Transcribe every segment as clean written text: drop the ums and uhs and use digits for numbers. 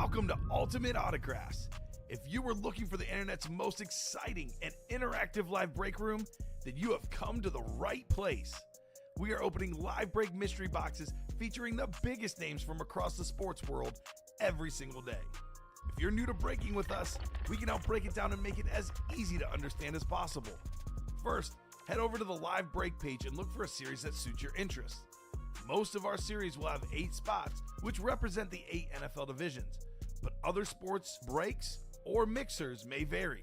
Welcome to Ultimate Autographs. If you were looking for the internet's most exciting and interactive live break room, then you have come to the right place. We are opening live break mystery boxes featuring the biggest names from across the sports world every single day. If you're new to breaking with us, we can help break it down and make it as easy to understand as possible. First, head over to the live break page and look for a series that suits your interests. Most of our series will have 8 spots, which represent the 8 NFL divisions, but other sports breaks or mixers may vary.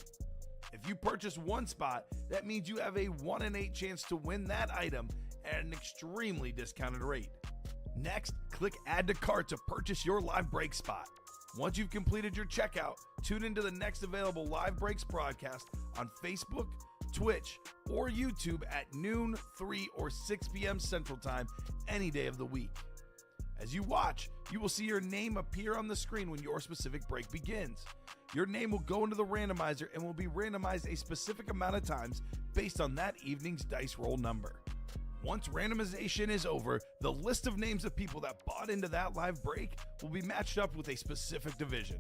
If you purchase one spot, that means you have a 1 in 8 chance to win that item at an extremely discounted rate. Next, click Add to Cart to purchase your live break spot. Once you've completed your checkout, tune into the next available live breaks broadcast on Facebook, Twitch, or YouTube at noon, 3, or 6 p.m. Central Time any day of the week. As you watch, you will see your name appear on the screen when your specific break begins. Your name will go into the randomizer and will be randomized a specific amount of times based on that evening's dice roll number. Once randomization is over, the list of names of people that bought into that live break will be matched up with a specific division.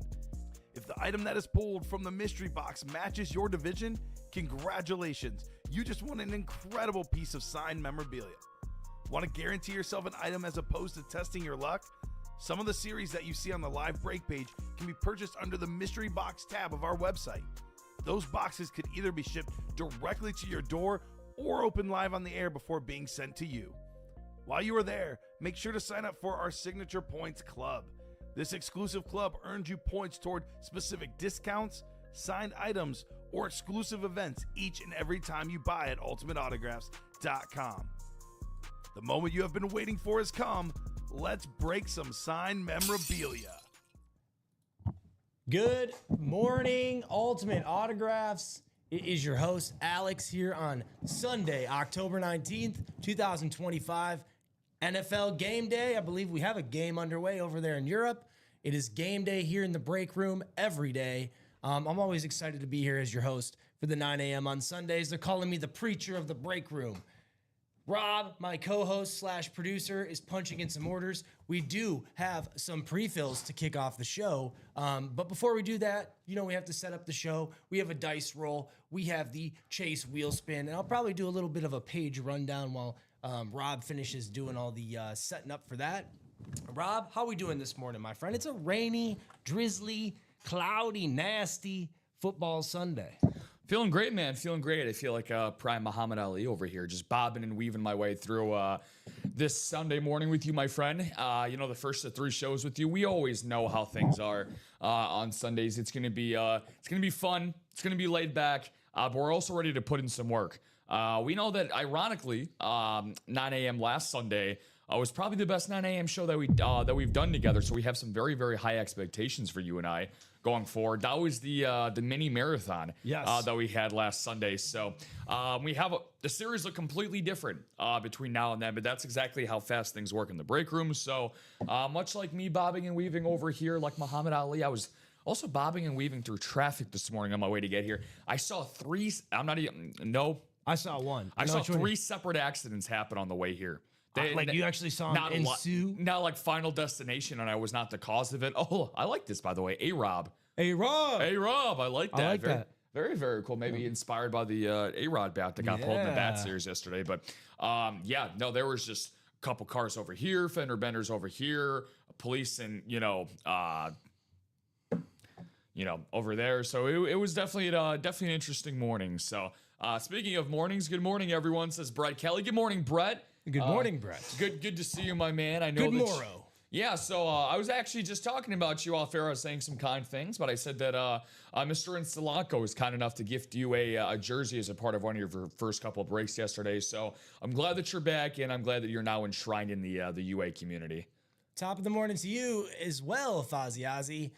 If the item that is pulled from the mystery box matches your division, congratulations, you just won an incredible piece of signed memorabilia. Want to guarantee yourself an item as opposed to testing your luck? Some of the series that you see on the live break page can be purchased under the mystery box tab of our website. Those boxes could either be shipped directly to your door or open live on the air before being sent to you. While you are there, make sure to sign up for our Signature Points Club. This exclusive club earns you points toward specific discounts, signed items, or exclusive events each and every time you buy at ultimateautographs.com. The moment you have been waiting for has come. Let's break some signed memorabilia. Good morning, Ultimate Autographs. It is your host, Alex, here on Sunday, October 19th, 2025. NFL game day. I believe we have a game underway over there in Europe. It is game day here in the break room every day. I'm always excited to be here as your host for the 9 a.m. on Sundays. They're calling me the preacher of the break room. Rob, my co-host / producer, is punching in some orders. We do have some pre-fills to kick off the show. But before we do that, we have to set up the show. We have a dice roll. We have the Chase wheel spin. And I'll probably do a little bit of a page rundown while Rob finishes doing all the setting up for that. Rob, how are we doing this morning, my friend? It's a rainy, drizzly, cloudy, nasty football Sunday. Feeling great, man. Feeling great. I feel like prime Muhammad Ali over here, just bobbing and weaving my way through this Sunday morning with you, my friend. The first of 3 shows with you. We always know how things are on Sundays. It's gonna be fun. It's gonna be laid back, but we're also ready to put in some work. We know that, ironically, 9 a.m. last Sunday was probably the best 9 a.m. show that we've done together. So we have some very, very high expectations for you and I going forward. That was the mini marathon that we had last Sunday. So we have the series look completely different between now and then, but that's exactly how fast things work in the break room. So much like me bobbing and weaving over here like Muhammad Ali, I was also bobbing and weaving through traffic this morning on my way to get here. I saw 3. I saw one. I saw 3 separate accidents happen on the way here. You actually saw them ensue? Not like Final Destination, and I was not the cause of it. Oh, I like this, by the way. A-Rob. A-Rob. A-Rob. I like that. I like that. Very, very cool. Maybe inspired by the A-Rod bat that got pulled in the bat series yesterday. But there was just a couple cars over here, fender benders over here, police and, over there. So it was definitely an interesting morning. So speaking of mornings, good morning, everyone, says Brett Kelly. Good morning, Brett. Good morning, Brett. Good to see you, my man. I know. Good morrow. So I was actually just talking about you off air. I was saying some kind things, but I said that Mr. Instalanco was kind enough to gift you a jersey as a part of one of your first couple of breaks yesterday. So I'm glad that you're back, and I'm glad that you're now enshrined in the UA community. Top of the morning to you as well, Faziazi.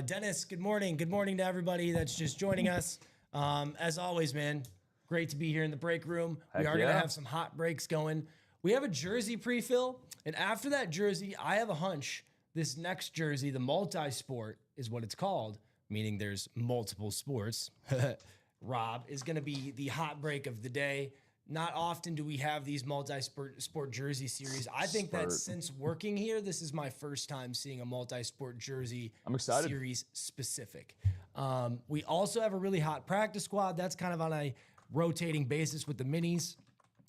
Dennis, good morning. Good morning to everybody that's just joining us. As always, man, great to be here in the break room. We are going to have some hot breaks going. We have a jersey pre-fill, and after that jersey, I have a hunch this next jersey, the multi-sport is what it's called, meaning there's multiple sports. Rob is going to be the hot break of the day. not often do we have these multi-sport jersey series. I think that since working here, this is my first time seeing a multi-sport jersey I'm excited. series specific. We also have a really hot practice squad. That's kind of on a rotating basis with the minis.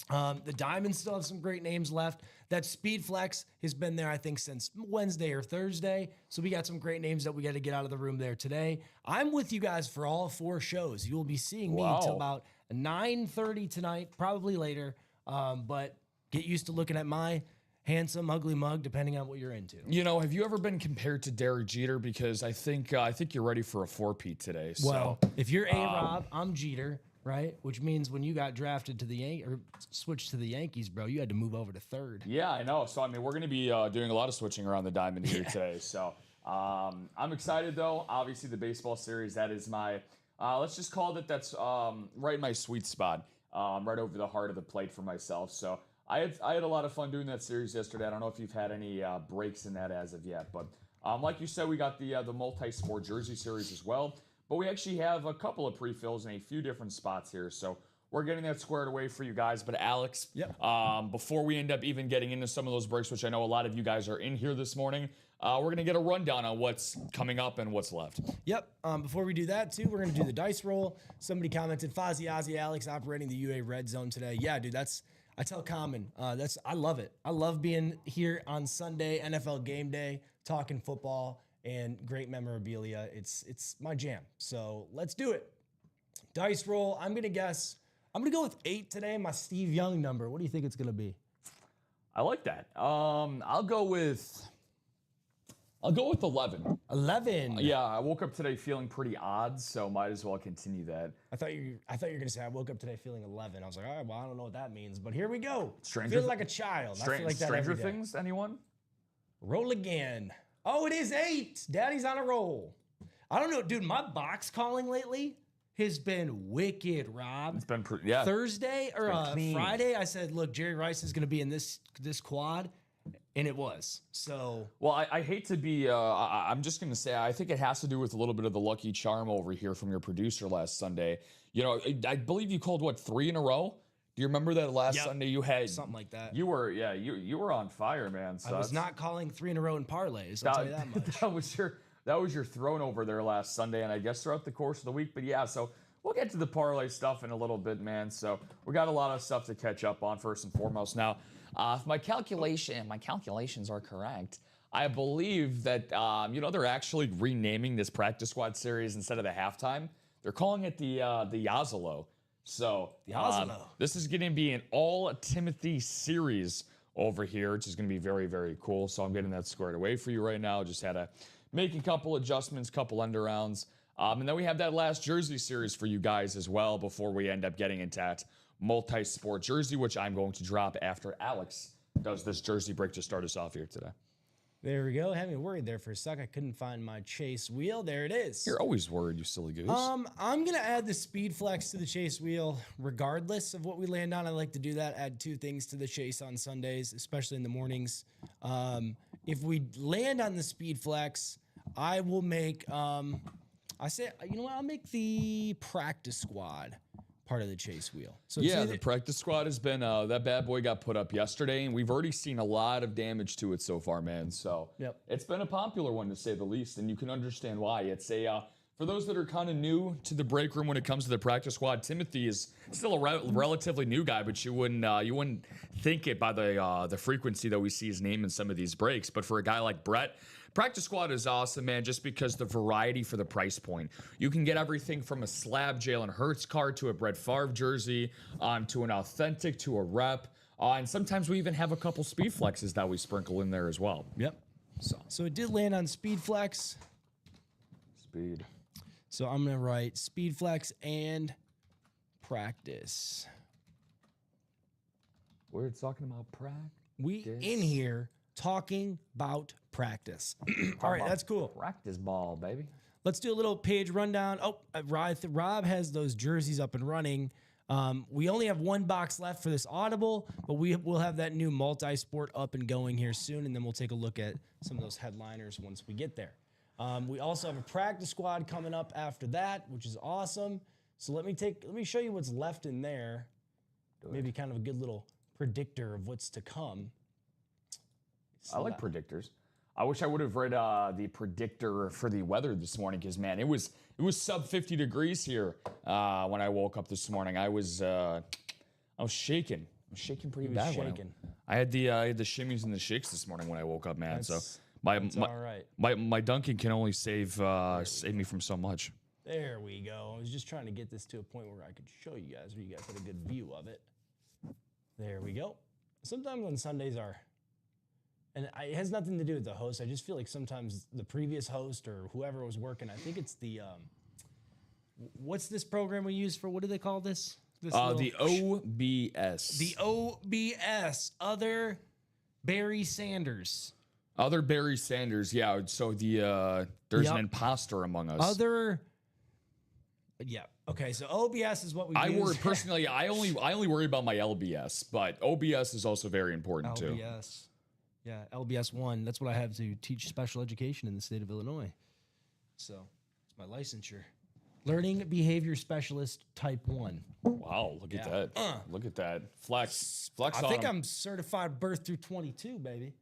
The Diamonds still have some great names left. That Speed Flex has been there, I think, since Wednesday or Thursday. So we got some great names that we got to get out of the room there today. I'm with you guys for all 4 shows. You will be seeing me till about 9:30 tonight, probably later. But get used to looking at my handsome, ugly mug, depending on what you're into. You know, have you ever been compared to Derek Jeter? Because I think you're ready for a 4-peat today. So. Well, if you're A-Rob, I'm Jeter. Right, which means when you got drafted to the switched to the Yankees, bro, you had to move over to third. Yeah, I know. So I mean, we're going to be doing a lot of switching around the diamond here today. So I'm excited though. Obviously, the baseball series, that is my let's just call it that's right in my sweet spot, right over the heart of the plate for myself. So I had a lot of fun doing that series yesterday. I don't know if you've had any breaks in that as of yet, but like you said, we got the multi-sport jersey series as well. But we actually have a couple of pre-fills in a few different spots here. So we're getting that squared away for you guys. But Alex, before we end up even getting into some of those breaks, which I know a lot of you guys are in here this morning, we're going to get a rundown on what's coming up and what's left. Yep. Before we do that, too, we're going to do the dice roll. Somebody commented, Fozzie, Ozzie, Alex operating the UA red zone today. Yeah, dude, I tell Common, I love it. I love being here on Sunday, NFL game day, talking football and great memorabilia. It's my jam. So let's do it. Dice roll. I'm going to go with 8 today, my Steve Young number. What do you think it's going to be? I like that. I'll go with 11. 11. Yeah, I woke up today feeling pretty odd, so might as well continue that. I thought you were going to say I woke up today feeling 11. I was like, all right, well, I don't know what that means, but here we go. Feeling like a child. I feel like that Stranger every day. Things, anyone? Roll again. Oh, it is 8. Daddy's on a roll. I don't know, dude. My box calling lately has been wicked, Rob. It's been pretty, Thursday or Friday, I said, look, Jerry Rice is going to be in this quad, and it was. So, well, I hate to be. I'm just going to say I think it has to do with a little bit of the lucky charm over here from your producer last Sunday. You know, I believe you called 3 in a row. Do you remember that last Sunday you had something like that? You were on fire, man. So I was not calling 3 in a row in parlays. I'll tell you that much. that was your throne over there last Sunday, and I guess throughout the course of the week. But yeah, so we'll get to the parlay stuff in a little bit, man. So we got a lot of stuff to catch up on first and foremost. Now, if my calculations are correct, I believe that they're actually renaming this practice squad series instead of the halftime. They're calling it the Yazalo. So this is going to be an all Timothy series over here, which is going to be very, very cool. So I'm getting that squared away for you right now. Just had to make a couple adjustments, couple end arounds. And then we have that last jersey series for you guys as well before we end up getting into that multi-sport jersey, which I'm going to drop after Alex does this jersey break to start us off here today. There we go. Had me worried there for a sec. I couldn't find my chase wheel. There it is. You're always worried, you silly goose. I'm gonna add the speed flex to the chase wheel, regardless of what we land on. I like to do that. Add 2 things to the chase on Sundays, especially in the mornings. If we land on the speed flex, I will make. I'll make the practice squad part of the chase wheel. So the practice squad has been that bad boy got put up yesterday, and we've already seen a lot of damage to it so far, man. So It's been a popular one to say the least, and you can understand why. It's a for those that are kind of new to the break room when it comes to the practice squad. Timothy is still a relatively new guy, but you wouldn't think it by the frequency that we see his name in some of these breaks. But for a guy like Brett, practice squad is awesome, man, just because the variety for the price point. You can get everything from a slab Jalen Hurts card to a Brett Favre jersey, to an authentic, to a rep. And sometimes we even have a couple speed flexes that we sprinkle in there as well. Yep. So it did land on speed flex. Speed. So I'm going to write speed flex and practice. We're talking about practice. We in here talking about practice. All right, that's cool. Practice ball, baby. Let's do a little page rundown. Oh, Rob has those jerseys up and running. We only have 1 box left for this Audible, but we'll have that new multi-sport up and going here soon, and then we'll take a look at some of those headliners once we get there. We also have a practice squad coming up after that, which is awesome. So let me show you what's left in there. maybe kind of a good little predictor of what's to come. I like predictors. I wish I would have read the predictor for the weather this morning because, man, it was sub 50 degrees here when I woke up this morning. I was shaking. I was shaking pretty bad. I had the shimmies and the shakes this morning when I woke up, man. That's all right. My Dunkin' can only save me from so much. There we go. I was just trying to get this to a point where I could show you guys, where you guys had a good view of it. There we go. Sometimes on Sundays it has nothing to do with the host. I just feel like sometimes the previous host or whoever was working, I think it's the, what's this program we use for, what do they call this? The OBS. The OBS, Other Barry Sanders. Other Barry Sanders, yeah. So there's an imposter among us. Okay, so OBS is what we use. I worry personally. I only worry about my LBS, but OBS is also very important too. LBS. Yeah, LBS 1. That's what I have to teach special education in the state of Illinois. So it's my licensure. Learning Behavior Specialist Type 1. Wow, look at that. Look at that. Flex I on think him. I'm certified birth through 22, baby.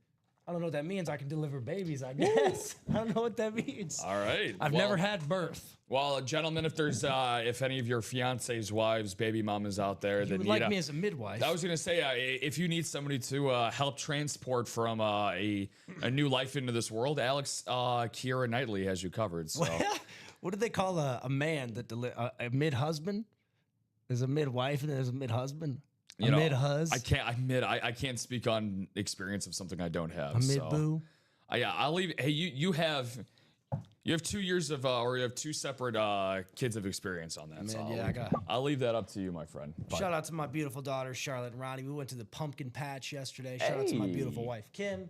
I don't know what that means. I can deliver babies, I guess. I don't know what that means. All right. I've never had birth. Well, gentlemen, if any of your fiancés' wives, baby mamas out there that You would need like me as a midwife. I was going to say, if you need somebody to help transport from a new life into this world, Alex Keira Knightley has you covered. So. What do they call a man that a mid-husband? There's a midwife and there's a mid-husband. Mid-huz. I can't speak on experience of something I don't have. A mid-boo. Yeah, I'll leave. Hey, you have 2 years of, or you have two separate kids of experience on that. I'll leave that up to you, my friend. Shout out to my beautiful daughters, Charlotte and Ronnie. We went to the pumpkin patch yesterday. Shout out to my beautiful wife, Kim.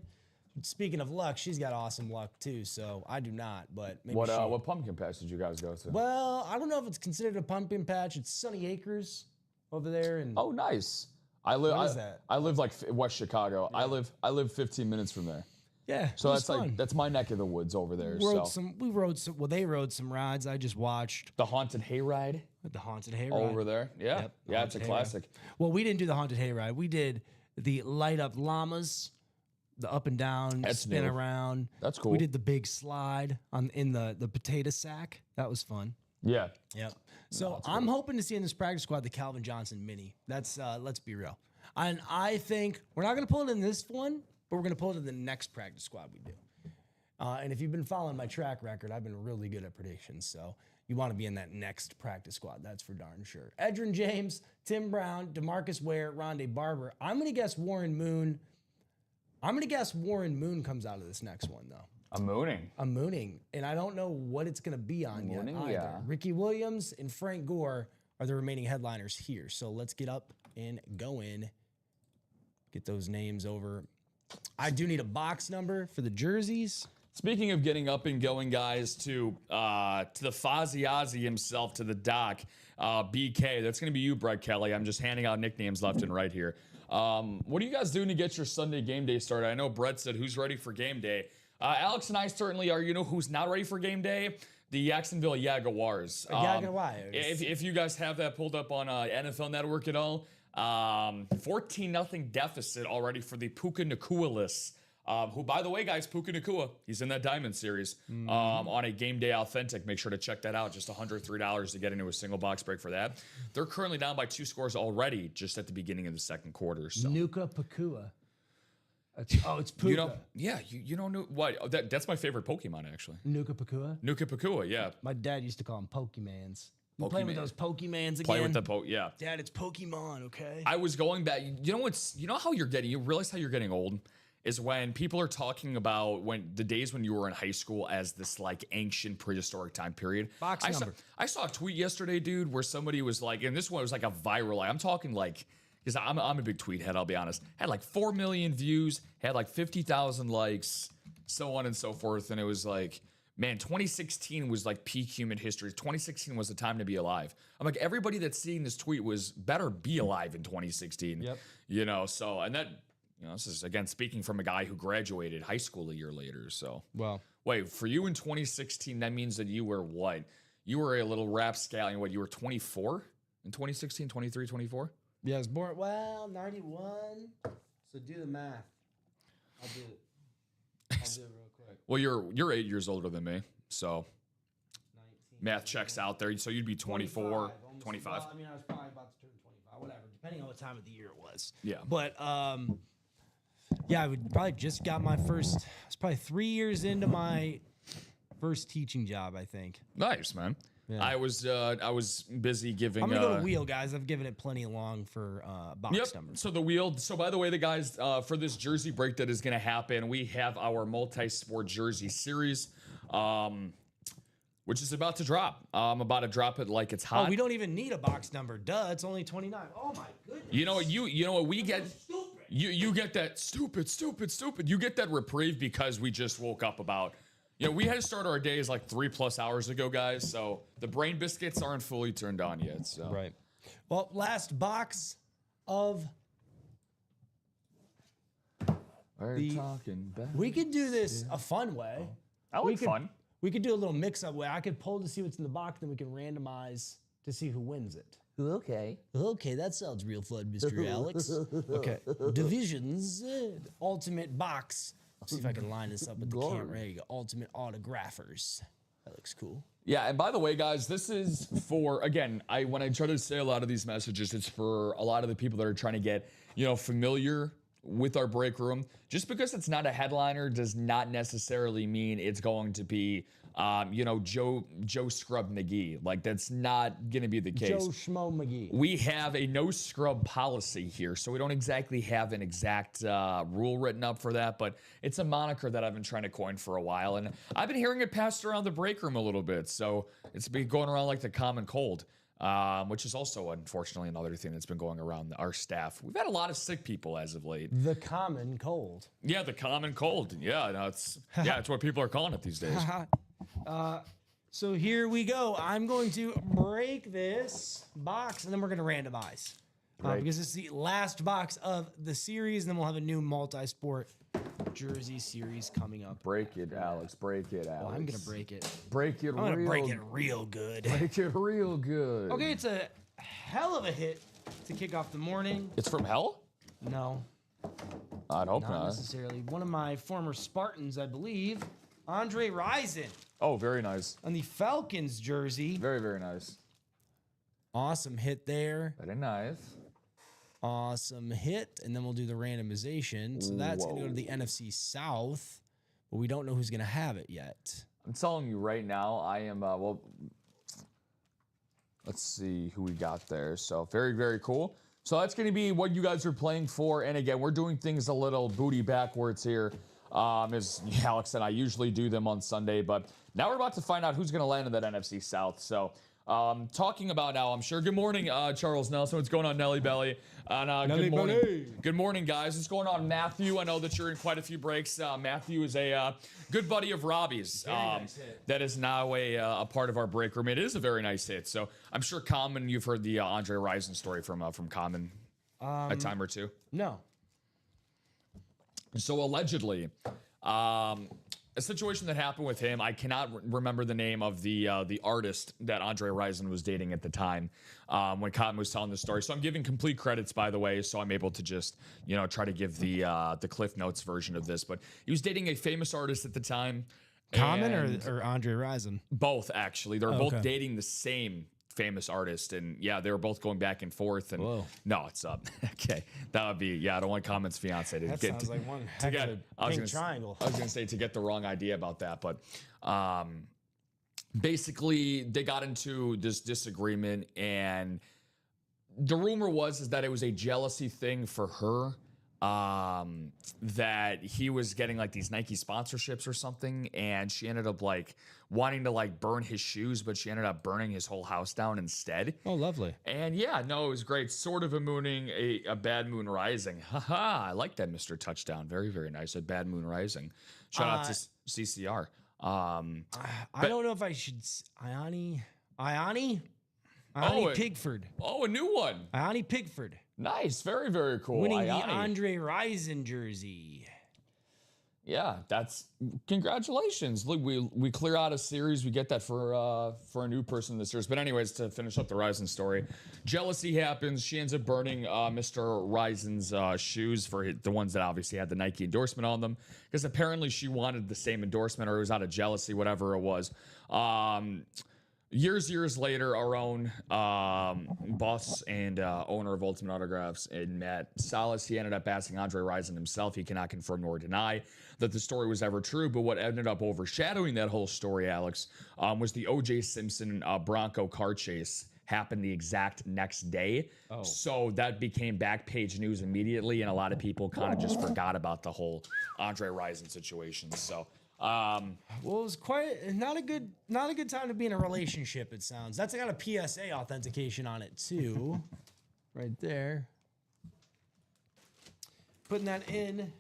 Speaking of luck, she's got awesome luck too. So I do not, but maybe what pumpkin patch did you guys go to? Well, I don't know if it's considered a pumpkin patch. It's Sunny Acres over there, and oh, nice. What is that? I live like West Chicago. Yeah. I live 15 minutes from there. Yeah, so that's my neck of the woods over there. They rode some rides. I just watched the haunted hayride. The haunted hayride over there. Yeah, yep, yeah, it's a classic. Well, we didn't do the haunted hayride. We did the light up llamas, the up and down spin around. That's cool. We did the big slide in the potato sack. That was fun. Yeah. Yep. So I'm hoping to see in this practice squad the Calvin Johnson Mini. That's let's be real. And I think we're not going to pull it in this one, but we're going to pull it in the next practice squad we do. And if you've been following my track record, I've been really good at predictions. So you want to be in that next practice squad. That's for darn sure. Edgerrin James, Tim Brown, DeMarcus Ware, Rondé Barber. I'm going to guess Warren Moon. I'm going to guess Warren Moon comes out of this next one, though. A mooning. And I don't know what it's going to be on yet either. Yeah. Ricky Williams and Frank Gore are the remaining headliners here. So let's get up and go in. Get those names over. I do need a box number for the jerseys. Speaking of getting up and going, guys, to the Fozzie Ozzy himself, to the doc, BK. That's going to be you, Brett Kelly. I'm just handing out nicknames left and right here. What are you guys doing to get your Sunday game day started? I know Brett said, who's ready for game day? Alex and I certainly are. You know who's not ready for game day? The Jacksonville Jaguars. If you guys have that pulled up on NFL Network at all, 14-0 deficit already for the Puka Nacua-less. Who, by the way, guys, Puka Nacua, he's in that Diamond Series on a Game Day Authentic. Make sure to check that out. Just $103 to get into a single box break for that. They're currently down by 2 scores already just at the beginning of the second quarter. So. Nuka Pakua. It's Puka. You don't know what? Oh, that's my favorite Pokemon, actually. Nuka Pakua? Nuka Pakua, yeah. My dad used to call them Pokemans. You playing with those Pokemans again? Play with the yeah. Dad, it's Pokemon, okay? I was going back. You know how you're getting, you realize how you're getting old? Is when people are talking about the days when you were in high school as this like ancient prehistoric time period. I saw a tweet yesterday, dude, where somebody was like, and this one was like a viral. I'm talking like, because I'm a big tweet head, I'll be honest. Had like 4 million views, had like 50,000 likes, so on and so forth. And it was like, man, 2016 was like peak human history. 2016 was the time to be alive. I'm like, everybody that's seeing this tweet was better be alive in 2016. Yep. You know, so, and that, you know, this is, again, speaking from a guy who graduated high school a year later. So, well, wait, for you in 2016, that means that you were what? You were a little rapscallion. What, you were 24 in 2016, 23, 24? Yeah, I was born, 91. So do the math. I'll do it. I'll do it real quick. Well, you're 8 years older than me, so 19, math checks out there. So you'd be 24, 25. Well, I mean, I was probably about to turn 25, whatever, depending on what time of the year it was. Yeah. But, yeah, I would probably just got my first, I was probably 3 years into my first teaching job, I think. Nice, man. Yeah. I was busy giving. I'm gonna go to wheel, guys. I've given it plenty long for box numbers. So the wheel. So by the way, the guys, for this jersey break that is going to happen, we have our multi-sport jersey series, which is about to drop. I'm about to drop it like it's hot. Oh, we don't even need a box number. Duh, it's only 29. Oh my goodness. You know what we get. You get that stupid. You get that reprieve because we just woke up about. We had to start our days like 3+ hours ago, guys. So the brain biscuits aren't fully turned on yet. So Right. Well, last box of. We're talking back. We could do this a fun way. I like fun. We could do a little mix-up way. I could pull to see what's in the box, then we can randomize to see who wins it. Okay. Okay, that sounds real fun, Mr. Alex. Okay. Divisions, ultimate box. Let's see if I can line this up with the camera. There you go. Ultimate autographers. That looks cool. Yeah, and by the way, guys, this is for, again, when I try to say a lot of these messages, it's for a lot of the people that are trying to get, familiar with our break room. Just because it's not a headliner does not necessarily mean it's going to be, Joe Scrub McGee. Like, that's not going to be the case. Joe Schmo McGee. We have a no scrub policy here, so we don't exactly have an exact rule written up for that, but it's a moniker that I've been trying to coin for a while, and I've been hearing it passed around the break room a little bit, so it's been going around like the common cold, which is also, unfortunately, another thing that's been going around our staff. We've had a lot of sick people as of late. The common cold. Yeah, the common cold. Yeah, no, it's what people are calling it these days. So here we go. I'm going to break this box, and then we're going to randomize. Because it's the last box of the series, and then we'll have a new multi-sport jersey series coming up. Break it, Alex. Break it, Alex. Well, I'm going to break it. Break it I'm going to break it real good. Break it real good. Okay, it's a hell of a hit to kick off the morning. It's from hell? No, I'd hope not not. necessarily. One of my former Spartans, I believe, Andre Rison, Oh, very nice. on the Falcons jersey. Very, very nice. Awesome hit there. Very nice. Awesome hit. And then we'll do the randomization. So that's going to go to the NFC South, but we don't know who's going to have it yet. I'm telling you right now, I am, let's see who we got there. So very, very cool. So that's going to be what you guys are playing for. And again, we're doing things a little booty backwards here. As Alex and I usually do them on Sunday, but now we're about to find out who's going to land in that NFC South. So talking about now, I'm sure. Good morning, Charles Nelson. What's going on, Nelly Belly? And good morning. Belly. Good morning, guys. What's going on, Matthew? I know that you're in quite a few breaks. Matthew is a good buddy of Robbie's. Nice hit. That is now a part of our break room. It is a very nice hit. So I'm sure Common, you've heard the Andre Rison story from Common a time or two. No. So allegedly, a situation that happened with him. I cannot remember the name of the artist that Andre Rison was dating at the time when Cotton was telling the story. So I'm giving complete credits, by the way, so I'm able to just try to give the Cliff Notes version of this. But he was dating a famous artist at the time. Common and or Andre Rison? both, actually. They're Oh, both okay. dating the same famous artist, and yeah, they were both going back and forth. And Whoa. no, it's okay. That would be I don't want Common's fiance to That get sounds like one to heck get. of I a was pink gonna, triangle. I was gonna say to get the wrong idea about that, but basically they got into this disagreement, and the rumor was that it was a jealousy thing for her. That he was getting like these Nike sponsorships or something, and she ended up like wanting to like burn his shoes, but she ended up burning his whole house down instead. Oh, lovely. And yeah, no, it was great. Sort of a mooning, a bad moon rising. Haha, I like that, Mr. Touchdown. Very, very nice. A bad moon rising. Shout out to CCR. I don't know if I should. Ioni Oh, Pigford. Oh, a new one. Ioni Pigford. Nice. Very, very cool. Winning Ioni. the Andre Rison jersey. Yeah, that's congratulations. Look, we clear out a series. We get that for a new person in the series. But anyways, to finish up the Ryzen story, jealousy happens. She ends up burning Mr. Ryzen's shoes for the ones that obviously had the Nike endorsement on them, because apparently she wanted the same endorsement, or it was out of jealousy, whatever it was. Years later, our own boss and owner of Ultimate Autographs, and Matt Salas, he ended up asking Andre Rison himself. He cannot confirm nor deny that the story was ever true. But what ended up overshadowing that whole story, Alex, was the O.J. Simpson Bronco car chase happened the exact next day. Oh. So that became back page news immediately, and a lot of people kind of just forgot about the whole Andre Rison situation. So. Well, it was quite not a good time to be in a relationship. It sounds that's got a PSA authentication on it too, right there. Putting that in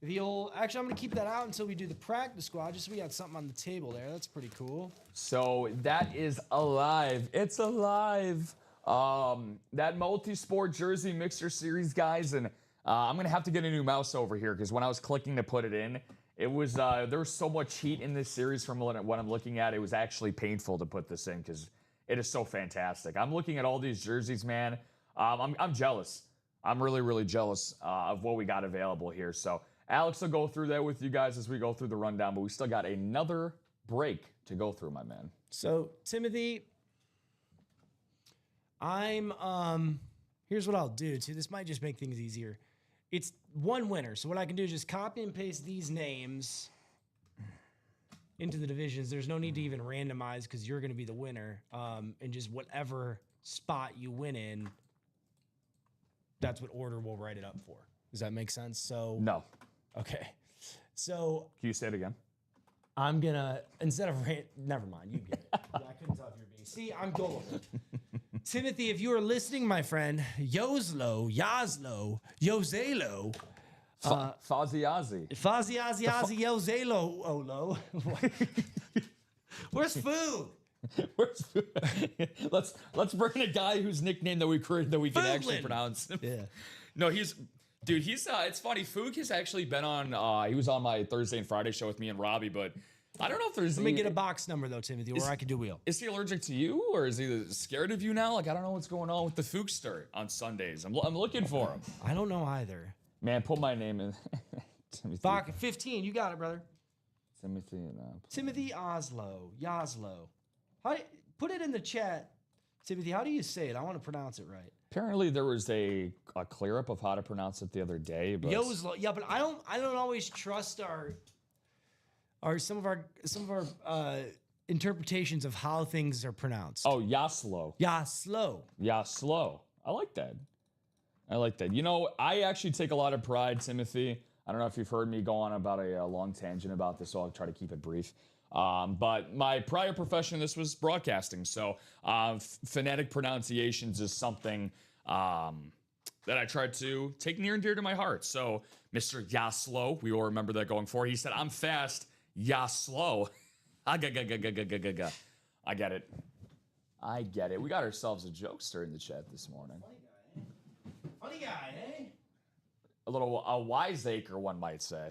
the old. Actually, I'm gonna keep that out until we do the practice squad, just so we got something on the table there. That's pretty cool. So that is alive. It's alive. That multi-sport jersey mixer series, guys, and I'm gonna have to get a new mouse over here because when I was clicking to put it in. It was there was so much heat in this series from what I'm looking at. It was actually painful to put this in because it is so fantastic. I'm looking at all these jerseys, man. I'm jealous. I'm really jealous of what we got available here. So Alex will go through that with you guys as we go through the rundown, but we still got another break to go through, my man. So Timothy, here's what I'll do too. This might just make things easier. It's one winner. So what I can do is just copy and paste these names into the divisions. There's no need to even randomize because you're going to be the winner. And just whatever spot you win in, that's what order we'll write it up for. Does that make sense? So no. Okay. So can you say it again? I'm going to, instead of, never mind. You get it. I couldn't tell if you were being, see, I'm gullible. Timothy, if you are listening, my friend, Yoslo, Yozelo, Faziazi, Yozelo, Olo. Where's food? Where's food? let's bring in a guy whose nickname that we created that we can actually pronounce. Yeah. No, he's it's funny. Foog has actually been on. He was on my Thursday and Friday show with me and Robbie, but. I don't know if there's. Let me get a box number though, Timothy, where I can do wheel. Is he allergic to you, or is he scared of you now? Like I don't know what's going on with the Foogster on Sundays. I'm looking for him. I don't know either. Man, put my name in. Timothy. Bach 15, you got it, brother. Timothy Oslo, Yaslo. Put it in the chat, Timothy. How do you say it? I want to pronounce it right. Apparently, there was a clear up of how to pronounce it the other day. But Yoslo, yeah, but I don't always trust some of our interpretations of how things are pronounced. Oh, Yaslo. Yaslo. I like that. You know, I actually take a lot of pride, Timothy. I don't know if you've heard me go on about a long tangent about this, so I'll try to keep it brief. But my prior profession, this was broadcasting. So phonetic pronunciations is something that I tried to take near and dear to my heart. So Mr. Yaslo, we all remember that going forward. He said, I'm fast. Yaslo. I get it. We got ourselves a jokester in the chat this morning. Funny guy, eh? A wiseacre, one might say.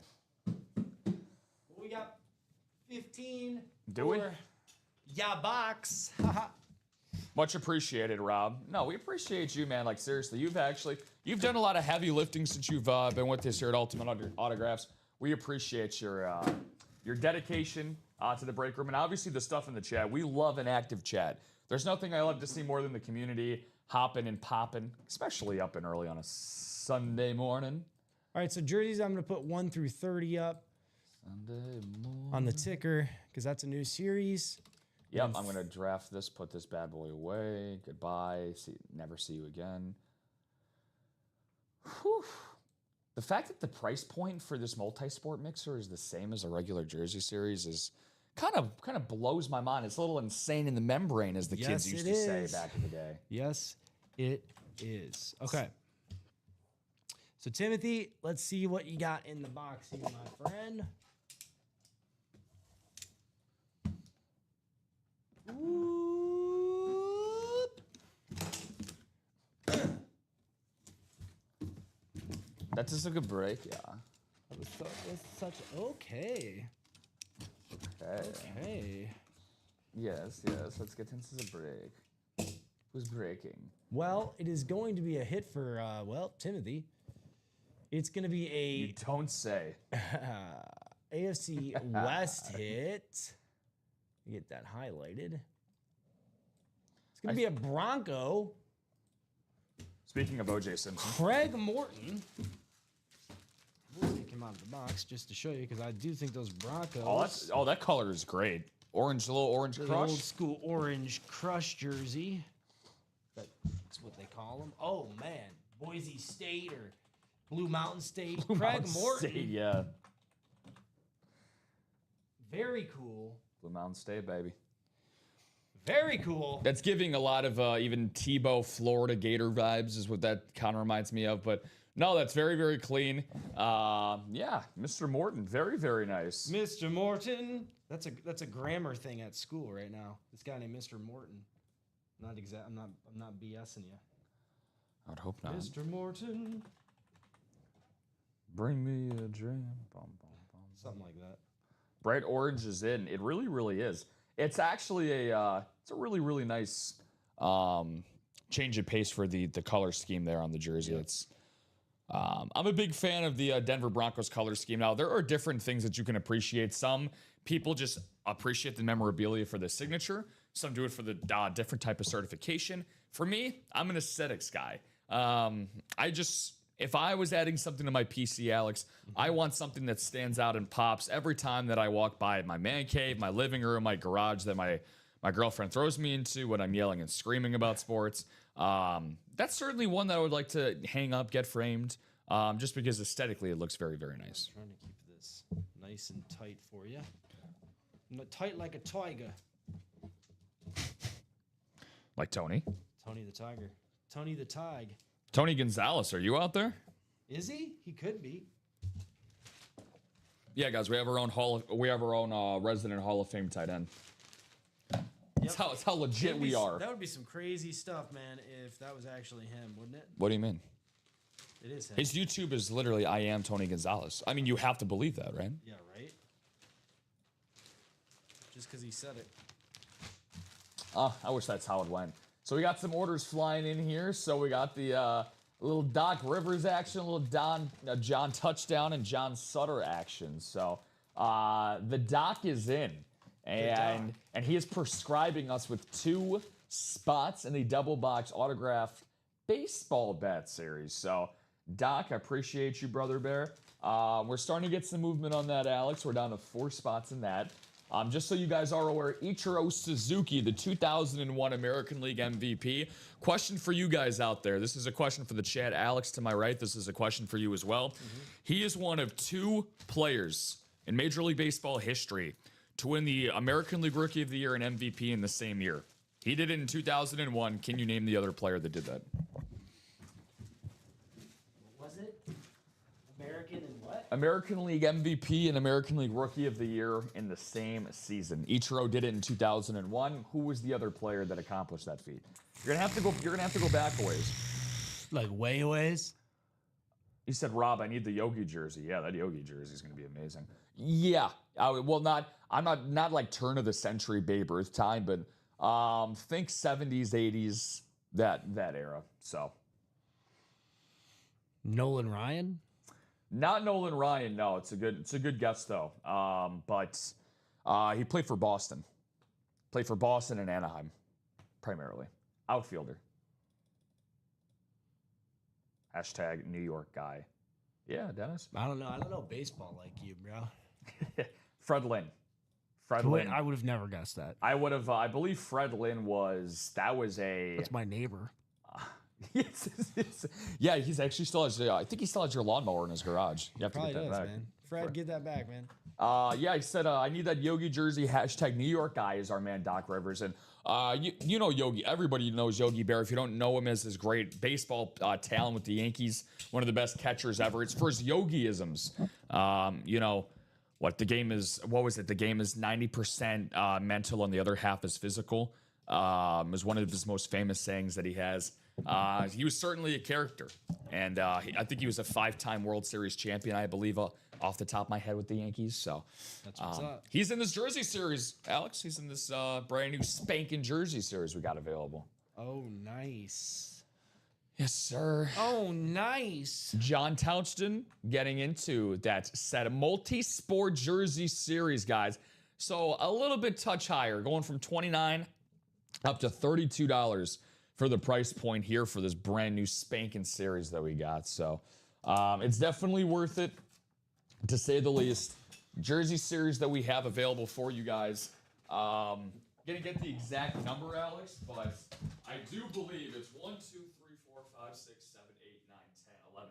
We got 15. Do we? Yeah, box. Much appreciated, Rob. No, we appreciate you, man. Like seriously, you've done a lot of heavy lifting since you've been with us here at Ultimate Autographs. We appreciate your dedication to the break room and obviously the stuff in the chat. We love an active chat. There's nothing I love to see more than the community hopping and popping, especially up and early on a Sunday morning. All right, so jerseys, I'm going to put 1 through 30 up on the ticker because that's a new series. Yep, I'm going to draft this, put this bad boy away. Goodbye. Never see you again. Whew. The fact that the price point for this multi-sport mixer is the same as a regular jersey series is kind of blows my mind. It's a little insane in the membrane, as the kids used to say back in the day. Yes, it is. Okay. So, Timothy, let's see what you got in the box here, my friend. That is a good break, yeah. It's such okay. Okay. Yes. Let's get into the break. Who's breaking? Well, it is going to be a hit for Timothy. It's going to be You don't say. a AFC West hit. Get that highlighted. It's going to be a Bronco. Speaking of O.J. Simpson. Craig Morton. We'll take him out of the box just to show you because I do think those Broncos. That color is great. Orange, little orange the crush. old school orange crush jersey. That's what they call them. Oh man, Boise State or Blue Mountain State. Craig Mountain Morton. State, yeah. Very cool. Blue Mountain State, baby. Very cool. That's giving a lot of even Tebow Florida Gator vibes is what that kind of reminds me of. But no, that's very, very clean. Yeah, Mr. Morton, very, very nice. Mr. Morton. That's a grammar thing at school right now. This guy named Mr. Morton. I'm not BSing you. I would hope not. Mr. Morton. Bring me a dream. Something like that. Bright orange is in. It really, really is. It's actually it's a really, really nice change of pace for the color scheme there on the jersey. Yep. It's I'm a big fan of the Denver Broncos color scheme. Now, there are different things that you can appreciate. Some people just appreciate the memorabilia for the signature. Some do it for the different type of certification. For me, I'm an aesthetics guy. If I was adding something to my PC, Alex, I want something that stands out and pops every time that I walk by my man cave, my living room, my garage that my girlfriend throws me into when I'm yelling and screaming about sports. That's certainly one that I would like to hang up, get framed, just because aesthetically it looks very, very nice. I'm trying to keep this nice and tight for you. Tight like a tiger. Like Tony. Tony the Tiger. Tony the Tig. Tony Gonzalez, are you out there? Is he? He could be. Yeah, guys, we have our own resident Hall of Fame tight end. That's how legit we are. That would be some crazy stuff, man, if that was actually him, wouldn't it? What do you mean? It is him. His YouTube is literally I am Tony Gonzalez. I mean, you have to believe that, right? Yeah, right? Just because he said it. I wish that's how it went. So we got some orders flying in here. So we got the little Doc Rivers action, a little John Touchdown and John Sutter action. So the Doc is in. And he is prescribing us with 2 spots in the double box autographed baseball bet series. So, Doc, I appreciate you, Brother Bear. We're starting to get some movement on that, Alex. We're down to 4 spots in that. Just so you guys are aware, Ichiro Suzuki, the 2001 American League MVP. Question for you guys out there. This is a question for the chat. Alex, to my right, this is a question for you as well. Mm-hmm. He is one of 2 players in Major League Baseball history to win the American League Rookie of the Year and MVP in the same year. He did it in 2001. Can you name the other player that did that? What was it? American and what? American League MVP and American League Rookie of the Year in the same season. Ichiro did it in 2001. Who was the other player that accomplished that feat? You're gonna have to go back a ways. Like way ways? He said, "Rob, I need the Yogi jersey." Yeah, that Yogi jersey is gonna be amazing. Yeah, I'm not like turn of the century Babe Ruth time, but think 70s, 80s, that era. So Nolan Ryan? Not Nolan Ryan. No, it's a good guess though. But he played for Boston. Played for Boston and Anaheim, primarily. Outfielder. Hashtag New York guy. Yeah, Dennis. I don't know baseball like you, bro. Fred Lynn. Lynn. I would have never guessed that. I would have. I believe Fred Lynn was. That's my neighbor. Yeah, he's actually still has. I think he still has your lawnmower in his garage. You have to get that back, man. Fred, get that back, man. Yeah, he said I need that Yogi jersey. Hashtag New York guy is our man Doc Rivers, and you know Yogi. Everybody knows Yogi Bear. If you don't know him as his great baseball talent with the Yankees, one of the best catchers ever. It's for his Yogi-isms. You know. What the game is? What was it? The game is 90% mental, and the other half is physical. Is one of his most famous sayings that he has. He was certainly a character, and I think he was a 5-time World Series champion. I believe off the top of my head with the Yankees. So That's what's up. he's in this jersey series, Alex. He's in this brand new spanking jersey series we got available. Oh, nice. Yes, sir. Oh, nice. John Townsend getting into that set of multi-sport jersey series, guys. So a little bit touch higher, going from $29 up to $32 for the price point here for this brand new spanking series that we got. So it's definitely worth it, to say the least. Jersey series that we have available for you guys. Gonna get the exact number, Alex, but I do believe it's 1, 2, 3, 4, 5, 6, 7, 8, 9, 10, 11,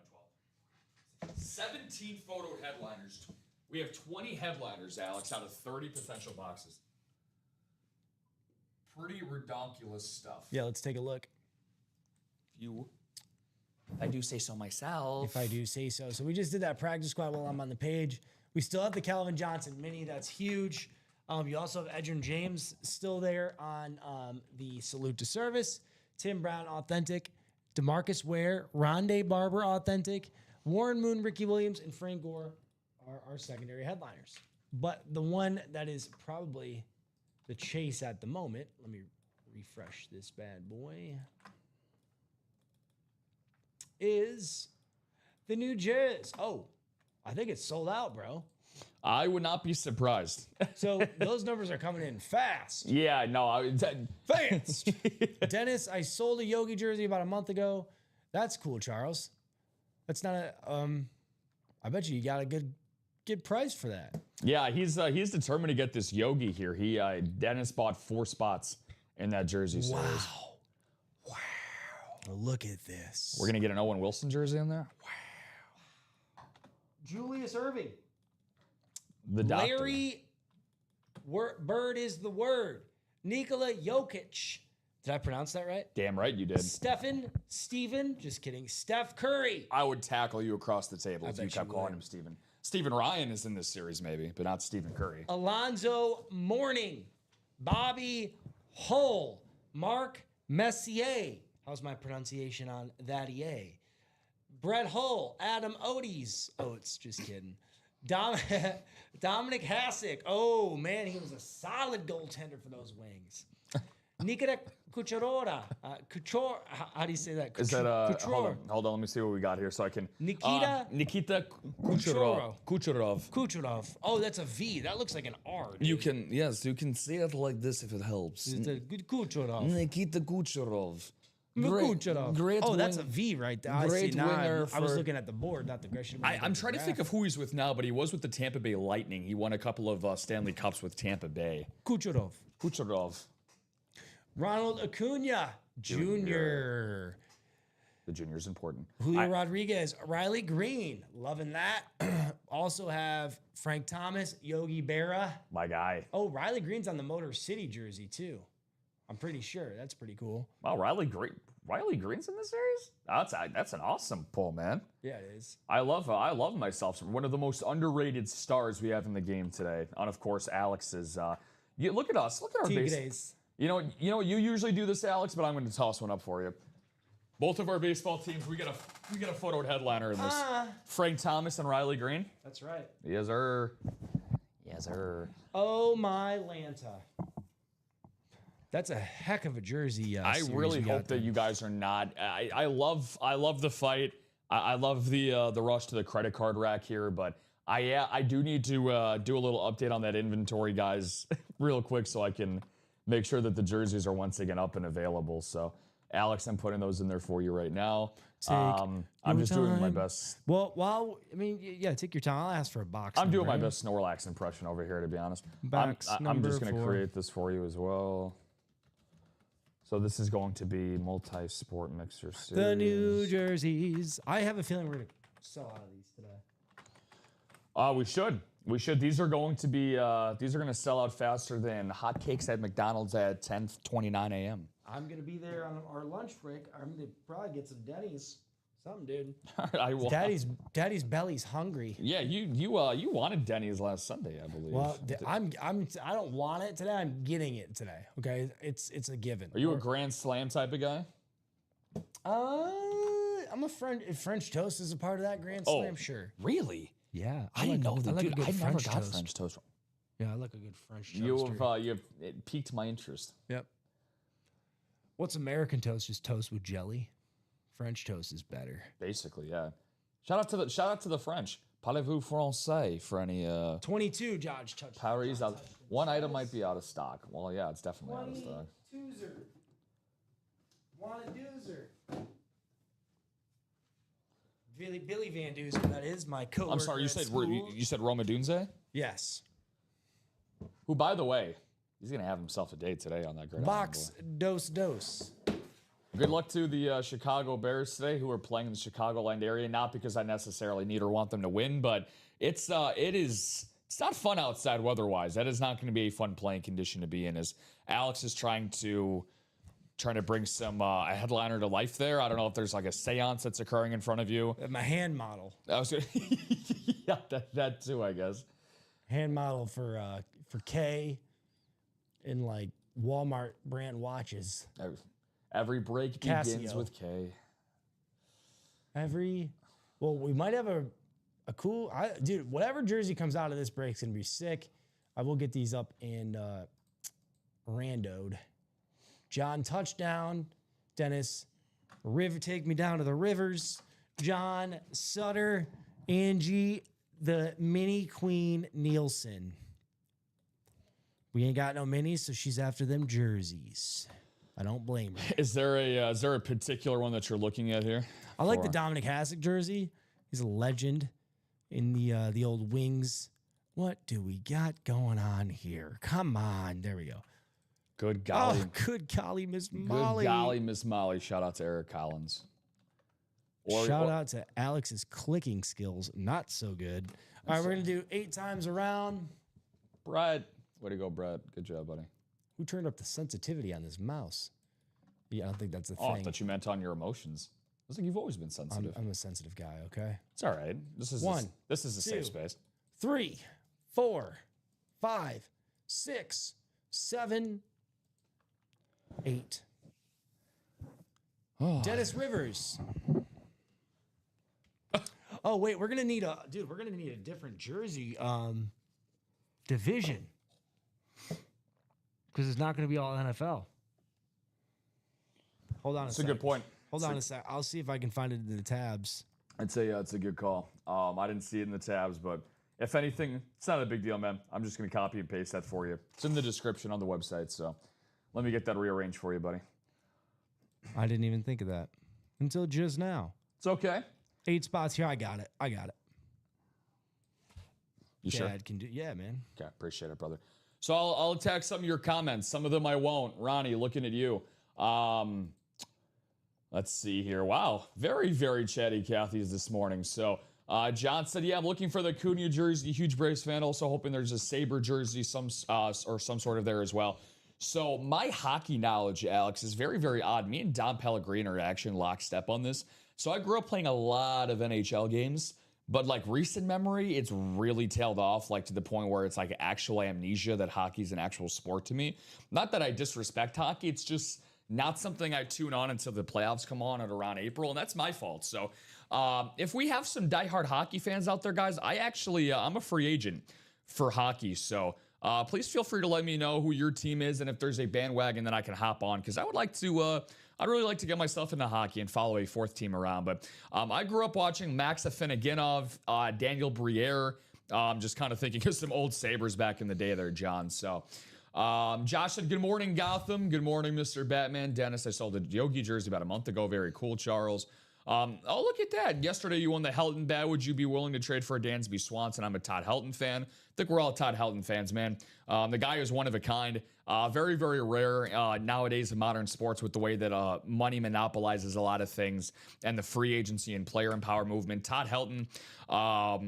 12. 17 photo headliners. We have 20 headliners, Alex, out of 30 potential boxes. Pretty redonkulous stuff. Yeah, let's take a look. If I do say so myself. If I do say so. So we just did that practice squad while I'm on the page. We still have the Calvin Johnson mini. That's huge. You also have Edgerrin James still there on the Salute to Service. Tim Brown, authentic. DeMarcus Ware, Rondé Barber, authentic. Warren Moon, Ricky Williams, and Frank Gore are our secondary headliners. But the one that is probably the chase at the moment, let me refresh this bad boy, is the New Jazz. Oh, I think it's sold out, bro. I would not be surprised. So those numbers are coming in fast. Yeah, no. Fast. Dennis, I sold a Yogi jersey about a month ago. That's cool, Charles. That's not a. I bet you got a good price for that. Yeah, he's determined to get this Yogi here. Dennis bought 4 spots in that jersey series. Wow. Look at this. We're gonna get an Owen Wilson jersey in there. Julius Irving. The doctor. Larry Bird is the word. Nikola Jokic. Did I pronounce that right? Damn right you did. Steven, just kidding. Steph Curry. I would tackle you across the table if you bet kept you calling would. him Steven. Steven Ryan is in this series maybe, but not Stephen Curry. Alonzo Mourning. Bobby Hull. Mark Messier. How's my pronunciation on that EA? Brett Hull. Adam Oates. Oates, just kidding. Dominic Hasek. Oh, man, he was a solid goaltender for those Wings. Nikita Kucherova. How do you say that? Is that Kucherov. hold on, let me see what we got here so I can Nikita Kucherov. Kucherov. Oh, that's a V. That looks like an R. Dude. You can say it like this if it helps. It's a good Kucherov. Nikita Kucherov. Kucherov. Great oh, that's a wing- V right there. I great see. Now winger I was for- looking at the board, not the graphic. I'm trying to think of who he's with now, but he was with the Tampa Bay Lightning. He won a couple of Stanley Cups with Tampa Bay. Kucherov. Kucherov. Ronald Acuna Jr. The junior's important. Julio Rodriguez, Riley Green, loving that. Also have Frank Thomas, Yogi Berra. My guy. Oh, Riley Green's on the Motor City jersey too. I'm pretty sure. That's pretty cool. Wow, Riley Green's in this series? That's an awesome pull, man. Yeah, it is. I love myself. One of the most underrated stars we have in the game today. And of course, Alex is. Look at us. Look at our base. Tigres. You know, you usually do this, Alex, but I'm going to toss one up for you. Both of our baseball teams, we get a photoed headliner in this. Frank Thomas and Riley Green. That's right. Yes, sir. Yes, sir. Oh my Lanta. That's a heck of a jersey. I really hope that you guys are not. I love the fight. I love the rush to the credit card rack here, but I do need to do a little update on that inventory, guys, real quick, so I can make sure that the jerseys are once again up and available. So, Alex, I'm putting those in there for you right now. I'm just doing my best. Well, take your time. I'll ask for a box. I'm doing my best Snorlax impression over here, to be honest. Box I'm just going to number 4. create this for you as well. So this is going to be multi-sport mixer series. The New Jerseys. I have a feeling we're going to sell out of these today. We should. These are going to sell out faster than hotcakes at McDonald's at 10:29 a.m. I'm going to be there on our lunch break. I'm going to probably get some Denny's. Something, dude. I will. Daddy's belly's hungry. Yeah, you wanted Denny's last Sunday, I believe. Well, I don't want it today. I'm getting it today. Okay, it's a given. Are you a Grand Slam type of guy? I'm a friend. If French toast is a part of that Grand Slam, sure. Really? Yeah, I didn't know that, I like dude. a good I never French got toast. French toast. Yeah, I like a good French toast. You have it piqued my interest. Yep. What's American toast? Just toast with jelly. French toast is better. Basically, yeah. Shout out to the French. Parlez-vous français for any 22, Josh. Touch. Paris out. One item might be out of stock. Well, yeah, it's definitely out of stock. 22er. Want a doozer. Billy Van Duzer, that is my coworker. I'm sorry, you at said school. you said Roma Dunze? Yes. Who, by the way, he's gonna have himself a day today on that gridiron. Box dos. Good luck to the Chicago Bears today, who are playing in the Chicagoland area. Not because I necessarily need or want them to win, but it's not fun outside weather-wise. That is not going to be a fun playing condition to be in. As Alex is trying to bring some a headliner to life there. I don't know if there's like a seance that's occurring in front of you. My hand model. I was gonna, yeah, that too, I guess. Hand model for K in like Walmart brand watches. Every break begins Casio. with K. Well, we might have a cool, dude, whatever jersey comes out of this break is going to be sick. I will get these up and randoed. John touchdown. Dennis, take me down to the rivers. John Sutter, Angie, the mini queen Nielsen. We ain't got no minis, so she's after them jerseys. I don't blame her. Is there a particular one that you're looking at here? I like the Dominic Hasek jersey. He's a legend in the old Wings. What do we got going on here? Come on. There we go. Good golly. Oh, good golly, Miss Molly. Good golly, Miss Molly. Shout out to Eric Collins. Shout out to Alex's clicking skills. Not so good. All right, we're going to do 8 times around. Brett. Way to go, Brett. Good job, buddy. Who turned up the sensitivity on this mouse? Yeah, I don't think that's a Oh, I thing. thought you meant on your emotions. I was like, you've always been sensitive. I'm a sensitive guy, okay? It's all right. This is a safe 2, space. 3, 4, 5, 6, 7, 8. Oh. Dennis Rivers. Oh, wait, we're gonna need a different jersey division. Because it's not gonna be all NFL. Hold on That's a good point. Hold on a sec. I'll see if I can find it in the tabs. I'd say it's a good call. I didn't see it in the tabs, but if anything, it's not a big deal, man. I'm just going to copy and paste that for you. It's in the description on the website, so let me get that rearranged for you, buddy. I didn't even think of that until just now. It's okay. 8 spots here. I got it. You sure? Dad can do. Yeah, man. Okay, appreciate it, brother. So I'll attack some of your comments. Some of them I won't. Ronnie, looking at you. Let's see here. Wow, very, very chatty Kathy's this morning. So John said, yeah, I'm looking for the Cunha jersey. Huge Braves fan. Also hoping there's a Sabre jersey, or some sort of there as well. So my hockey knowledge, Alex, is very, very odd. Me and Dom Pellegrini are actually in lockstep on this. So I grew up playing a lot of NHL games, but like recent memory, it's really tailed off, like to the point where it's like actual amnesia that hockey's an actual sport to me. Not that I disrespect hockey, it's just not something I tune on until the playoffs come on at around April, and that's my fault. So if we have some diehard hockey fans out there, guys, I'm a free agent for hockey. So please feel free to let me know who your team is and if there's a bandwagon that I can hop on, because I'd really like to get myself into hockey and follow a fourth team around. But I grew up watching Max Afinogenov, Daniel Briere, just kind of thinking of some old Sabres back in the day there, John. So Josh said, good morning, Gotham. Good morning, Mr. Batman. Dennis, I sold a Yogi jersey about a month ago. Very cool, Charles. Oh, look at that. Yesterday you won the Helton bat. Would you be willing to trade for a Dansby Swanson? I'm a Todd Helton fan. I think we're all Todd Helton fans, man. The guy is one of a kind. Very, very rare nowadays in modern sports with the way that money monopolizes a lot of things and the free agency and player and power movement. Todd Helton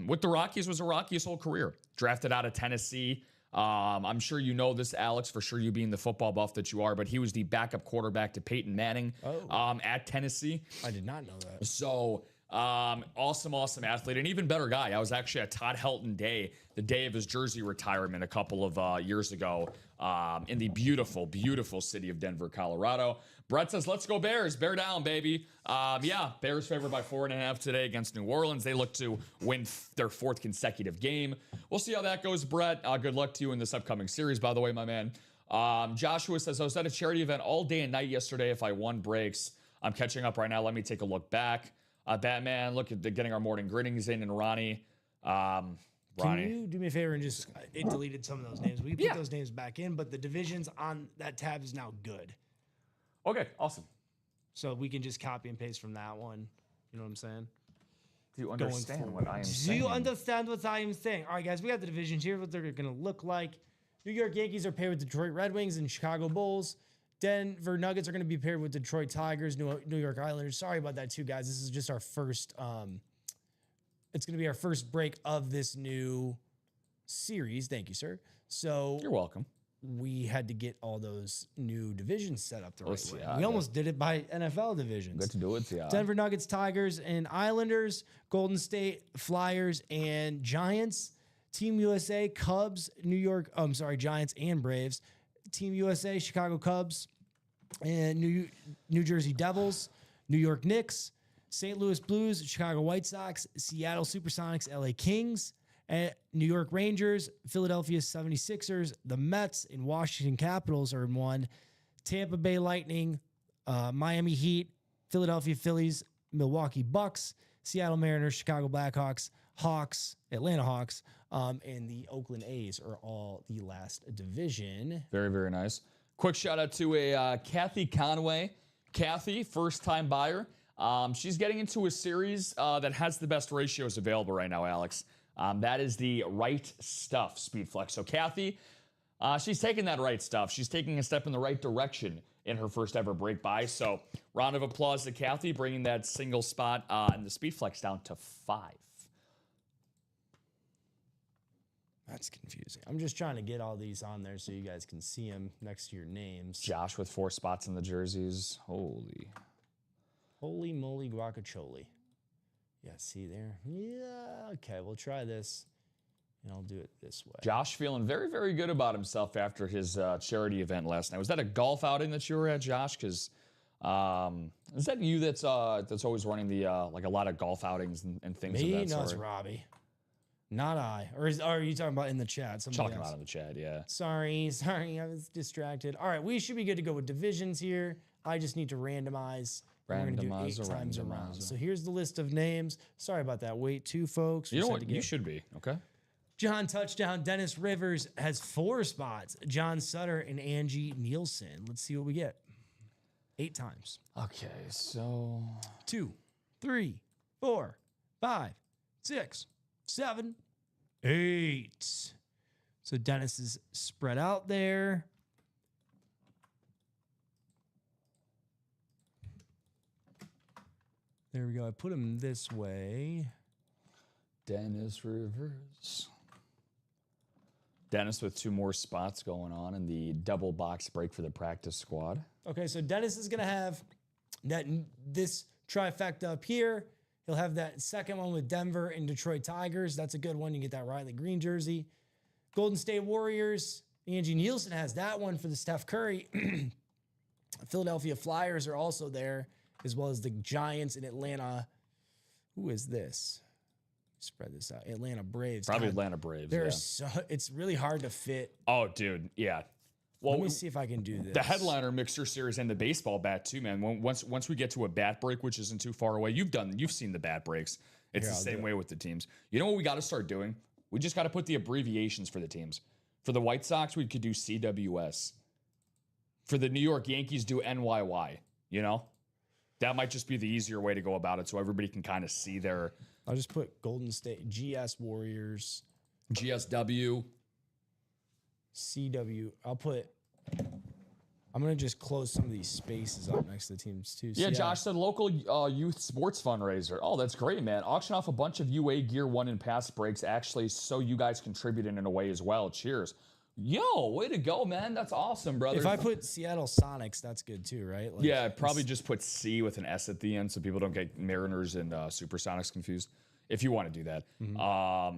with the Rockies was a Rockies whole career. Drafted out of Tennessee. I'm sure you know this, Alex, for sure you being the football buff that you are, but he was the backup quarterback to Peyton Manning at Tennessee. I did not know that. So Awesome athlete, and even better guy. I was actually at Todd Helton Day, the day of his jersey retirement a couple of years ago, in the beautiful city of Denver, Colorado. Brett says, let's go Bears. Bear down, baby. Yeah, Bears favored by 4.5 today against New Orleans. They look to win their 4th consecutive game. We'll see how that goes, Brett. Good luck to you in this upcoming series, by the way, my man. Joshua says, I was at a charity event all day and night yesterday. If I won breaks, I'm catching up right now. Let me take a look back. Batman, look at getting our morning greetings in, and Ronnie. Can you do me a favor and just, it deleted some of those names. We put those names back in, but the divisions on that tab is now good. Okay, awesome. So we can just copy and paste from that one. You know what I'm saying? Do you understand what I am saying? Do you understand what I am saying? All right, guys, we got the divisions here, what they're going to look like. New York Yankees are paired with Detroit Red Wings and Chicago Bulls. Denver Nuggets are going to be paired with Detroit Tigers, New York Islanders. Sorry about that, too, guys. This is just our first. It's going to be our first break of this new series. Thank you, sir. So you're welcome. We had to get all those new divisions set up the right way. Yeah, we almost did it by NFL divisions. Good to do it, yeah. Denver Nuggets, Tigers, and Islanders. Golden State, Flyers, and Giants. Team USA, Cubs, Giants and Braves. Team USA, Chicago Cubs, and New Jersey Devils, New York Knicks, St. Louis Blues, Chicago White Sox, Seattle Supersonics, LA Kings, New York Rangers, Philadelphia 76ers, the Mets and Washington Capitals are in one, Tampa Bay Lightning, Miami Heat, Philadelphia Phillies, Milwaukee Bucks, Seattle Mariners, Chicago Blackhawks, Atlanta Hawks, and the Oakland A's are all the last division. Very, very nice. Quick shout out to a Kathy Conway. Kathy, first time buyer. She's getting into a series that has the best ratios available right now, Alex. That is the Right Stuff Speed Flex. So Kathy, she's taking that right stuff. She's taking a step in the right direction in her first ever break buy. So round of applause to Kathy, bringing that single spot in the Speed Flex down to 5. That's confusing. I'm just trying to get all these on there so you guys can see them next to your names. Josh with 4 spots in the jerseys. Holy moly guacachole. Yeah, see there? Yeah, okay, we'll try this, and I'll do it this way. Josh feeling very, very good about himself after his charity event last night. Was that a golf outing that you were at, Josh? Because is that you that's always running the like a lot of golf outings and things of that sort? No, it's Robbie. Not I. Or are you talking about in the chat? Talking about in the chat, yeah. Sorry, I was distracted. All right, we should be good to go with divisions here. I just need to randomize. We're going to do 8 times around. So here's the list of names. Sorry about that. Wait, 2 folks. You know what? You should be, okay? John Touchdown. Dennis Rivers has 4 spots. John Sutter and Angie Nielsen. Let's see what we get. 8 times. Okay, so 2, 3, 4, 5, 6, 7, 8. So Dennis is spread out there. There we go. I put him this way. Dennis Rivers. Dennis with 2 more spots going on in the double box break for the practice squad. Okay, so Dennis is going to have this trifecta up here. He'll have that second one with Denver and Detroit Tigers. That's a good one. You get that Riley Green jersey. Golden State Warriors. Angie Nielsen has that one for the Steph Curry. Philadelphia Flyers are also there, as well as the Giants in Atlanta. Who is this? Spread this out. Atlanta Braves. Probably Atlanta Braves. It's really hard to fit. Oh, dude, yeah. Well, let me see if I can do this. The headliner mixer series and the baseball bat too, man. Once we get to a bat break, which isn't too far away, you've seen the bat breaks. It's the same way with the teams. You know what we got to start doing? We just got to put the abbreviations for the teams. For the White Sox, we could do CWS. For the New York Yankees, do NYY. You know, that might just be the easier way to go about it, so everybody can kind of see their. I'll just put Golden State, GS Warriors, GSW, CW. I'm going to just close some of these spaces up next to the teams too. Yeah, Josh said local youth sports fundraiser. Oh, that's great, man. Auction off a bunch of UA gear won in past breaks, actually, so you guys contributed in a way as well. Cheers. Yo, way to go, man. That's awesome, brother. If I put Seattle Sonics, that's good too, right? Like, Yeah, probably just put C with an S at the end so people don't get Mariners and Supersonics confused. If you want to do that.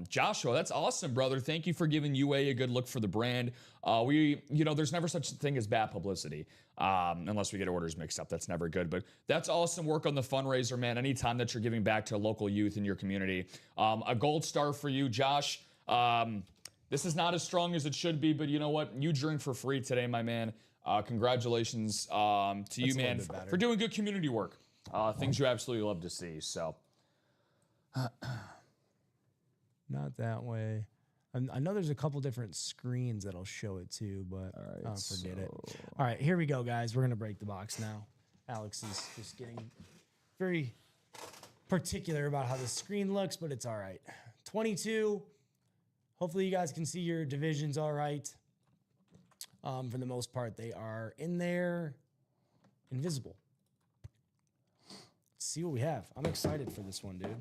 Joshua, that's awesome, brother. Thank you for giving UA a good look for the brand. There's never such a thing as bad publicity unless we get orders mixed up. That's never good. But that's awesome work on the fundraiser, man. Anytime that you're giving back to local youth in your community. A gold star for you, Josh. This is not as strong as it should be, but you know what? You drink for free today, my man. Congratulations to you, man, for doing good community work. Things you absolutely love to see. So. Not that way. I know there's a couple different screens that'll show it too, but forget it. All right, here we go, guys. We're going to break the box now. Alex is just getting very particular about how the screen looks, but it's all right. 22. Hopefully you guys can see your divisions all right. For the most part, they are in there, invisible. Let's see what we have. I'm excited for this one, dude.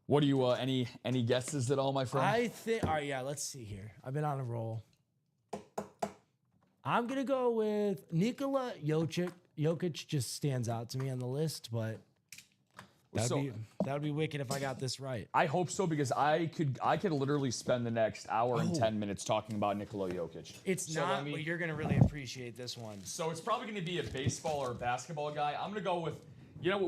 What do you, any guesses at all, my friend? I think, all right, yeah, let's see here. I've been on a roll. I'm going to go with Nikola Jokic. Jokic just stands out to me on the list, but that would be wicked if I got this right. I hope so, because I could literally spend the next hour and 10 minutes talking about Nikola Jokic. It's not, but you're going to really appreciate this one. So it's probably going to be a baseball or a basketball guy. I'm going to go with,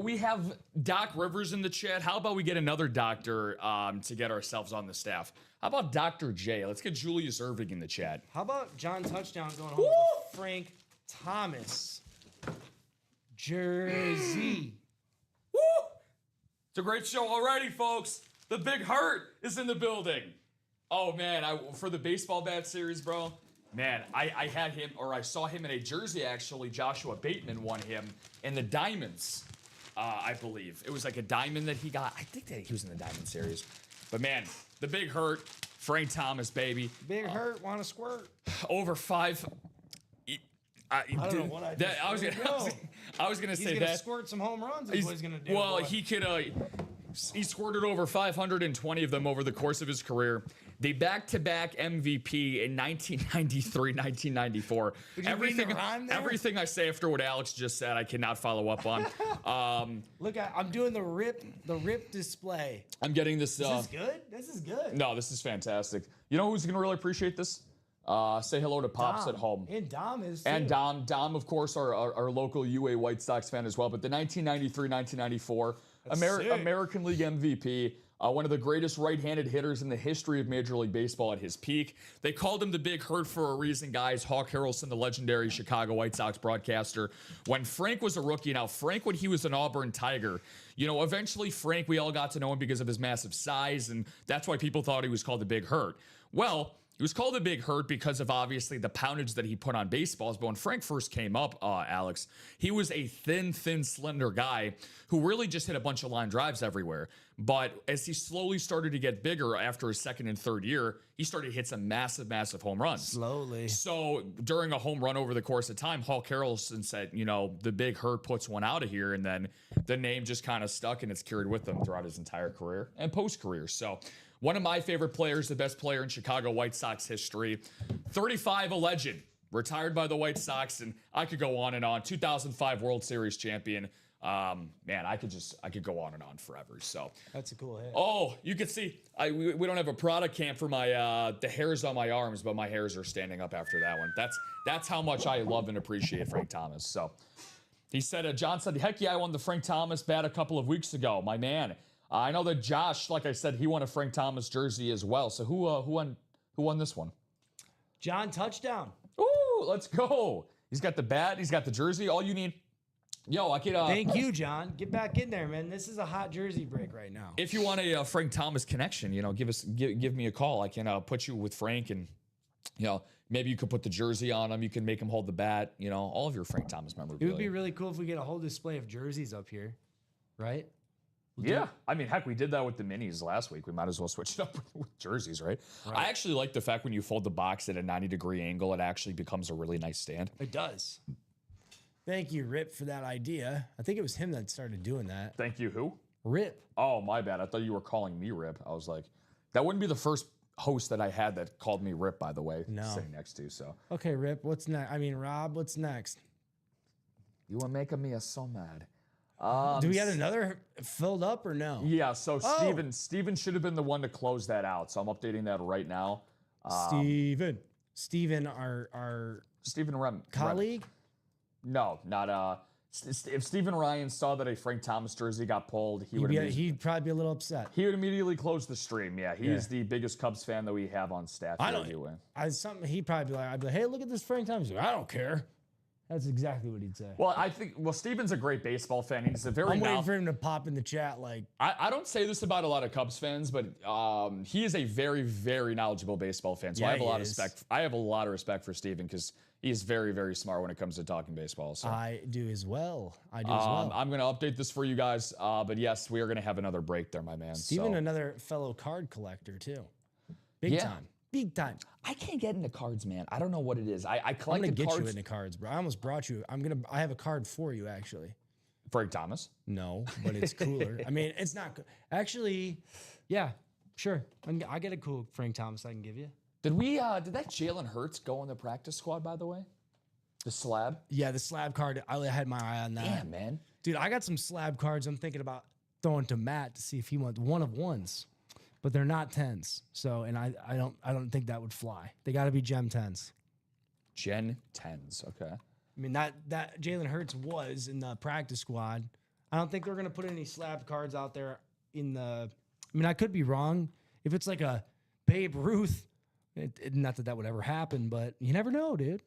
we have Doc Rivers in the chat. How about we get another doctor to get ourselves on the staff? How about Dr. J? Let's get Julius Irving in the chat. How about John Touchdown going home with a Frank Thomas jersey? Woo! It's a great show already, folks. The Big Hurt is in the building. Oh, man, for the baseball bat series, bro, man, I had him, or I saw him in a jersey, actually. Joshua Bateman won him in the Diamonds, I believe. It was like a diamond that he got. I think that he was in the Diamond series. But, man, the Big Hurt, Frank Thomas, baby. Big Hurt, want to squirt? Over 5... I don't know what I did. I was gonna say that. He's gonna squirt some home runs. Is what he's gonna do. Well, he could. He squirted over 520 of them over the course of his career. The back-to-back MVP in 1993, 1994. Everything I say after what Alex just said, I cannot follow up on. Look, I'm doing the rip display. I'm getting this. This is good. This is good. No, this is fantastic. You know who's gonna really appreciate this? Say hello to Pops at home. And Dom is too. And Dom, of course, our local UA White Sox fan as well. But the 1993-1994 American League MVP, one of the greatest right-handed hitters in the history of Major League Baseball at his peak. They called him the Big Hurt for a reason, guys. Hawk Harrelson, the legendary Chicago White Sox broadcaster. When Frank was a rookie, now Frank, when he was an Auburn Tiger, eventually Frank, we all got to know him because of his massive size, and that's why people thought he was called the Big Hurt. Well, he was called the Big Hurt because of obviously the poundage that he put on baseballs. But when Frank first came up, Alex, he was a thin, slender guy who really just hit a bunch of line drives everywhere. But as he slowly started to get bigger after his second and third year, he started to hit some massive home runs. Slowly. So during a home run over the course of time, Hawk Harrelson said, the Big Hurt puts one out of here. And then the name just kind of stuck, and it's carried with him throughout his entire career and post-career. So one of my favorite players, the best player in Chicago White Sox history, 35, a legend, retired by the White Sox, and I could go on and on. 2005 World Series champion. Man, I could go on and on forever. So that's a cool hit. Oh, you can see we don't have a product cam for my the hairs on my arms, but my hairs are standing up after that one. That's how much I love and appreciate Frank Thomas. So he said, John said, heck yeah, I won the Frank Thomas bat a couple of weeks ago, my man. I know that Josh, like I said, he won a Frank Thomas jersey as well. So who won this one? John Touchdown. Ooh, let's go. He's got the bat. He's got the jersey. All you need. Yo, I could. Thank you, John. Get back in there, man. This is a hot jersey break right now. If you want a Frank Thomas connection, give me a call. I can put you with Frank, and maybe you could put the jersey on him. You can make him hold the bat. All of your Frank Thomas memorabilia. It would be really cool if we get a whole display of jerseys up here, right? Yeah, I mean, heck, we did that with the minis last week. We might as well switch it up with jerseys, right? I actually like the fact when you fold the box at a 90-degree angle, it actually becomes a really nice stand. It does. Thank you, Rip, for that idea. I think it was him that started doing that. Thank you, who? Rip. Oh, my bad. I thought you were calling me Rip. I was like, that wouldn't be the first host that I had that called me Rip, by the way, No. sitting next to. So Okay, Rip, what's next? I mean, Rob, what's next? you are making me so mad. Do we have another filled up or no? Yeah, so Oh. Steven should have been the one to close that out. So I'm updating that right now. Steven, our Steven Rem. colleague. No, not if Steven Ryan saw that a Frank Thomas jersey got pulled, He'd probably be a little upset. he would immediately close the stream. Yeah, he is the biggest Cubs fan that we have on staff. I here don't. at UA. He'd probably be like, I'd be like, hey, look at this Frank Thomas. He's like, I don't care. That's exactly what he'd say. Well, Steven's a great baseball fan. He's a very I'm waiting for him to pop in the chat like, I don't say this about a lot of Cubs fans, but he is a very, very knowledgeable baseball fan. So Yeah, I have a he lot of is. respect. I have a lot of respect for Steven because he's very, very smart when it comes to talking baseball. So I do as well. I do as well. I'm going to update this for you guys. But yes, we are going to have another break there, my man. Steven, So another fellow card collector too. Big Yeah. time. Big time. I can't get into cards, man. I don't know what it is. I I'm gonna collected get cards. you into cards, bro. I almost brought you. I have a card for you actually. Frank Thomas. No, but it's cooler. I mean, it's not actually. Yeah, sure. I get a cool Frank Thomas I can give you. Did that Jalen Hurts go on the practice squad, by the way? The slab? Yeah, the slab card. I had my eye on that. Damn, man. Dude, I got some slab cards. I'm thinking about throwing to Matt to see if he wants one of ones, but they're not 10s. So, and I don't think that would fly. They got to be Gem 10s. Gen 10s. Okay. I mean that Jalen Hurts was in the practice squad. I don't think they're gonna put any slab cards out there in the. I mean, I could be wrong. If it's like a Babe Ruth, not that would ever happen, but you never know, dude.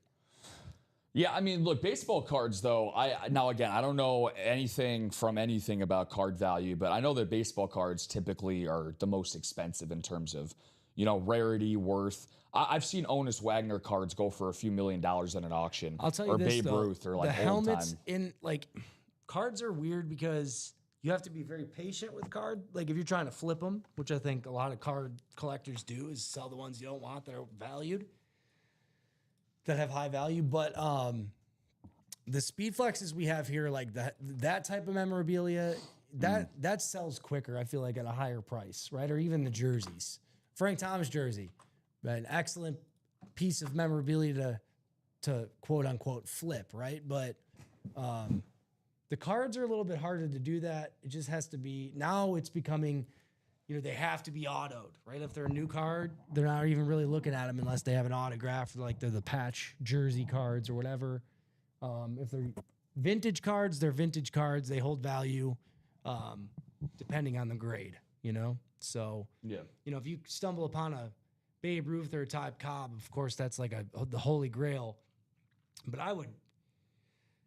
Yeah, I mean, look, baseball cards though. Now again, I don't know anything about card value, but I know that baseball cards typically are the most expensive in terms of, rarity, worth. I've seen Honus Wagner cards go for a few $1 million at an auction. I'll tell you or this Babe though, Ruth or the like old helmets time. in like cards are weird because you have to be very patient with card. Like if you're trying to flip them, which I think a lot of card collectors do, is sell the ones you don't want that are valued, that have high value. But the speed flexes we have here, like that type of memorabilia, that sells quicker. I feel like at a higher price, right? Or even the jerseys. Frank Thomas jersey, an excellent piece of memorabilia to quote unquote flip, right? But the cards are a little bit harder to do that. It just has to be, now it's becoming, they have to be autoed, right? If they're a new card, they're not even really looking at them unless they have an autograph, like they're the patch jersey cards or whatever. If they're vintage cards, they're vintage cards. They hold value depending on the grade, So, Yeah. if you stumble upon a Babe Ruth or a Ty Cobb, of course, that's like the holy grail. But I would,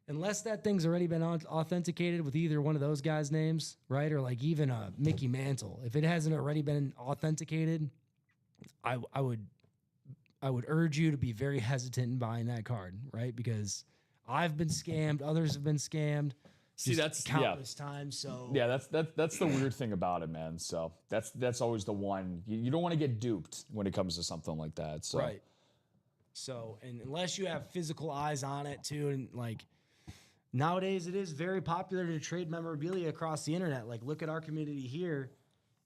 unless that thing's already been authenticated with either one of those guys' names, right? Or like even a Mickey Mantle. If it hasn't already been authenticated, I would urge you to be very hesitant in buying that card, right? Because I've been scammed. Others have been scammed. See, that's countless times. So yeah, that's the weird thing about it, man. So that's always the one. You don't want to get duped when it comes to something like that. So. right. So, and unless you have physical eyes on it too, and like nowadays it is very popular to trade memorabilia across the internet. Like look at our community here.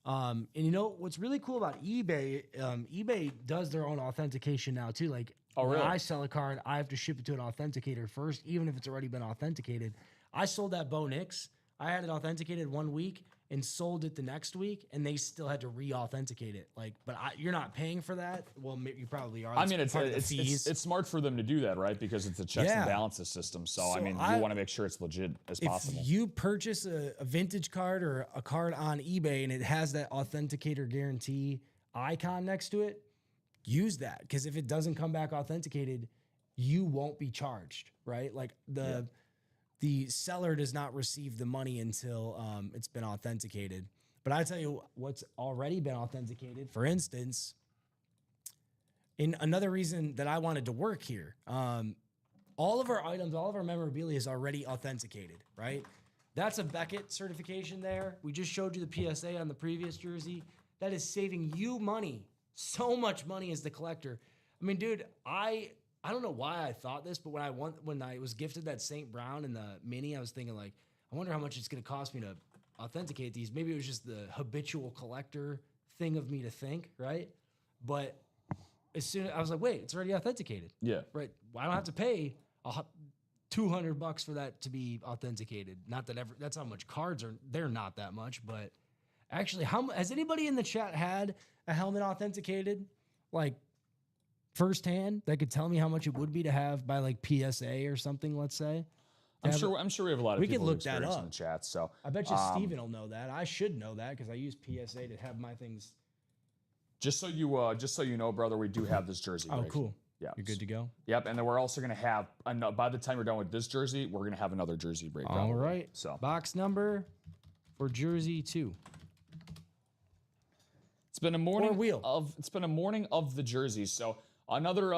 And what's really cool about eBay? eBay does their own authentication now too. Like when really? I sell a card, I have to ship it to an authenticator first, even if it's already been authenticated. I sold that Bo Nix. I had it authenticated 1 week and sold it the next week, and they still had to re-authenticate it. Like, but you're not paying for that. Well, you probably are. I mean, That's part of the fees. it's smart for them to do that, right? Because it's a checks and balances system. So I mean, you want to make sure it's legit as possible. If you purchase a vintage card or a card on eBay and it has that authenticator guarantee icon next to it, use that. Because if it doesn't come back authenticated, you won't be charged, right? Like the seller does not receive the money until it's been authenticated. But I tell you what's already been authenticated. For instance, in another reason that I wanted to work here, all of our items, all of our memorabilia is already authenticated, right? That's a Beckett certification there. We just showed you the PSA on the previous jersey. That is saving you money, so much money as the collector. I mean, dude, I don't know why I thought this, but when I was gifted that St. Brown in the mini, I was thinking like, I wonder how much it's going to cost me to authenticate these. Maybe it was just the habitual collector thing of me to think, right? But as soon as I was like, wait, it's already authenticated. Yeah. Right. I don't have to pay $200 for that to be authenticated. Not that that's how much cards are. They're not that much, but actually, has anybody in the chat had a helmet authenticated, like firsthand, that could tell me how much it would be to have by like PSA or something? Let's say. I'm sure we have a lot of We could people look with that experience up. in the chat. So I bet you Steven will know that. I should know that because I use PSA to have my things. just so you know, brother, we do have this jersey. Oh, break. cool. Yeah. You're good to go. Yep, and then we're also going to have, by the time we're done with this jersey, we're going to have another jersey break. All probably. right. So Box number for jersey 2. it's been a morning Or wheel. of the jerseys. So another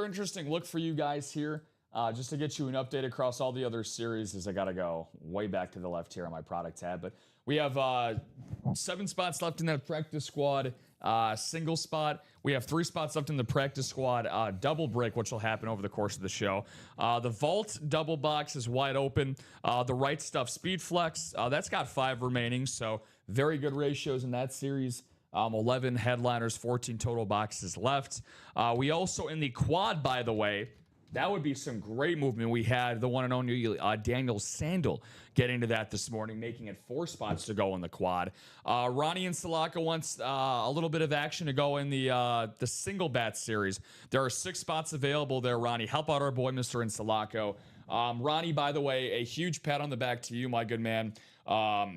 interesting look for you guys here. Just to get you an update across all the other series, as I got to go way back to the left here on my product tab. But we have 7 spots left in that practice squad single spot. We have 3 spots left in the practice squad double break, which will happen over the course of the show. The vault double box is wide open. The Right Stuff Speed Flex, that's got 5 remaining. So very good ratios in that series. 11 headliners, 14 total boxes left. We also in the quad, by the way, that would be some great movement. We had the one and only Daniel Sandel get into that this morning, making it 4 spots to go in the quad. Ronnie and Salaka wants a little bit of action to go in the single bat series. There are 6 spots available there, Ronnie. Help out our boy, Mr. Insalaco. Ronnie, by the way, a huge pat on the back to you, my good man.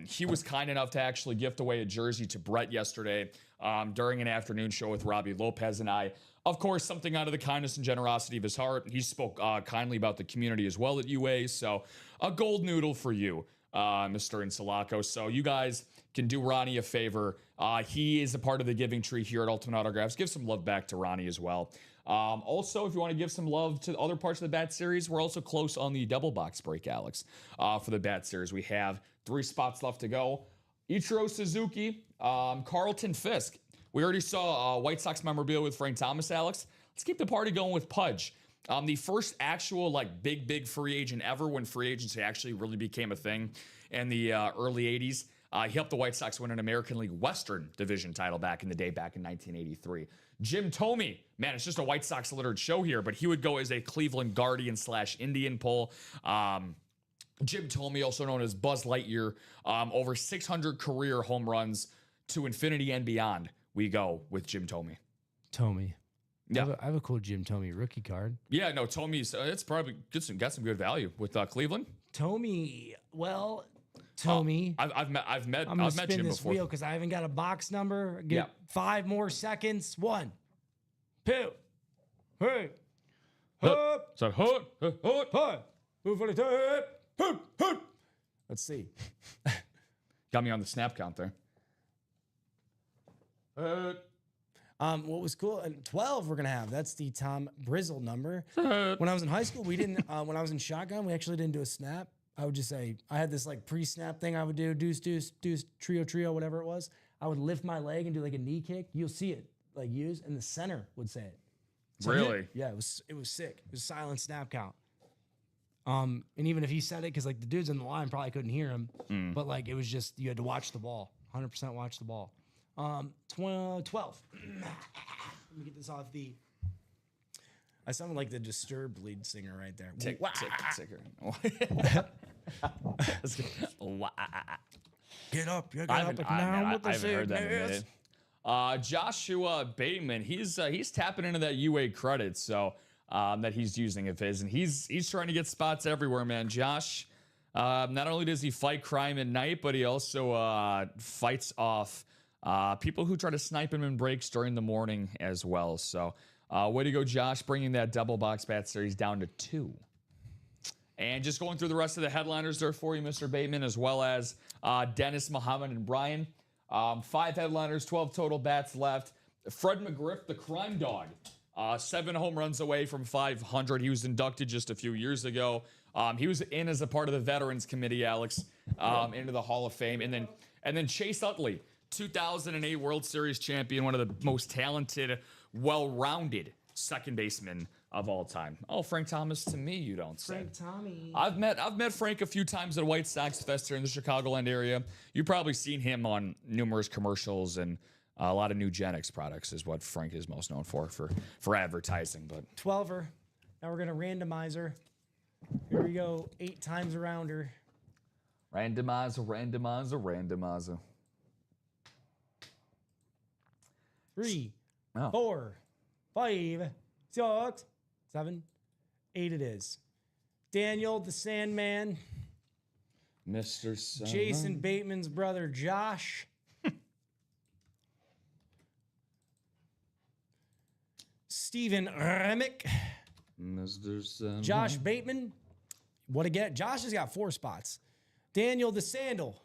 He was kind enough to actually gift away a jersey to Brett yesterday during an afternoon show with Robbie Lopez and I. Of course, something out of the kindness and generosity of his heart. He spoke kindly about the community as well at UA. So a gold noodle for you, Mr. Insalaco. So you guys can do Ronnie a favor. He is a part of the giving tree here at Ultimate Autographs. Give some love back to Ronnie as well. Also, if you want to give some love to other parts of the Bat Series, we're also close on the double box break, Alex, for the Bat Series. We have 3 spots left to go. Ichiro Suzuki, Carlton Fisk. We already saw White Sox memorabilia with Frank Thomas, Alex. Let's keep the party going with Pudge. The first actual big free agent ever when free agency actually really became a thing in the early 80s. He helped the White Sox win an American League Western Division title back in the day, back in 1983. Jim Thome, man, it's just a White Sox littered show here, but he would go as a Cleveland Guardian / Indian pull. Jim Thome, also known as Buzz Lightyear, over 600 career home runs to infinity and beyond. We go with Jim Thome. Tommy. Yeah. I have a cool Jim Thome rookie card. Yeah, no, Tome's, it's probably got some good value with Cleveland. Tommy, well, Tommy. I've met I'm Jim gonna spin this before. wheel because I haven't got a box number. Get 5 more seconds. 1, 2, 3. Hup, So hoot. hup, move for the tip. Hup, hup. Let's see. Got me on the snap count there. What was cool? And 12 we're gonna have. That's the Tom Brizzle number. When I was in high school, we didn't. When I was in shotgun, we actually didn't do a snap. I would just say I had this pre-snap thing I would do, deuce, trio, whatever it was. I would lift my leg and do a knee kick. You'll see it use, and the center would say it. So Really? Yeah, it was sick. It was silent snap count. And even if he said it, because the dudes in the line probably couldn't hear him, but it was just you had to watch the ball, 100% watch the ball. 12. Let me get this off the. I sounded like the Disturbed lead singer right there. Ticker. Get up, you I get up haven't, and I, down man, with the I haven't heard that in a sickness. minute. Joshua Bateman, he's tapping into that UA credit, so that he's using of his, and he's trying to get spots everywhere, man. Josh, not only does he fight crime at night, but he also fights off people who try to snipe him in breaks during the morning as well. So, way to go, Josh, bringing that double box bat series down to 2. And just going through the rest of the headliners there for you, Mr. Bateman, as well as Dennis, Muhammad, and Brian. 5 headliners, 12 total bats left. Fred McGriff, the crime dog, 7 home runs away from 500. He was inducted just a few years ago. He was in as a part of the Veterans Committee, Alex, into the Hall of Fame. And then Chase Utley, 2008 World Series champion, one of the most talented, well-rounded second baseman of all time. Oh, Frank Thomas to me, you don't say. Frank Tommy. I've met Frank a few times at White Sox Fest here in the Chicagoland area. You've probably seen him on numerous commercials and A lot of Nugenics products is what Frank is most known for advertising. But 12er. Now we're going to randomizer. Here we go. 8 times around her. randomizer. 3, Oh. 4, 5, 6, 7, 8 it is. Daniel the Sandman. Mr. Sandman. Jason Bateman's brother Josh. Stephen Remick. Mr. Sandman. Josh Bateman. What again? Josh has got 4 spots. Daniel the Sandal.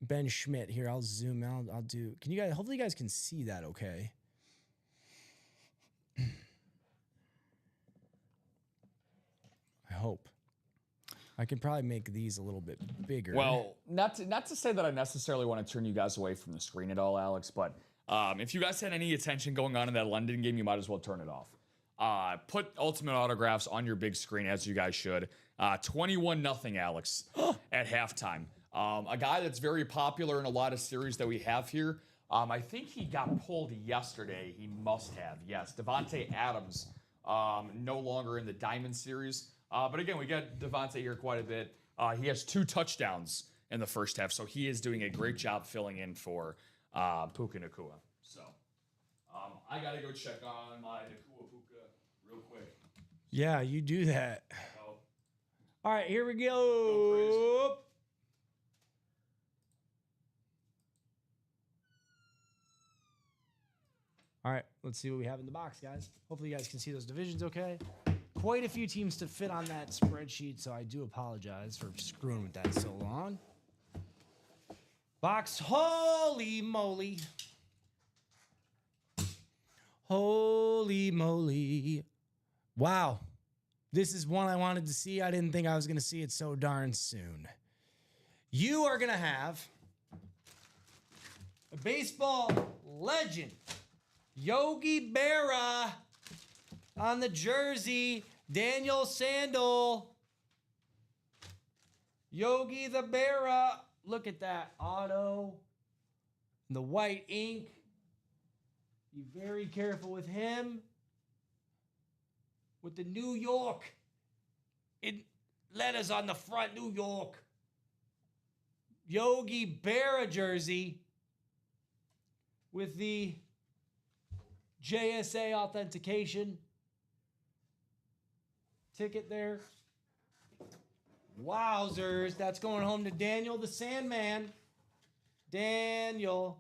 Ben Schmidt. Here, I'll zoom out. I'll do. Can you guys? Hopefully, you guys can see that. Okay. I hope. I can probably make these a little bit bigger. Well, not to say that I necessarily want to turn you guys away from the screen at all, Alex, but if you guys had any attention going on in that London game, you might as well turn it off. Put Ultimate Autographs on your big screen, as you guys should. 21-0, Alex, at halftime. A guy that's very popular in a lot of series that we have here. I think he got pulled yesterday. He must have. Yes, Devontae Adams, no longer in the Diamond series. But again, we got Devontae here quite a bit. He has 2 touchdowns in the first half, so he is doing a great job filling in for Puka Nacua. So I got to go check on my Nacua Puka real quick. yeah, you do that. So, All right, here we Go go. All right, let's see what we have in the box, guys. Hopefully, you guys can see those divisions okay. Quite a few teams to fit on that spreadsheet, so I do apologize for screwing with that so long. Box, holy moly. Holy moly. Wow. This is one I wanted to see. I didn't think I was going to see it so darn soon. You are going to have a baseball legend, Yogi Berra, on the jersey, Daniel Sandel. Yogi the Berra. Look at that auto. The white ink. Be very careful with him. With the New York. Letters on the front, New York. Yogi Berra jersey. With the JSA authentication ticket there. Wowzers. That's going home to Daniel the Sandman. Daniel.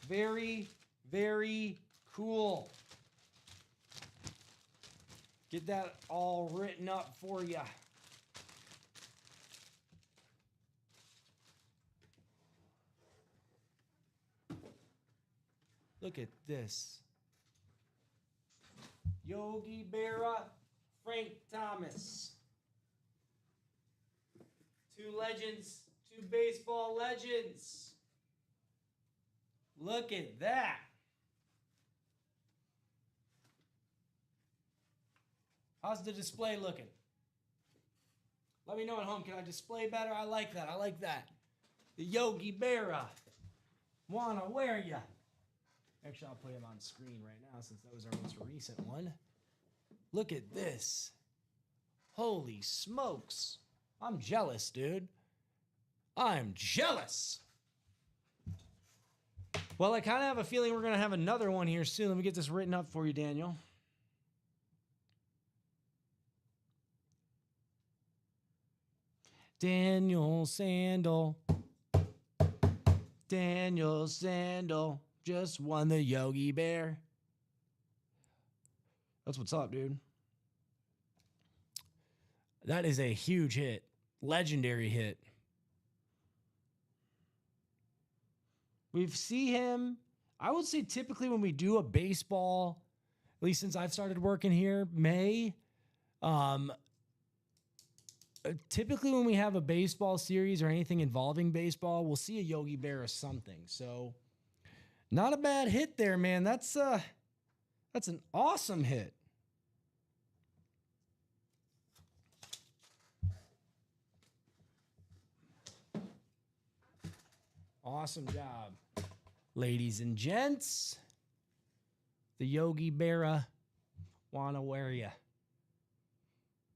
Very, very cool. Get that all written up for you. Look at this. Yogi Berra, Frank Thomas. 2 legends, 2 baseball legends. Look at that. How's the display looking? Let me know at home. Can I display better? I like that. The Yogi Berra. Wanna wear ya. Actually, I'll put him on screen right now since that was our most recent one. Look at this. Holy smokes. I'm jealous, dude. I'm jealous. Well, I kind of have a feeling we're going to have another one here soon. Let me get this written up for you, Daniel. Daniel Sandel. Daniel Sandel just won the Yogi Bear. That's what's up, dude. That is a huge hit. Legendary hit. We see him, I would say typically when we do a baseball, at least since I've started working here, typically when we have a baseball series or anything involving baseball, we'll see a Yogi Bear or something. So not a bad hit there, man. That's an awesome hit. Awesome job. Ladies and gents, the Yogi Berra wanna wear ya.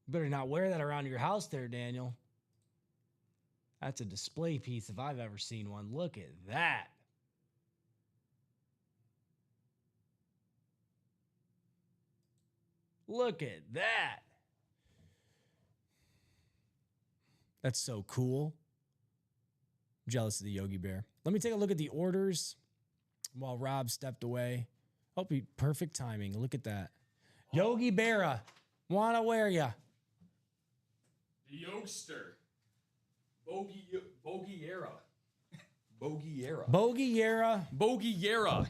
Better not wear that around your house there, Daniel. That's a display piece if I've ever seen one. Look at that. Look at that. That's so cool. I'm jealous of the Yogi Bear. Let me take a look at the orders while Rob stepped away. Oh, perfect timing. Look at that. Yogi Berra, wanna wear ya. The Yokester. Bogiera. Bogiera. Bogiera. Bogiera.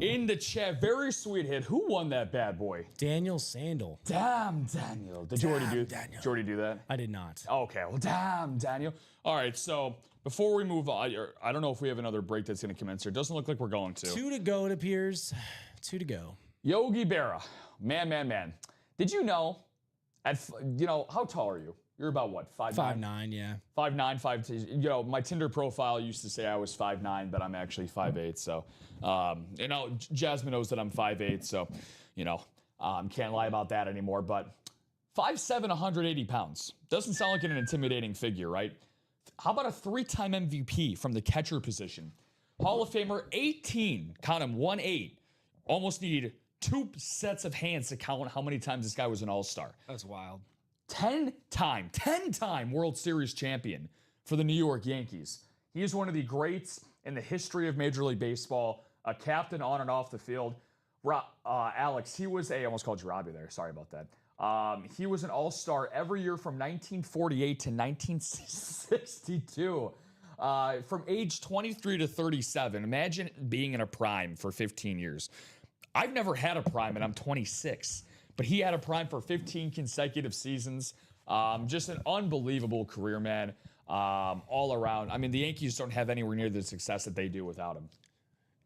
In the chat. Very sweet hit. Who won that bad boy? Daniel Sandel. Damn, Daniel. Did you already do that? I did not. Okay, well, damn, Daniel. All right, so before we move on, I don't know if we have another break that's going to commence here. Doesn't look like we're going to. 2 to go, it appears. 2 to go. Yogi Berra. Man. Did you know, how tall are you? You're about what, 5'9"? 5'9", yeah. 5'9", 5'10". My Tinder profile used to say I was 5'9", but I'm actually 5'8". So, Jasmine knows that I'm 5'8", so, can't lie about that anymore. But 5'7", 180 pounds. Doesn't sound like an intimidating figure, right? How about a 3-time MVP from the catcher position? Hall of Famer, 18, count him, 1-8. Almost needed 2 sets of hands to count how many times this guy was an all-star. That's wild. 10-time World Series champion for the New York Yankees. He is one of the greats in the history of Major League Baseball, a captain on and off the field. Alex, he was I almost called you Robbie there. Sorry about that. He was an all-star every year from 1948 to 1962. From age 23 to 37. Imagine being in a prime for 15 years. I've never had a prime, and I'm 26. But he had a prime for 15 consecutive seasons. Just an unbelievable career, man, all around. I mean, the Yankees don't have anywhere near the success that they do without him.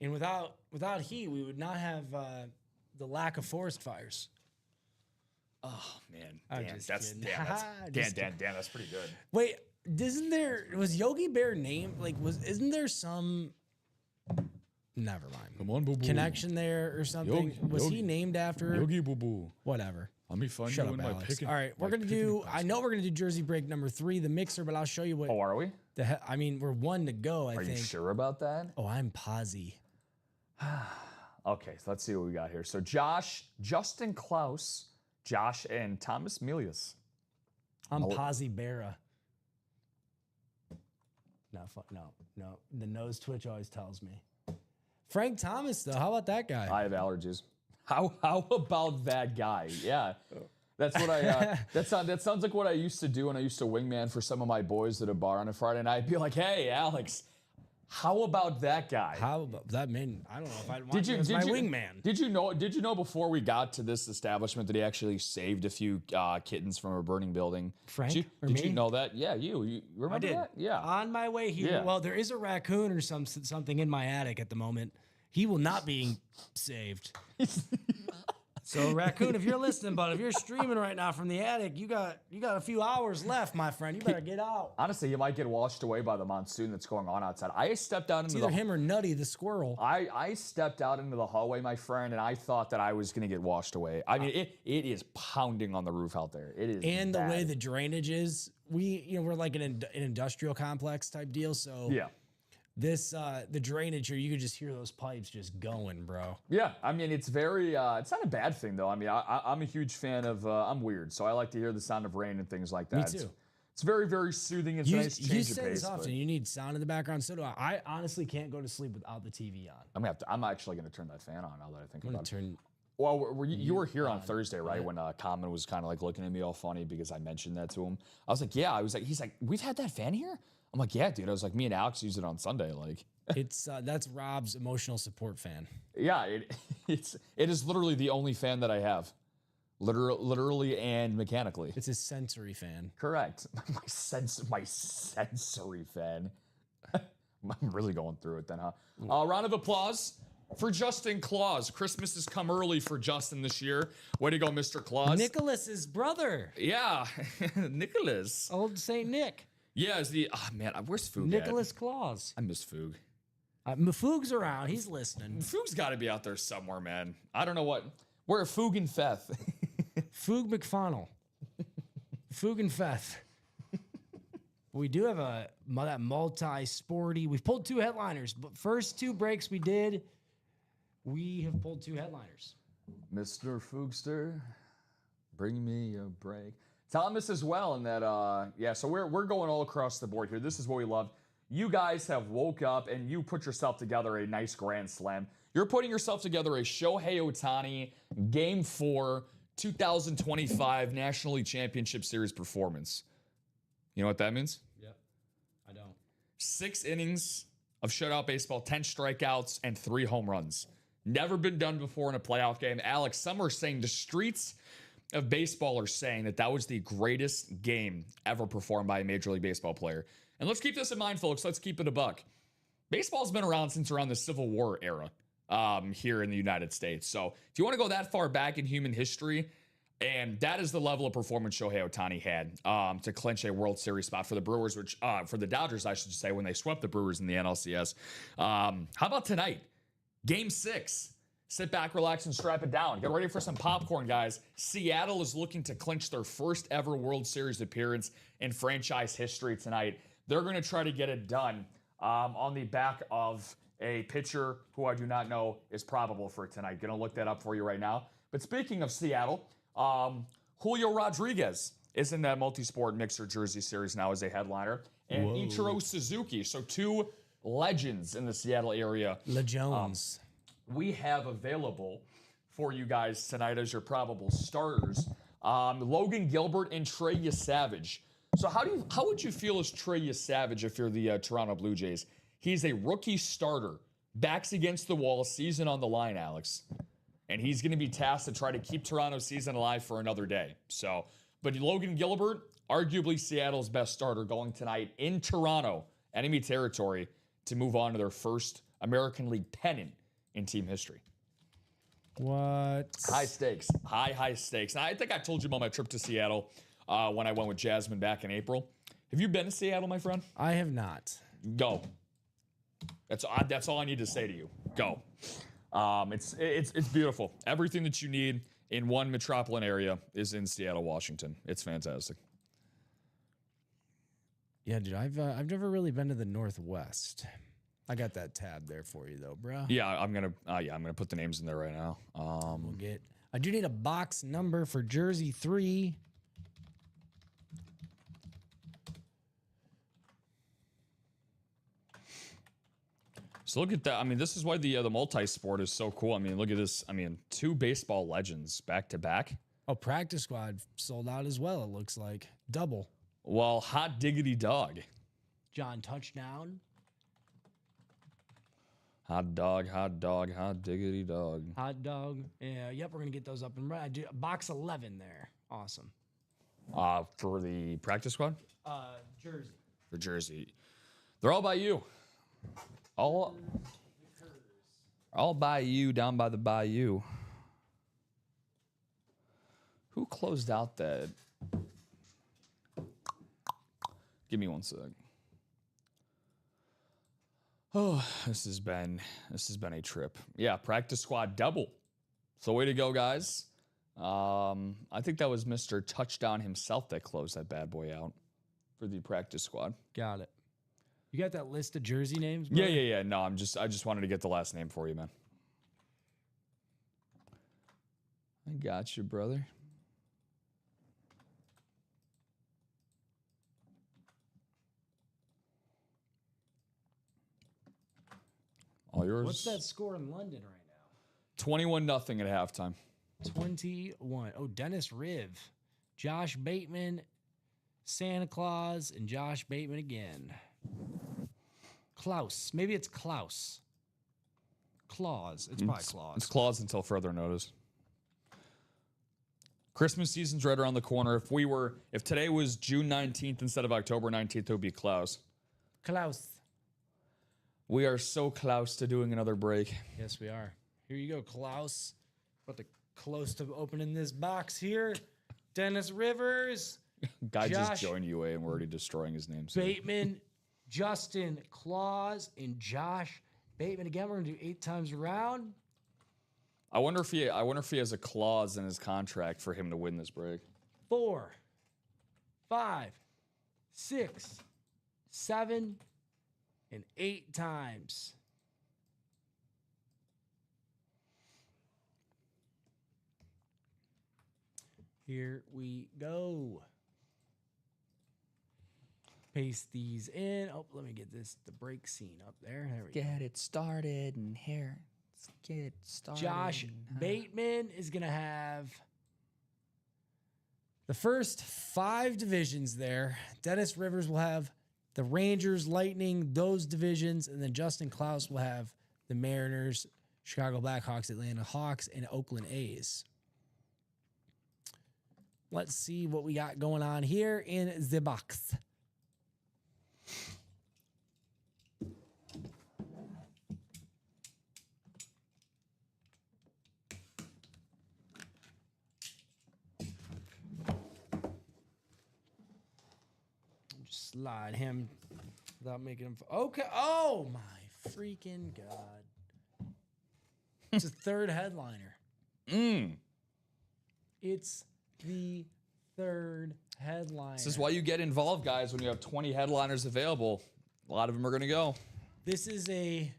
And without he, we would not have the lack of forest fires. Oh, man. That's pretty good. Wait, was Yogi Bear named, isn't there some... Never mind. Come on, boo-boo. Connection there or something. He named after Yogi Boo-Boo? Whatever. Let me find Shut you up, in my Alex. picking. All right, we're gonna do. I know we're gonna do jersey break number 3, the mixer, but I'll show you what. Oh, are we? We're 1 to go. I think. Are you sure about that? Oh, I'm posy. Okay, so let's see what we got here. So Justin Klaus, Josh, and Thomas Milius. I'm posy Berra. No. The nose twitch always tells me. Frank Thomas, though, how about that guy? I have allergies. How about that guy? Yeah, that's what that sounds like what I used to do when I used to wingman for some of my boys at a bar on a Friday night. I'd be like, "Hey, Alex, how about that guy?" How about that man? I don't know if I'd want him as my wingman. Did you know before we got to this establishment that he actually saved a few kittens from a burning building? Frank? Did you know that? Yeah, you remember I did. that? Yeah. On my way here, Yeah. well, there is a raccoon or something in my attic at the moment. He will not be saved. So, raccoon, if you're listening, but if you're streaming right now from the attic, you got a few hours left, my friend. You better get out. Honestly, you might get washed away by the monsoon that's going on outside. I stepped out into It's either him or Nutty the squirrel. I stepped out into the hallway, my friend, and I thought that I was going to get washed away. I mean, it is pounding on the roof out there. It is. And bad. the way the drainage is, we're like an industrial complex type deal. So Yeah. this the drainage here, you could just hear those pipes just going, bro. Yeah, I mean, it's very, it's not a bad thing, though. I mean, I'm a huge fan of, I'm weird, so I like to hear the sound of rain and things like that. Me too. It's very, very soothing. It's a nice You change of say pace. this often. You need sound in the background. So do I. I honestly can't go to sleep without the TV on. I'm actually going to turn that fan on now that I think I'm about gonna it. turn. Well, you were here on Thursday, right? When Common was kind of like looking at me all funny because I mentioned that to him. I was like, yeah. He's like, we've had that fan here? I'm like, yeah, dude. I was like, me and Alex used it on Sunday. Like, It's that's Rob's emotional support fan. yeah, it is literally the only fan that I have. Literally and mechanically. It's his sensory fan. Correct. My sensory fan. I'm really going through it then, huh? Round of applause for Justin Claus. Christmas has come early for Justin this year. Way to go, Mr. Claus. Nicholas's brother. Yeah, Nicholas. Old Saint Nick. Yeah, is the man. Where's Foog? Nicholas Claus. I miss Foog. Mafug's around. He's listening. Foog's got to be out there somewhere, man. I don't know what. Where are Foog and Feth? Foog McFonnell. Foog and Feth. We do have that multi-sporty. We've pulled 2 headliners, but first 2 breaks we did, we have pulled 2 headliners. Mr. Foogster, bring me a break. Thomas as well in that, so we're going all across the board here. This is what we love. You guys have woke up and you put yourself together a nice grand slam. You're putting yourself together a Shohei Ohtani Game 4 2025 National League Championship Series performance. You know what that means? Yep, I don't. 6 innings of shutout baseball, 10 strikeouts, and 3 home runs. Never been done before in a playoff game. Alex, some are saying the streets of baseball are saying that was the greatest game ever performed by a Major League Baseball player. And let's keep this in mind, folks. Let's keep it a buck. Baseball's been around since around the Civil War era here in the United States. So if you want to go that far back in human history, and that is the level of performance Shohei Ohtani had to clinch a World Series spot for the Brewers, which for the Dodgers, I should say, when they swept the Brewers in the NLCS. How about tonight? Game 6. Sit back, relax, and strap it down. Get ready for some popcorn, guys. Seattle is looking to clinch their first ever World Series appearance in franchise history tonight. They're going to try to get it done on the back of a pitcher who I do not know is probable for tonight. Going to look that up for you right now. But speaking of Seattle, Julio Rodriguez is in that multi-sport mixer jersey series now as a headliner. And Ichiro Suzuki. So 2 legends in the Seattle area. LeJones. We have available for you guys tonight as your probable starters. Logan Gilbert and Trey Yesavage. So how would you feel as Trey Yesavage if you're the Toronto Blue Jays? He's a rookie starter, backs against the wall, season on the line, Alex. And he's going to be tasked to try to keep Toronto's season alive for another day. So, but Logan Gilbert, arguably Seattle's best starter going tonight in Toronto, enemy territory, to move on to their first American League pennant in team history. What? High stakes. High stakes. And I think I told you about my trip to Seattle when I went with Jasmine back in April. Have you been to Seattle, my friend? I have not. Go. That's all I need to say to you. Go. It's beautiful. Everything that you need in one metropolitan area is in Seattle, Washington. It's fantastic. Yeah, dude, I've never really been to the Northwest. I got that tab there for you though, bro. Yeah, I'm gonna put the names in there right now. I do need a box number for jersey 3. So look at that. I mean, this is why the multi-sport is so cool. I mean, look at this. I mean, 2 baseball legends back to back. Oh, practice squad sold out as well, it looks like. Double. Well, hot diggity dog. John Touchdown. Hot dog, hot diggity dog. Hot dog. Yeah, yep, we're going to get those up and running. I do box 11 there. Awesome. For the practice squad? Jersey. For Jersey. They're all by you. All by you down by the bayou. Who closed out that? Give me one sec. Oh, this has been a trip. Yeah, practice squad double. So way to go, guys. I think that was Mr. Touchdown himself that closed that bad boy out for the practice squad. Got it. You got that list of jersey names, bro? Yeah. No, I just wanted to get the last name for you, man. I got you, brother. All yours. What's that score in London right now? 21-0 at halftime. 21. Oh, Dennis Riv, Josh Bateman, Santa Claus, and Josh Bateman again. Klaus. Maybe it's Klaus. Claus. It's probably Claus. It's Claus until further notice. Christmas season's right around the corner. If today was June 19th instead of October 19th, it would be Klaus. Klaus. We are so close to doing another break. Yes, we are. Here you go, Klaus. About to close to opening this box here. Dennis Rivers. Guy just joined UA and we're already destroying his name. Bateman, Justin Claus, and Josh Bateman again. We're gonna do 8 times around. I wonder if he has a clause in his contract for him to win this break. 4, 5, 6, 7, and 8 times. Here we go. Paste these in. Oh, let me get the break scene up there. There we go. Get it started and here. Let's get it started. Josh Bateman is going to have the first 5 divisions there. Dennis Rivers will have the Rangers, Lightning, those divisions. And then Justin Klaus will have the Mariners, Chicago Blackhawks, Atlanta Hawks, and Oakland A's. Let's see what we got going on here in the box. Just slide him without making him. Okay. Oh my freaking God! It's a third headliner. It's the third headliner. This is why you get involved, guys, when you have 20 headliners available. A lot of them are going to go. This is a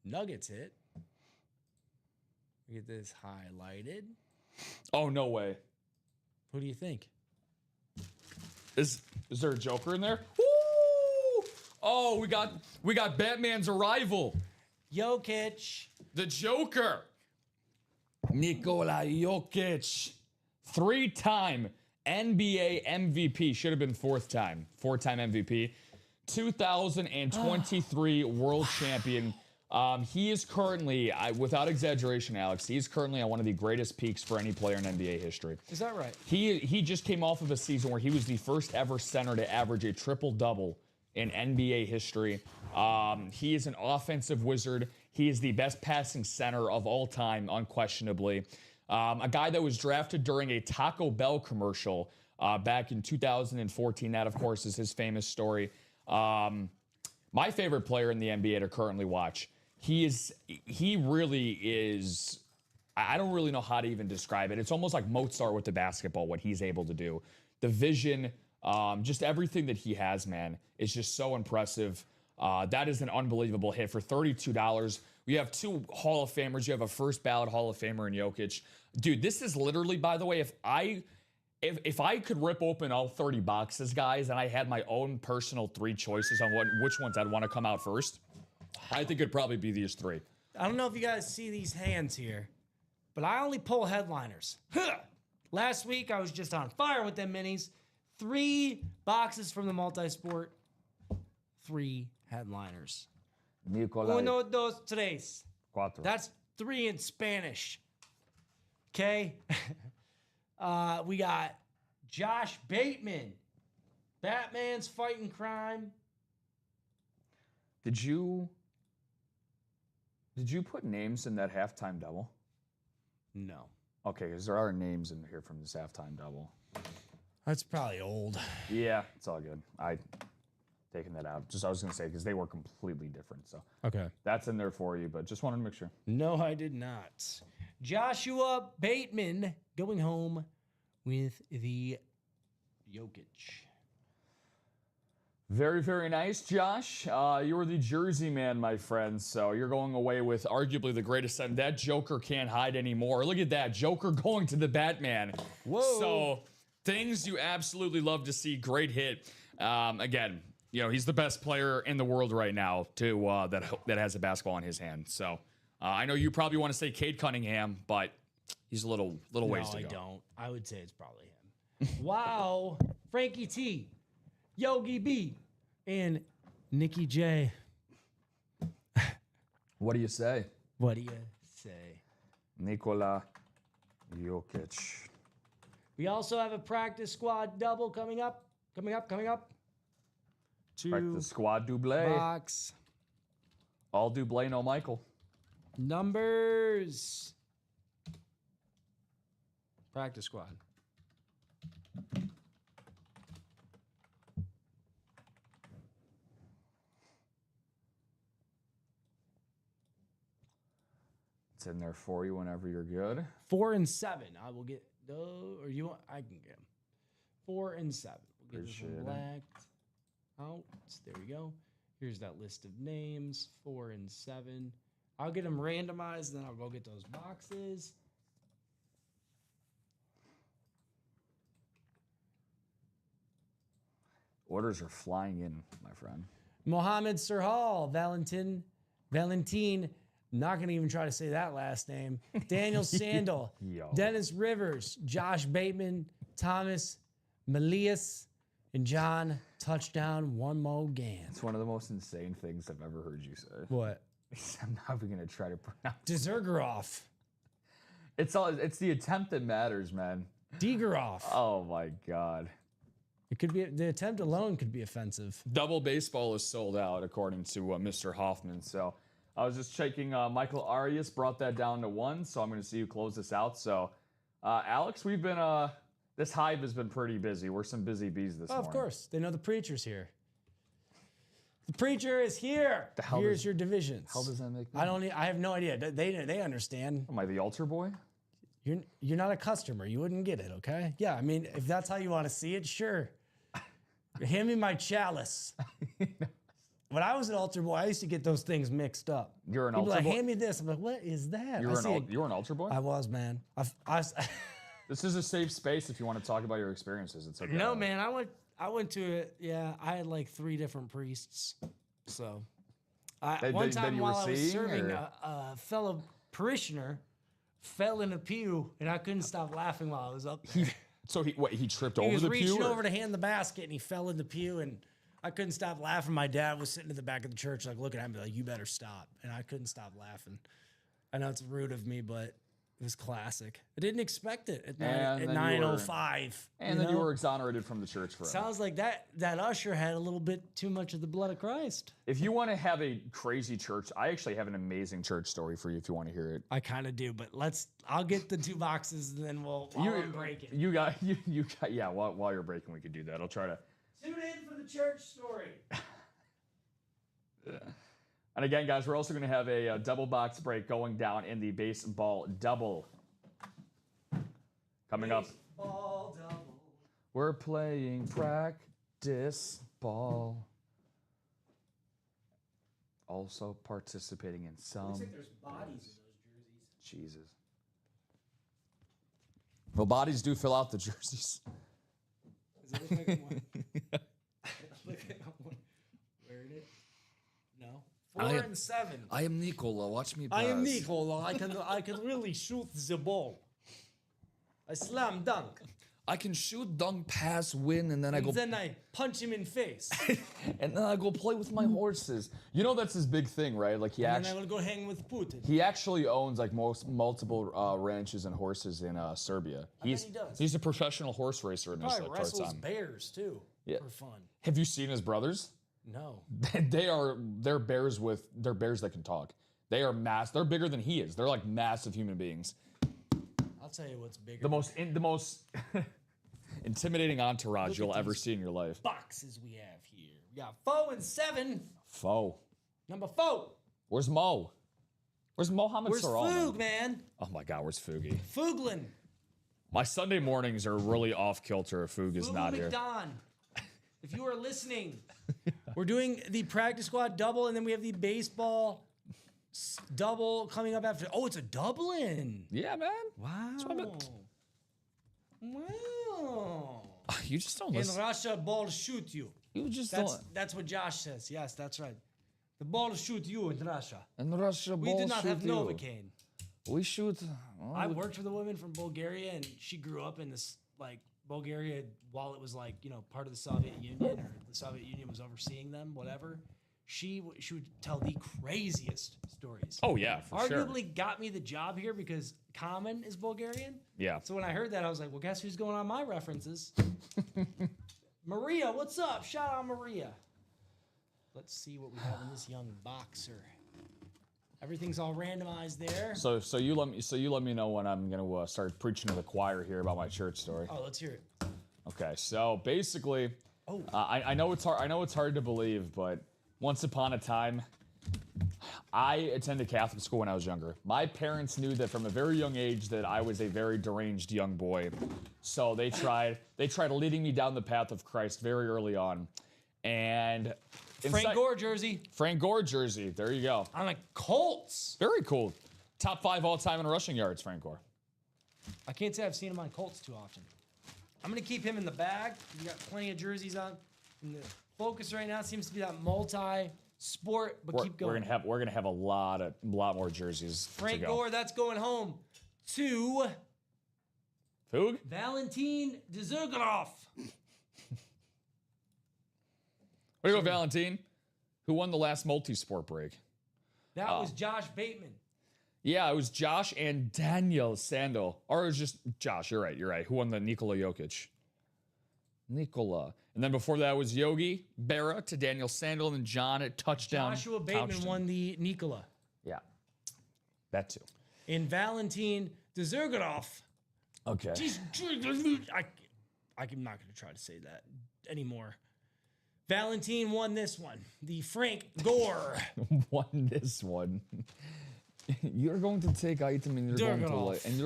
Nuggets hit. Get this highlighted. Oh, no way. Who do you think? Is there a Joker in there? Woo! Oh, we got Batman's arrival. Jokic. The Joker. Nikola Jokic. 3-time NBA MVP. Should have been 4th time. 4-time MVP. 2023 world champion. He is currently, without exaggeration, Alex, he's currently on one of the greatest peaks for any player in NBA history. Is that right? He just came off of a season where he was the first ever center to average a triple-double in NBA history. He is an offensive wizard. He is the best passing center of all time, unquestionably. A guy that was drafted during a Taco Bell commercial back in 2014. That, of course, is his famous story. My favorite player in the NBA to currently watch. He really is, I don't really know how to even describe it. It's almost like Mozart with the basketball, what he's able to do. The vision, just everything that he has, man, is just so impressive. That is an unbelievable hit for $32. You have 2 Hall of Famers. You have a first ballot Hall of Famer in Jokic. Dude, this is literally, by the way, if I could rip open all 30 boxes, guys, and I had my own personal 3 choices on which ones I'd want to come out first, I think it'd probably be these 3. I don't know if you guys see these hands here, but I only pull headliners. Last week, I was just on fire with them minis. 3 boxes from the multisport, 3 headliners. Uno, dos, tres. Cuatro. That's 3 in Spanish. Okay? We got Josh Bateman, Batman's Fighting Crime. Did you put names in that halftime double? No. Okay, because there are names in here from this halftime double. That's probably old. Yeah, it's all good. I taking that out. Just I was gonna say because they were completely different. So Okay. that's in there for you, but just wanted to make sure. No, I did not. Joshua Bateman going home with the Jokic. Very, very nice, Josh. You're the Jersey man, my friend. So you're going away with arguably the greatest son. That Joker can't hide anymore. Look at that. Joker going to the Batman. Whoa. So things you absolutely love to see. Great hit. Again, you know, he's the best player in the world right now to that has a basketball in his hand. So I know you probably want to say Cade Cunningham, but he's a little ways to go. No, I don't. I would say it's probably him. Wow. Frankie T, Yogi B, and Nikki J. What do you say? What do you say? Nikola Jokic. We also have a practice squad double coming up. Practice squad double. Box. All double, no Michael. Numbers. Practice squad. It's in there for you whenever you're good. 4 and 7. I will get those, or you want? I can get them. 4 and 7. We'll get this one blacked out. There we go. Here's that list of names. 4 and 7. I'll get them randomized, then I'll go get those boxes. Orders are flying in, my friend. Mohamed Sirhal, Valentin, not going to even try to say that last name. Daniel Sandel, Dennis Rivers, Josh Bateman, Thomas Melius, and John Touchdown One Mo Gans. It's one of the most insane things I've ever heard you say. What? I'm not even going to try to pronounce it. Dzergarov. It's the attempt that matters, man. Digorov. Oh, my God. It could be the attempt alone could be offensive. Double baseball is sold out, according to Mr. Hoffman. So I was just checking. Michael Arias brought that down to 1, so I'm going to see who close this out. So, Alex, we've been this hive has been pretty busy. We're some busy bees this morning. Of course, they know the preacher's here. The preacher is here. Here's your divisions. How does that make? I have no idea. They understand. Am I the altar boy? You're not a customer. You wouldn't get it, okay? Yeah, I mean, if that's how you want to see it, sure. Hand me my chalice. When I was an altar boy, I used to get those things mixed up. You're an People altar boy? hand me this. I'm like, what is that? You were an altar boy? I was, man. This is a safe space if you want to talk about your experiences. It's okay. No, man. I went to it. Yeah, I had like 3 different priests. So, one time while I was serving, a fellow parishioner fell in a pew, and I couldn't stop laughing while I was up there. So he tripped over the pew? He was reaching over to hand the basket, and he fell in the pew, and I couldn't stop laughing. My dad was sitting at the back of the church, like looking at me, like, "You better stop." And I couldn't stop laughing. I know it's rude of me, but it was classic. I didn't expect it at 9:05. And then you were exonerated from the church forever. Sounds like that usher had a little bit too much of the blood of Christ. If you want to have a crazy church, I actually have an amazing church story for you if you want to hear it. I kind of do, but I'll get the 2 boxes and then while I'm breaking. You got, yeah, while you're breaking, we could do that. I'll try to. Tune in for the church story. And again, guys, we're also going to have a double box break going down in the baseball double. Coming up. Baseball double. We're playing practice ball. Also participating in some. Looks like there's bodies in those jerseys. Jesus. Well, bodies do fill out the jerseys. Does it look like I'm wearing it? No. 4 and 7. I am Nicola. Watch me pass. I am Nicola. I can really shoot the ball. I slam dunk. I can shoot, dunk, pass, win, and then Then I punch him in face. and then I go play with my horses. You know that's his big thing, right? Like and then I will go hang with Putin. he actually owns like multiple ranches and horses in Serbia. He does. He's a professional horse racer in his Probably part wrestles time. bears too. Yeah. For fun. Have you seen his brothers? No. They're bears that can talk. They are they're bigger than he is. They're like massive human beings. I'll tell you what's bigger. The most intimidating entourage you'll ever see in your life. Boxes we have here. We got 4 and 7. Foe. Number 4. Where's Mo? Where's Mohamed Where's Saral? Foog, man? Oh my God, where's Foogie? Fooglin. My Sunday mornings are really off kilter if Foog is not here. McDon. If you are listening, we're doing the practice squad double, and then we have the baseball double coming up after. Oh, it's a Dublin. Yeah, man. Wow. Wow. You just don't In listen. Russia, ball shoot you. You just That's what Josh says. Yes, that's right. The ball shoot you in Russia. In Russia, We do not have Novocaine. We shoot. I worked with a woman from Bulgaria, and she grew up in this like Bulgaria while it was like part of the Soviet Union, or the Soviet Union was overseeing them, whatever. She would tell the craziest stories. Oh yeah, for sure. Arguably got me the job here because Common is Bulgarian. Yeah. So when I heard that, I was like, well, guess who's going on my references? Maria, what's up? Shout out Maria. Let's see what we have in this young boxer. Everything's all randomized there. So you let me know when I'm gonna start preaching to the choir here about my church story. Oh, let's hear it. Okay, so basically, I know it's hard. I know it's hard to believe, but once upon a time, I attended Catholic school when I was younger. My parents knew that from a very young age that I was a very deranged young boy. So they tried leading me down the path of Christ very early on. And Frank Gore jersey. Frank Gore jersey. There you go. On the Colts. Very cool. Top 5 all time in rushing yards, Frank Gore. I can't say I've seen him on Colts too often. I'm going to keep him in the bag. You got plenty of jerseys on. And the focus right now seems to be that multi-sport, but keep going. We're gonna have a lot more jerseys. Frank to go. Gore, that's going home to Foog? Valentin Dzurganov. Way to go, Valentin. Who won the last multi-sport break? That was Josh Bateman. Yeah, it was Josh and Daniel Sandel. Or it was just Josh. You're right. Who won the Nikola Jokic? Nikola. And then before that was Yogi Berra to Daniel Sandel, and then John at touchdown. Joshua Bateman Touchdown. won the Nikola. Yeah. That too. And Valentin Dzurganov. Okay. I'm not going to try to say that anymore. Valentin won this one. The Frank Gore. Won this one. You're going to take item and you're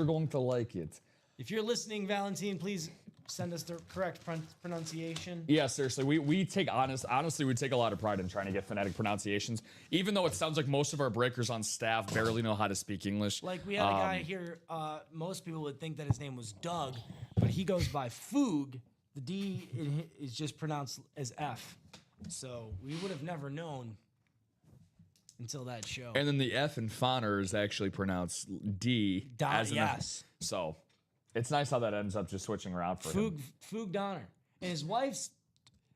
going to like it. If you're listening, Valentin, please send us the correct pronunciation. Yeah, seriously, we take honestly, we take a lot of pride in trying to get phonetic pronunciations, even though it sounds like most of our breakers on staff barely know how to speak English. Like we had a guy here, most people would think that his name was Doug, but he goes by Foog. The D is just pronounced as F. So we would have never known until that show. And then the F in Fonner is actually pronounced D. As an F. Yes. So it's nice how that ends up just switching around for him. Foog Donner. And his wife's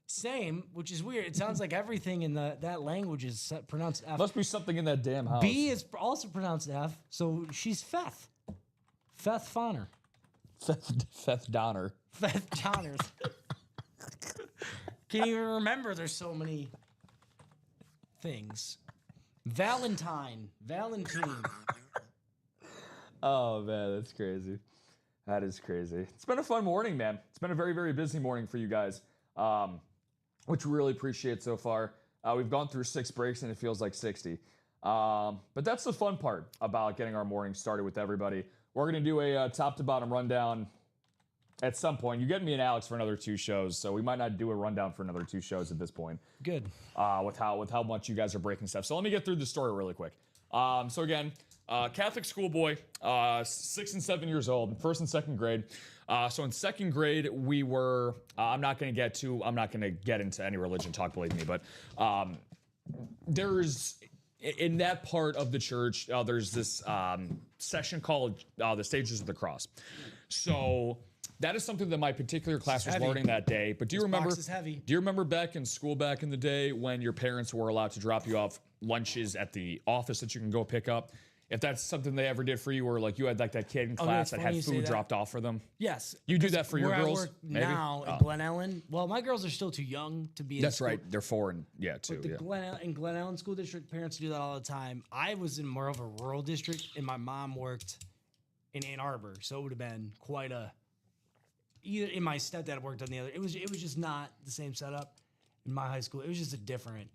same, which is weird. It sounds like everything in that language is pronounced F. Must be something in that damn house. B is also pronounced F, so she's Feth. Feth Fonner. Feth Donner. Feth Donners. Can't even remember. There's so many things. Valentin. Oh, man, that's crazy. That is crazy. It's been a fun morning, man. It's been a very, very busy morning for you guys, which we really appreciate so far. We've gone through 6 breaks, and it feels like 60. But that's the fun part about getting our morning started with everybody. We're going to do a top-to-bottom rundown at some point. You get me and Alex for another 2 shows, so we might not do a rundown for another 2 shows at this point. Good. With how much you guys are breaking stuff. So let me get through the story really quick. So again, Catholic schoolboy, 6 and 7 years old, 1st and 2nd grade. So in 2nd grade, we were, I'm not going to get into any religion talk, believe me, but there's, in that part of the church, there's this section called the Stages of the Cross. So that is something that my particular class was learning that day. But do you remember back in school back in the day when your parents were allowed to drop you off lunches at the office that you can go pick up? If that's something they ever did for you, or like you had like that kid in class that had food dropped off for them. Yes. You do that for your girls? I work maybe? now in Glen Ellen. Well, my girls are still too young to be in That's school. right. They're 4 and too. The Glen Ellen School District, parents do that all the time. I was in more of a rural district, and my mom worked in Ann Arbor, so it would have been quite a. Either in my stepdad worked on the other. It was just not the same setup in my high school. It was just a different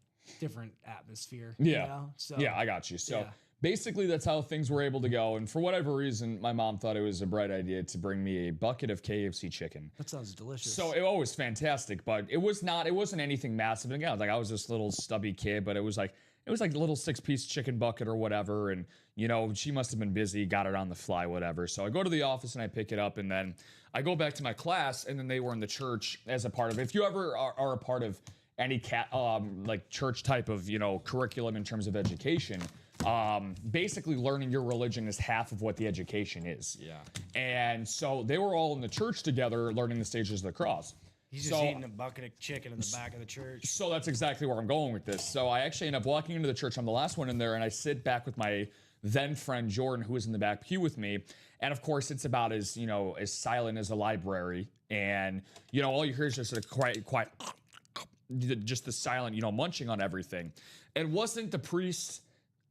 atmosphere. Yeah. You know? So yeah, I got you. So yeah. basically that's how things were able to go. And for whatever reason, my mom thought it was a bright idea to bring me a bucket of KFC chicken. That sounds delicious. So it was fantastic, but it wasn't anything massive. And again, I was this little stubby kid, but it was like a little 6-piece chicken bucket or whatever. And, you know, she must have been busy, got it on the fly, whatever. So I go to the office and I pick it up, and then I go back to my class, and then they were in the church as a part of it. If you ever are a part of any like church type of, you know, curriculum in terms of education, basically learning your religion is half of what the education is. Yeah. And so they were all in the church together learning the Stages of the Cross. He's just eating a bucket of chicken in the back of the church. So that's exactly where I'm going with this. So I actually end up walking into the church. I'm the last one in there, and I sit back with my then friend Jordan, who was in the back pew with me. And of course, it's about as silent as a library. And, you know, all you hear is just a quiet, just the silent, munching on everything. It wasn't the priest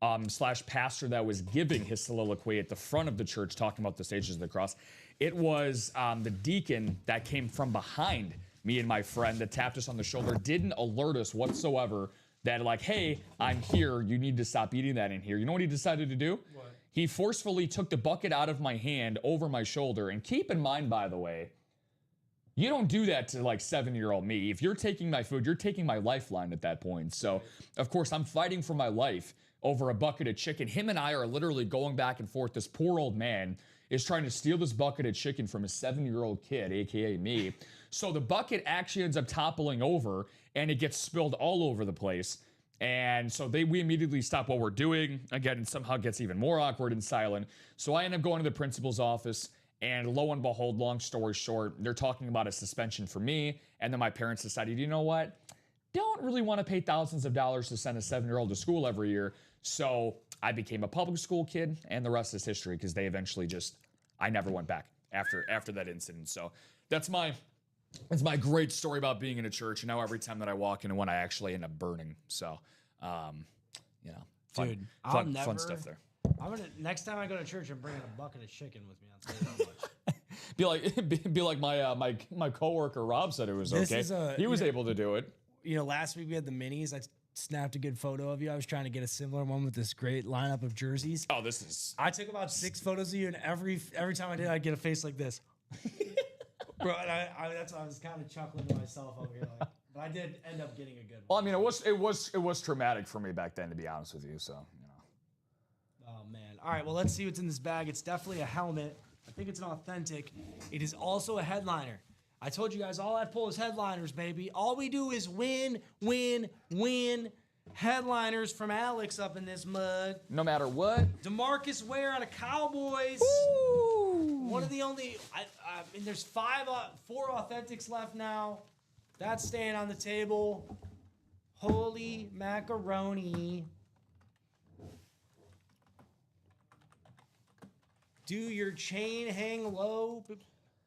/ pastor that was giving his soliloquy at the front of the church talking about the Stages of the Cross. It was the deacon that came from behind me and my friend that tapped us on the shoulder, didn't alert us whatsoever that like, hey, I'm here. You need to stop eating that in here. You know what he decided to do? What? He forcefully took the bucket out of my hand over my shoulder. And keep in mind, by the way, you don't do that to like 7-year-old me. If you're taking my food, you're taking my lifeline at that point. So, of course, I'm fighting for my life over a bucket of chicken. Him and I are literally going back and forth. This poor old man is trying to steal this bucket of chicken from a 7-year-old kid, aka me. So the bucket actually ends up toppling over and it gets spilled all over the place. And so we immediately stop what we're doing. Again, it somehow gets even more awkward and silent. So I end up going to the principal's office. And lo and behold, long story short, they're talking about a suspension for me. And then my parents decided, you know what? Don't really want to pay thousands of dollars to send a 7-year-old to school every year. So I became a public school kid, and the rest is history because they eventually I never went back after that incident. So that's my great story about being in a church. And now every time that I walk into one, I actually end up burning. So, fun, Dude, fun stuff there. Next time I go to church, I'm bringing a bucket of chicken with me. I'll tell you that much. Be like my coworker Rob said it was okay. He was able to do it. You know, last week we had the minis. I snapped a good photo of you. I was trying to get a similar one with this great lineup of jerseys. Oh, this is. I took about 6 photos of you, and every time I did, I'd get a face like this. Bro, and I was kind of chuckling to myself over here, like, but I did end up getting a good one. Well, I mean, it was traumatic for me back then, to be honest with you. So, Oh man! All right, well, let's see what's in this bag. It's definitely a helmet. I think it's an authentic. It is also a headliner. I told you guys all I pull is headliners, baby. All we do is win, win, win. Headliners from Alex up in this mug. no matter what. DeMarcus Ware out of Cowboys. Ooh. One of the only. I mean, there's 4 authentics left now. That's staying on the table. Holy macaroni. Do your chain hang low?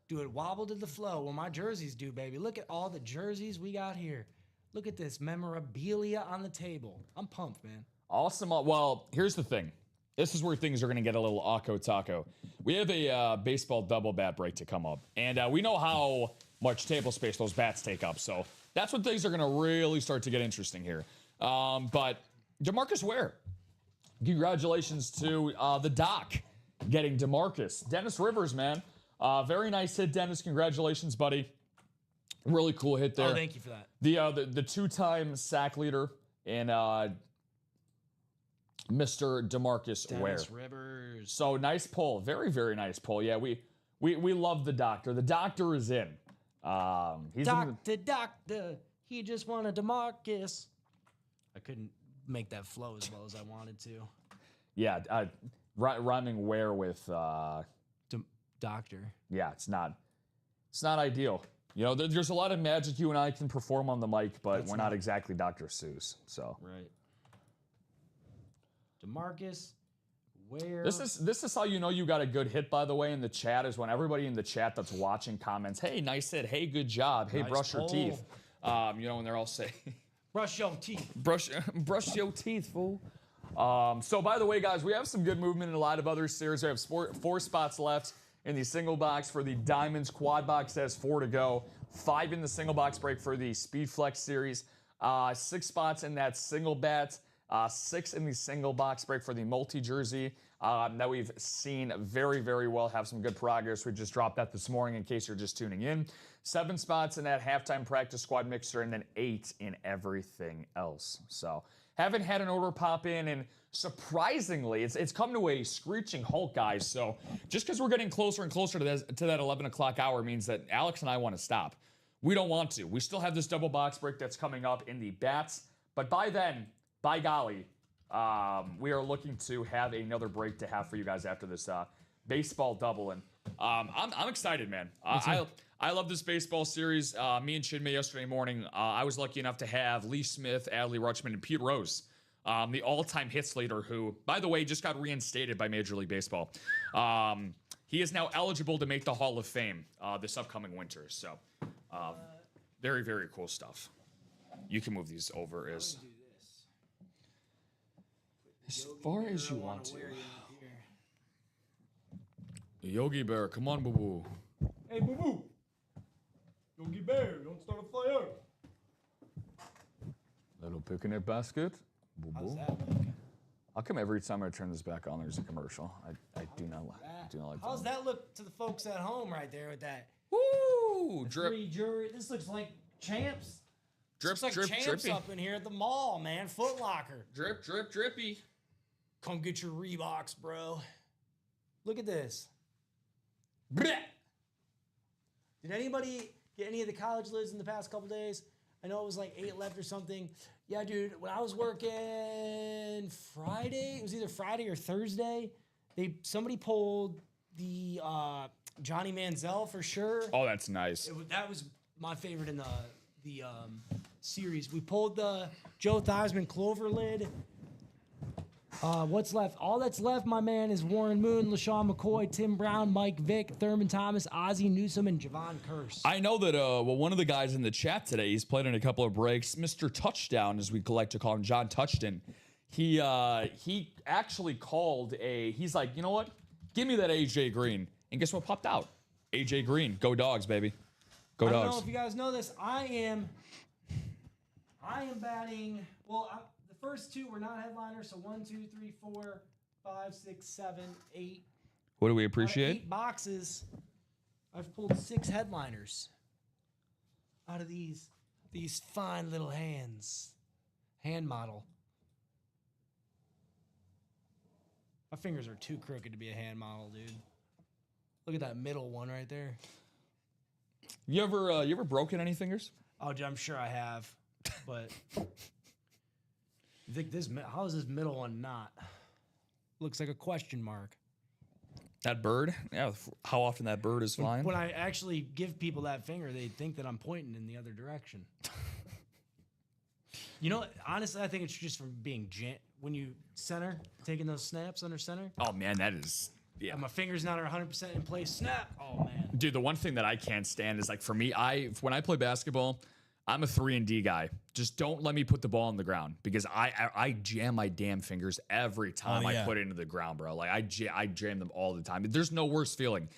Do it wobble to the flow? Well, my jerseys do, baby. Look at all the jerseys we got here. Look at this memorabilia on the table. I'm pumped, man. Awesome. Well, here's the thing. This is where things are going to get a little Akko Taco. We have a baseball double bat break to come up. And we know how much table space those bats take up. So that's when things are going to really start to get interesting here. But DeMarcus Ware, congratulations to the doc getting DeMarcus. Dennis Rivers, man. Very nice hit, Dennis. Congratulations, buddy. Really cool hit there. Oh, thank you for that. The 2-time sack leader in Mr. DeMarcus Ware. Dennis Rivers. So nice pull. Very, very nice pull. Yeah, we love the doctor. The doctor is in. He's Doctor, he just wanted DeMarcus. I couldn't make that flow as well as I wanted to. Yeah, rhyming Ware with Doctor. yeah, it's not ideal. You know, there's a lot of magic you and I can perform on the mic, but we're not exactly Dr. Seuss. So Right. DeMarcus Ware. this is how you know you got a good hit, by the way, in the chat, is when everybody in the chat that's watching comments, hey, nice hit, hey, good job, hey, Nice brush your pull. teeth. You know, and they're all saying Brush your teeth. brush your teeth, fool. So by the way, guys, we have some good movement in a lot of other series. We have 4 spots left in the single box for the Diamonds. Quad box has 4 to go. 5 in the single box break for the Speed Flex series. 6 spots in that single bat. 6 in the single box break for the multi-jersey that we've seen very, very well have some good progress. We just dropped that this morning in case you're just tuning in. 7 spots in that halftime practice squad mixer, and then 8 in everything else. So haven't had an order pop in, and surprisingly, it's come to a screeching halt, guys. So just because we're getting closer and closer to that 11 o'clock hour means that Alex and I want to stop. We don't want to. We still have this double box break that's coming up in the bats, but by then, by golly, we are looking to have another break to have for you guys after this baseball double. And I'm excited, man. I love this baseball series. Me and Chinmay yesterday morning, I was lucky enough to have Lee Smith, Adley Rutschman, and Pete Rose, the all-time hits leader, who, by the way, just got reinstated by Major League Baseball. He is now eligible to make the Hall of Fame this upcoming winter. So very, very cool stuff. You can move these over as far as you want to. Yogi Bear, come on, boo-boo. Hey, boo-boo. Yogi Bear, don't start a fire. Little picnic basket. Boo How's boo. that look? How come every time I turn this back on, there's a commercial? I do not like How's that look to the folks at home right there with that Woo! Drip, free jewelry? This looks like champs. drip, Looks like drip, champs drippy. up in here at the mall, man. Foot Locker. Drip, drip, drippy. Come get your Reeboks, bro. Look at this. Blech. Did anybody get any of the college lids in the past couple days? I know it was like 8 left or something. Yeah, dude, when I was working Friday, it was either Friday or Thursday, somebody pulled the Johnny Manziel for sure. Oh, that's nice. That was my favorite in the series. We pulled the Joe Theismann Clover lid. What's left? All that's left, my man, is Warren Moon, LaShawn McCoy, Tim Brown, Mike Vick, Thurman Thomas, Ozzie Newsome, and Javon Curse. I know that one of the guys in the chat today, he's played in a couple of breaks. Mr. Touchdown, as we like to call him, John Touchton. He actually called he's like, you know what? Give me that AJ Green. And guess what popped out? AJ Green. Go Dogs, baby. Go I don't know Dogs. if you guys know this. I am batting. Well, the first two were not headliners. So 1, 2, 3, 4, 5, 6, 7, 8. What do we Out of appreciate? 8 boxes. I've pulled 6 headliners out of these fine little hands. Hand model. My fingers are too crooked to be a hand model, dude. Look at that middle one right there. You ever broken any fingers? Oh, dude, I'm sure I have, but you think how is this middle one not? Looks like a question mark. That bird? Yeah, how often that bird is flying? When I actually give people that finger, they think that I'm pointing in the other direction. You know, honestly, I think it's just from being when you center, taking those snaps under center. Oh, man, that is... Yeah. And my finger's not 100% in place. Snap. Oh, man. Dude, the one thing that I can't stand is, like, for me, when I play basketball, I'm a 3-and-D guy. Just don't let me put the ball on the ground because I jam my damn fingers every time I put it into the ground, bro. Like, I jam them all the time. There's no worse feeling.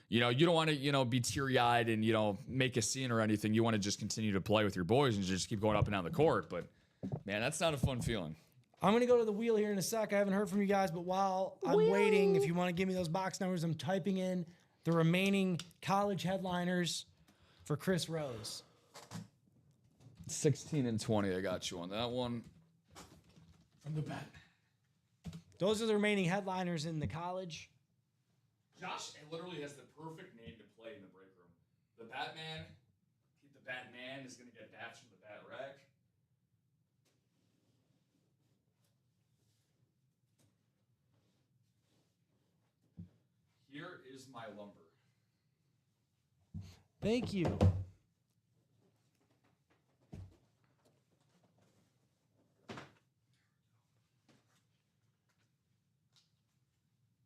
You know, you don't want to, be teary-eyed and, make a scene or anything. You want to just continue to play with your boys and just keep going up and down the court. But, man, that's not a fun feeling. I'm going to go to the wheel here in a sec. I haven't heard from you guys, but while I'm waiting, if you want to give me those box numbers, I'm typing in the remaining college headliners for Chris Rose. 16 and 20, I got you on that one. From the bat. Those are the remaining headliners in the college. Josh literally has the perfect name to play in the break room. The Batman. The Batman is going to get bats from the Bat Rack. Here is my lumber. Thank you.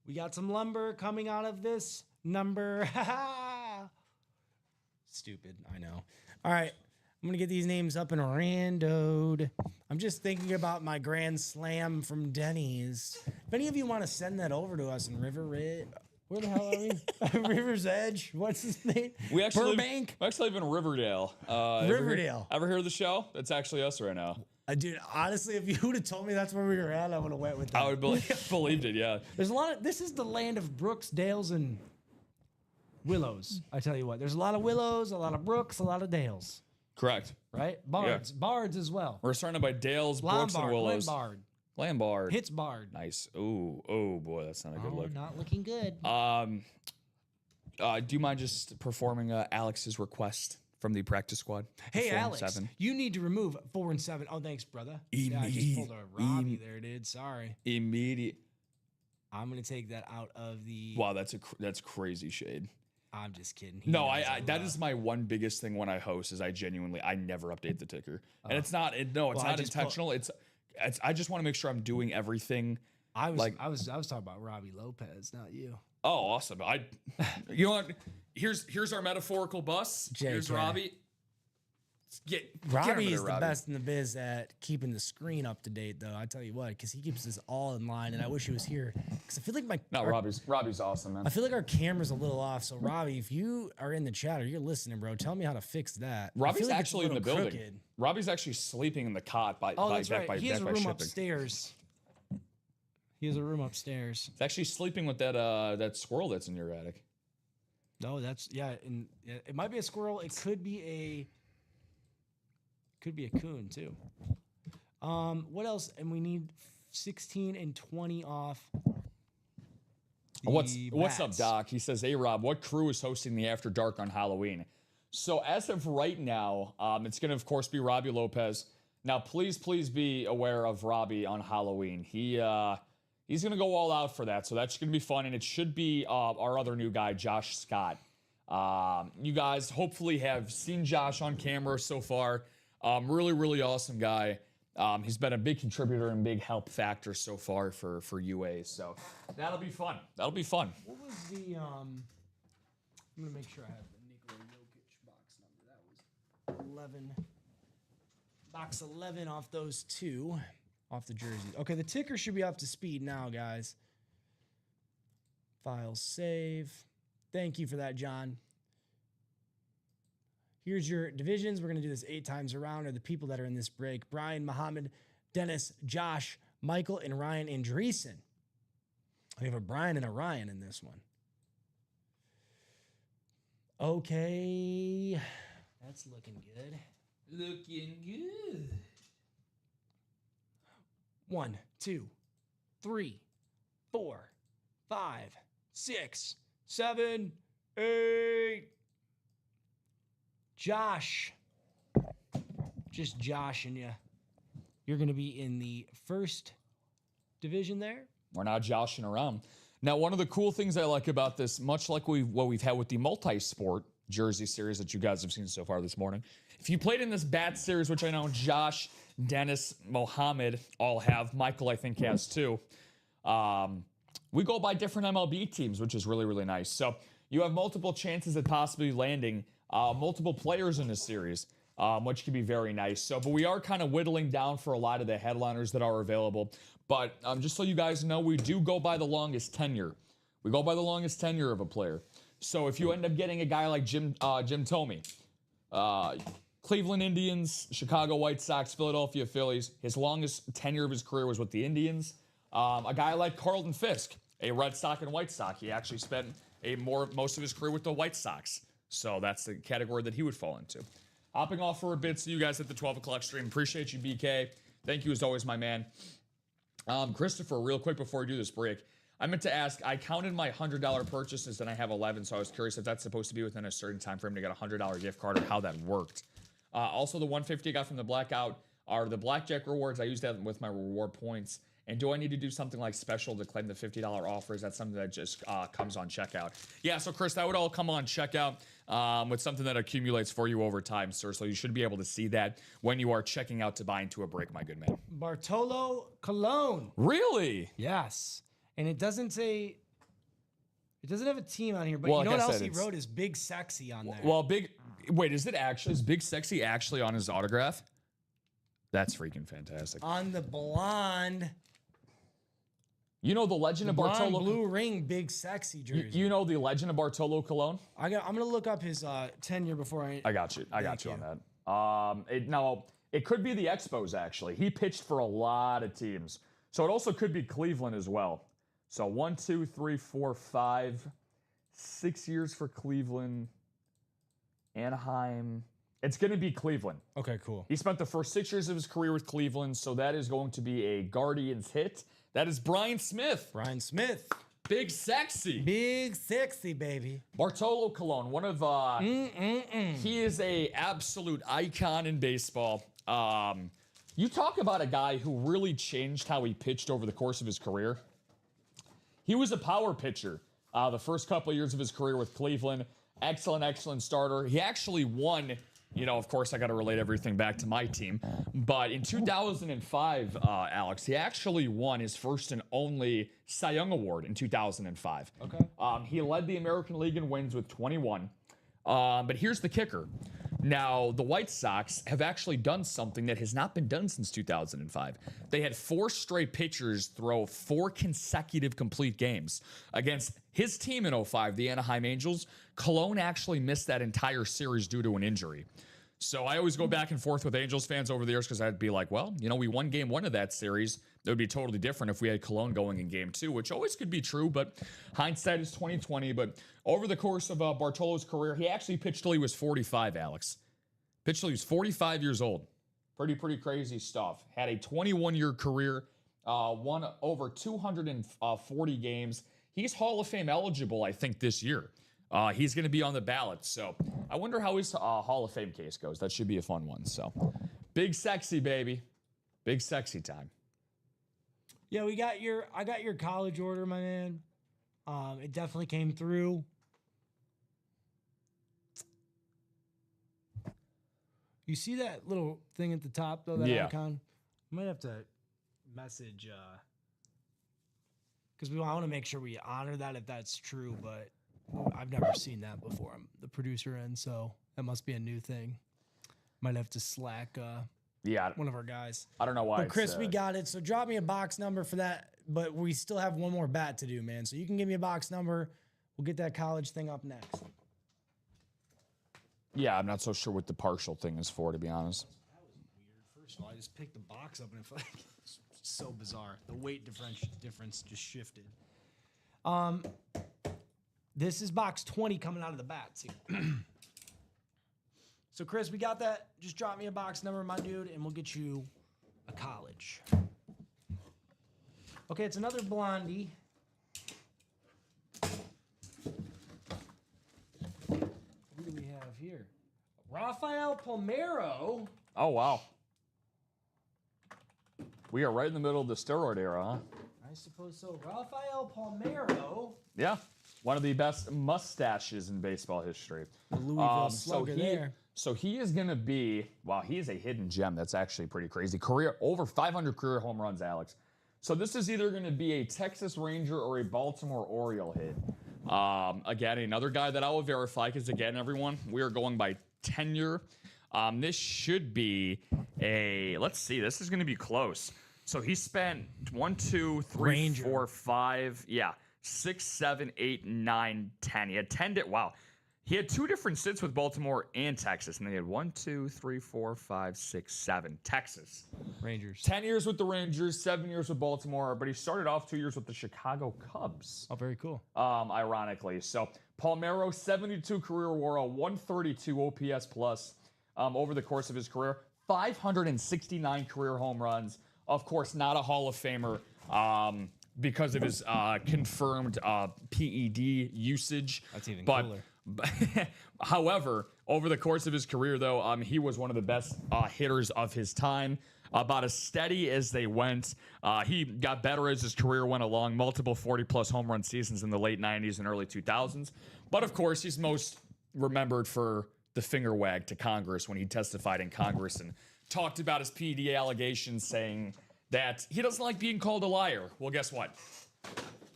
We got some lumber coming out of this number. Stupid, I know. All right, I'm going to get these names up and randoed. I'm just thinking about my Grand Slam from Denny's. If any of you want to send that over to us in where the hell are we? River's Edge. What's his name? We actually Burbank. We actually live in Riverdale. Riverdale. Ever hear of the show? That's actually us right now. Dude, honestly, if you would have told me that's where we were at, I would have went with that. I would believed it. Yeah. There's a lot of. This is the land of brooks, dales, and willows. I tell you what, there's a lot of willows, a lot of brooks, a lot of dales. Correct. Right? Bards as well. We're starting by Dales, Brooks, and Willows. Lombard. Hits Bard. Nice. Oh boy, that's not a good look. Not looking good. Do you mind just performing Alex's request from the practice squad? Hey, 4 and Alex, 7. you need to remove 4 and 7. Oh, thanks, brother. Yeah, I just pulled a Robbie there, dude. Sorry. Immediate. I'm gonna take that out of the. Wow, that's crazy shade. I'm just kidding. No, that is my one biggest thing when I host is I never update the ticker, and it's not intentional. I just want to make sure I'm doing everything. I was talking about Robbie Lopez, not you. Oh, awesome! You know what? Here's our metaphorical bus. JK. Here's Robbie. get Robbie rid is of the Robbie. best in the biz at keeping the screen up to date, though. I tell you what, because he keeps this all in line, and I wish he was here. Because I feel like No, Robbie's awesome, man. I feel like our camera's a little off. So Robbie, if you are in the chat or you're listening, bro, tell me how to fix that. I Robbie's feel like it's a actually in the little building. crooked. Robbie's actually sleeping in the cot by Oh, by, that's back right. by, He has back a by room shipping. upstairs. He has a room upstairs. It's actually sleeping with that squirrel that's in your attic. No, that's and it might be a squirrel. It could be a coon too. What else? And we need 16 and 20 off. What's the up, bats. Doc? He says, "Hey, Rob, what crew is hosting the After Dark on Halloween?" So as of right now, it's going to, of course, be Robbie Lopez. Now, please be aware of Robbie on Halloween. He's going to go all out for that, so that's going to be fun, and it should be our other new guy, Josh Scott. You guys hopefully have seen Josh on camera so far. Really, really awesome guy. He's been a big contributor and big help factor so far for UA. So that'll be fun. That'll be fun. What was the I'm gonna make sure I have the Nikola Jokic box number. That was 11. Box 11 off those two. Off the jerseys. Okay, the ticker should be up to speed now, guys. File save. Thank you for that, John. Here's your divisions. We're going to do this 8 times around, are the people that are in this break. Brian, Muhammad, Dennis, Josh, Michael, and Ryan Andreessen. We have a Brian and a Ryan in this one. Okay. That's looking good. Looking good. 1, 2, 3, 4, 5, 6, 7, 8. Josh. Just Josh and you. You're going to be in the first division there. We're not joshing around. Now, one of the cool things I like about this, much like what we've had with the multi-sport jersey series that you guys have seen so far this morning, if you played in this bat series, which I know Josh, Dennis, Mohammed all have, Michael I think has too, we go by different MLB teams, which is really, really nice. So you have multiple chances at possibly landing multiple players in this series, which can be very nice. So, but we are kind of whittling down for a lot of the headliners that are available. But just so you guys know, we do go by the longest tenure. We go by the longest tenure of a player. So if you end up getting a guy like Jim Thome, Cleveland Indians, Chicago White Sox, Philadelphia Phillies, his longest tenure of his career was with the Indians. A guy like Carlton Fisk, a Red Sox and White Sox, he actually spent most of his career with the White Sox. So that's the category that he would fall into. Hopping off for a bit, see you guys at the 12 o'clock stream. Appreciate you, BK. Thank you as always, my man. Christopher, real quick before we do this break, I meant to ask, I counted my $100 purchases and I have 11, so I was curious if that's supposed to be within a certain time frame to get a $100 gift card or how that worked. Also, the 150 I got from the Blackout are the Blackjack rewards. I used that with my reward points. And do I need to do something like special to claim the $50 offer? Is that something that just comes on checkout? Yeah, so Chris, that would all come on checkout with something that accumulates for you over time, sir. So you should be able to see that when you are checking out to buy into a break, my good man. Bartolo Colon. Really? Yes. And it doesn't say, it doesn't have a team on here, but Well, you know like what I else said, he it's- wrote is Big Sexy on there. Well, wait, is Big Sexy actually on his autograph? That's freaking fantastic. On the blonde, You know the legend of blonde Bartolo. blue ring, Big Sexy jersey. You know the legend of Bartolo Colon? I'm gonna look up his tenure before I I got you. I got you Thank on that. It could be the Expos, actually. He pitched for a lot of teams. So it also could be Cleveland as well. So 1, 2, 3, 4, 5, 6 years for Cleveland. Anaheim. It's going to be Cleveland. Okay, cool. He spent the first 6 years of his career with Cleveland, so that is going to be a Guardians hit. That is Brian Smith. Brian Smith. Big Sexy. Big Sexy, baby. Bartolo Colon, one of he is a absolute icon in baseball. You talk about a guy who really changed how he pitched over the course of his career. He was a power pitcher the first couple of years of his career with Cleveland. Excellent starter. He actually won, of course, I got to relate everything back to my team. But in 2005, Alex, he actually won his first and only Cy Young Award in 2005. Okay. He led the American League in wins with 21. But here's the kicker. Now, the White Sox have actually done something that has not been done since 2005. They had 4 straight pitchers throw 4 consecutive complete games. Against his team in '05, the Anaheim Angels, Cologne actually missed that entire series due to an injury. So I always go back and forth with Angels fans over the years because I'd be like, well, we won game 1 of that series. It would be totally different if we had Cologne going in game 2, which always could be true, but hindsight is 2020. But over the course of Bartolo's career, he actually pitched till he was 45, Alex. Pitched till he was 45 years old. Pretty crazy stuff. Had a 21-year career, won over 240 games. He's Hall of Fame eligible, I think, this year. He's going to be on the ballot. So I wonder how his Hall of Fame case goes. That should be a fun one. So big sexy, baby. Big sexy time. Yeah, I got your college order, my man. It definitely came through. You see that little thing at the top, though, that icon? I might have to message, because I want to make sure we honor that if that's true, but I've never seen that before. I'm the producer end, so that must be a new thing. Might have to slack one of our guys. I don't know why. But Chris, we got it. So drop me a box number for that, but we still have one more bat to do, man. So you can give me a box number. We'll get that college thing up next. Yeah, I'm not so sure what the partial thing is for, to be honest. That was weird. First of all, I just picked the box up and it's so bizarre. The weight difference just shifted. This is box 20 coming out of the bats here. So, Chris, we got that. Just drop me a box number, my dude, and we'll get you a college. Okay, it's another Blondie. What do we have here? Rafael Palmeiro. Oh, wow. We are right in the middle of the steroid era, huh? I suppose so. Rafael Palmeiro. Yeah. One of the best mustaches in baseball history. The Louisville Slugger there. So he is going to be, wow, he is a hidden gem. That's actually pretty crazy. Career, over 500 career home runs, Alex. So this is either going to be a Texas Ranger or a Baltimore Oriole hit. Again, another guy that I will verify because, again, everyone, we are going by tenure. This should be let's see, this is going to be close. So he spent 1, 2, 3, Ranger. 4, 5, 6, 7, 8, 9, 10. He had 10. Wow. He had 2 different stints with Baltimore and Texas, and then he had 1, 2, 3, 4, 5, 6, 7. Texas. Rangers. 10 years with the Rangers, 7 years with Baltimore, but he started off 2 years with the Chicago Cubs. Oh, very cool. Ironically. So Palmeiro, 72 career WAR, 132 OPS plus over the course of his career. 569 career home runs. Of course, not a Hall of Famer because of his confirmed PED usage. That's even cooler. However, over the course of his career, though, he was one of the best hitters of his time. About as steady as they went. He got better as his career went along. Multiple 40-plus home run seasons in the late 90s and early 2000s. But, of course, he's most remembered for the finger wag to Congress when he testified in Congress and talked about his PED allegations, saying that he doesn't like being called a liar. Well, guess what?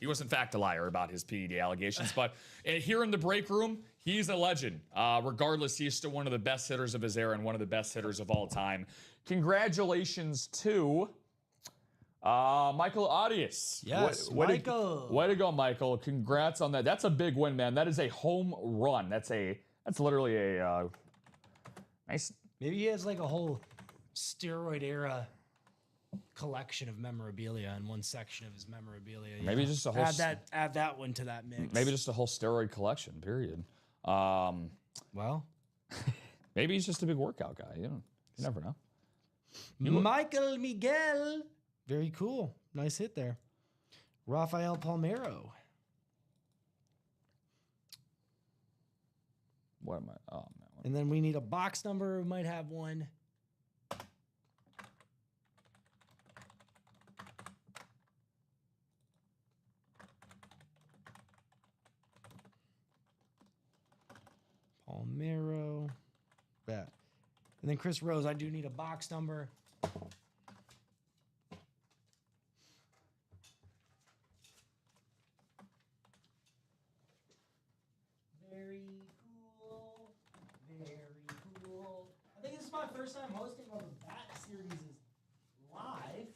He was, in fact, a liar about his PED allegations. But here in the break room, he's a legend. Regardless, he's still one of the best hitters of his era and one of the best hitters of all time. Congratulations to Michael Arias. Yes, Michael. Way to go, Michael. Congrats on that. That's a big win, man. That is a home run. That's literally a nice. Maybe he has like a whole steroid era collection of memorabilia in one section of his memorabilia. Maybe just a whole. Add that one to that mix. Maybe just a whole steroid collection. Period. Well, maybe he's just a big workout guy. You never know. Michael Miguel. Very cool. Nice hit there. Rafael Palmeiro. What am I? Oh, man. And then we need a box number. We might have one. Palmeiro. That. And then Chris Rose, I do need a box number. Very cool. Very cool. first time hosting one of the Bat series is live.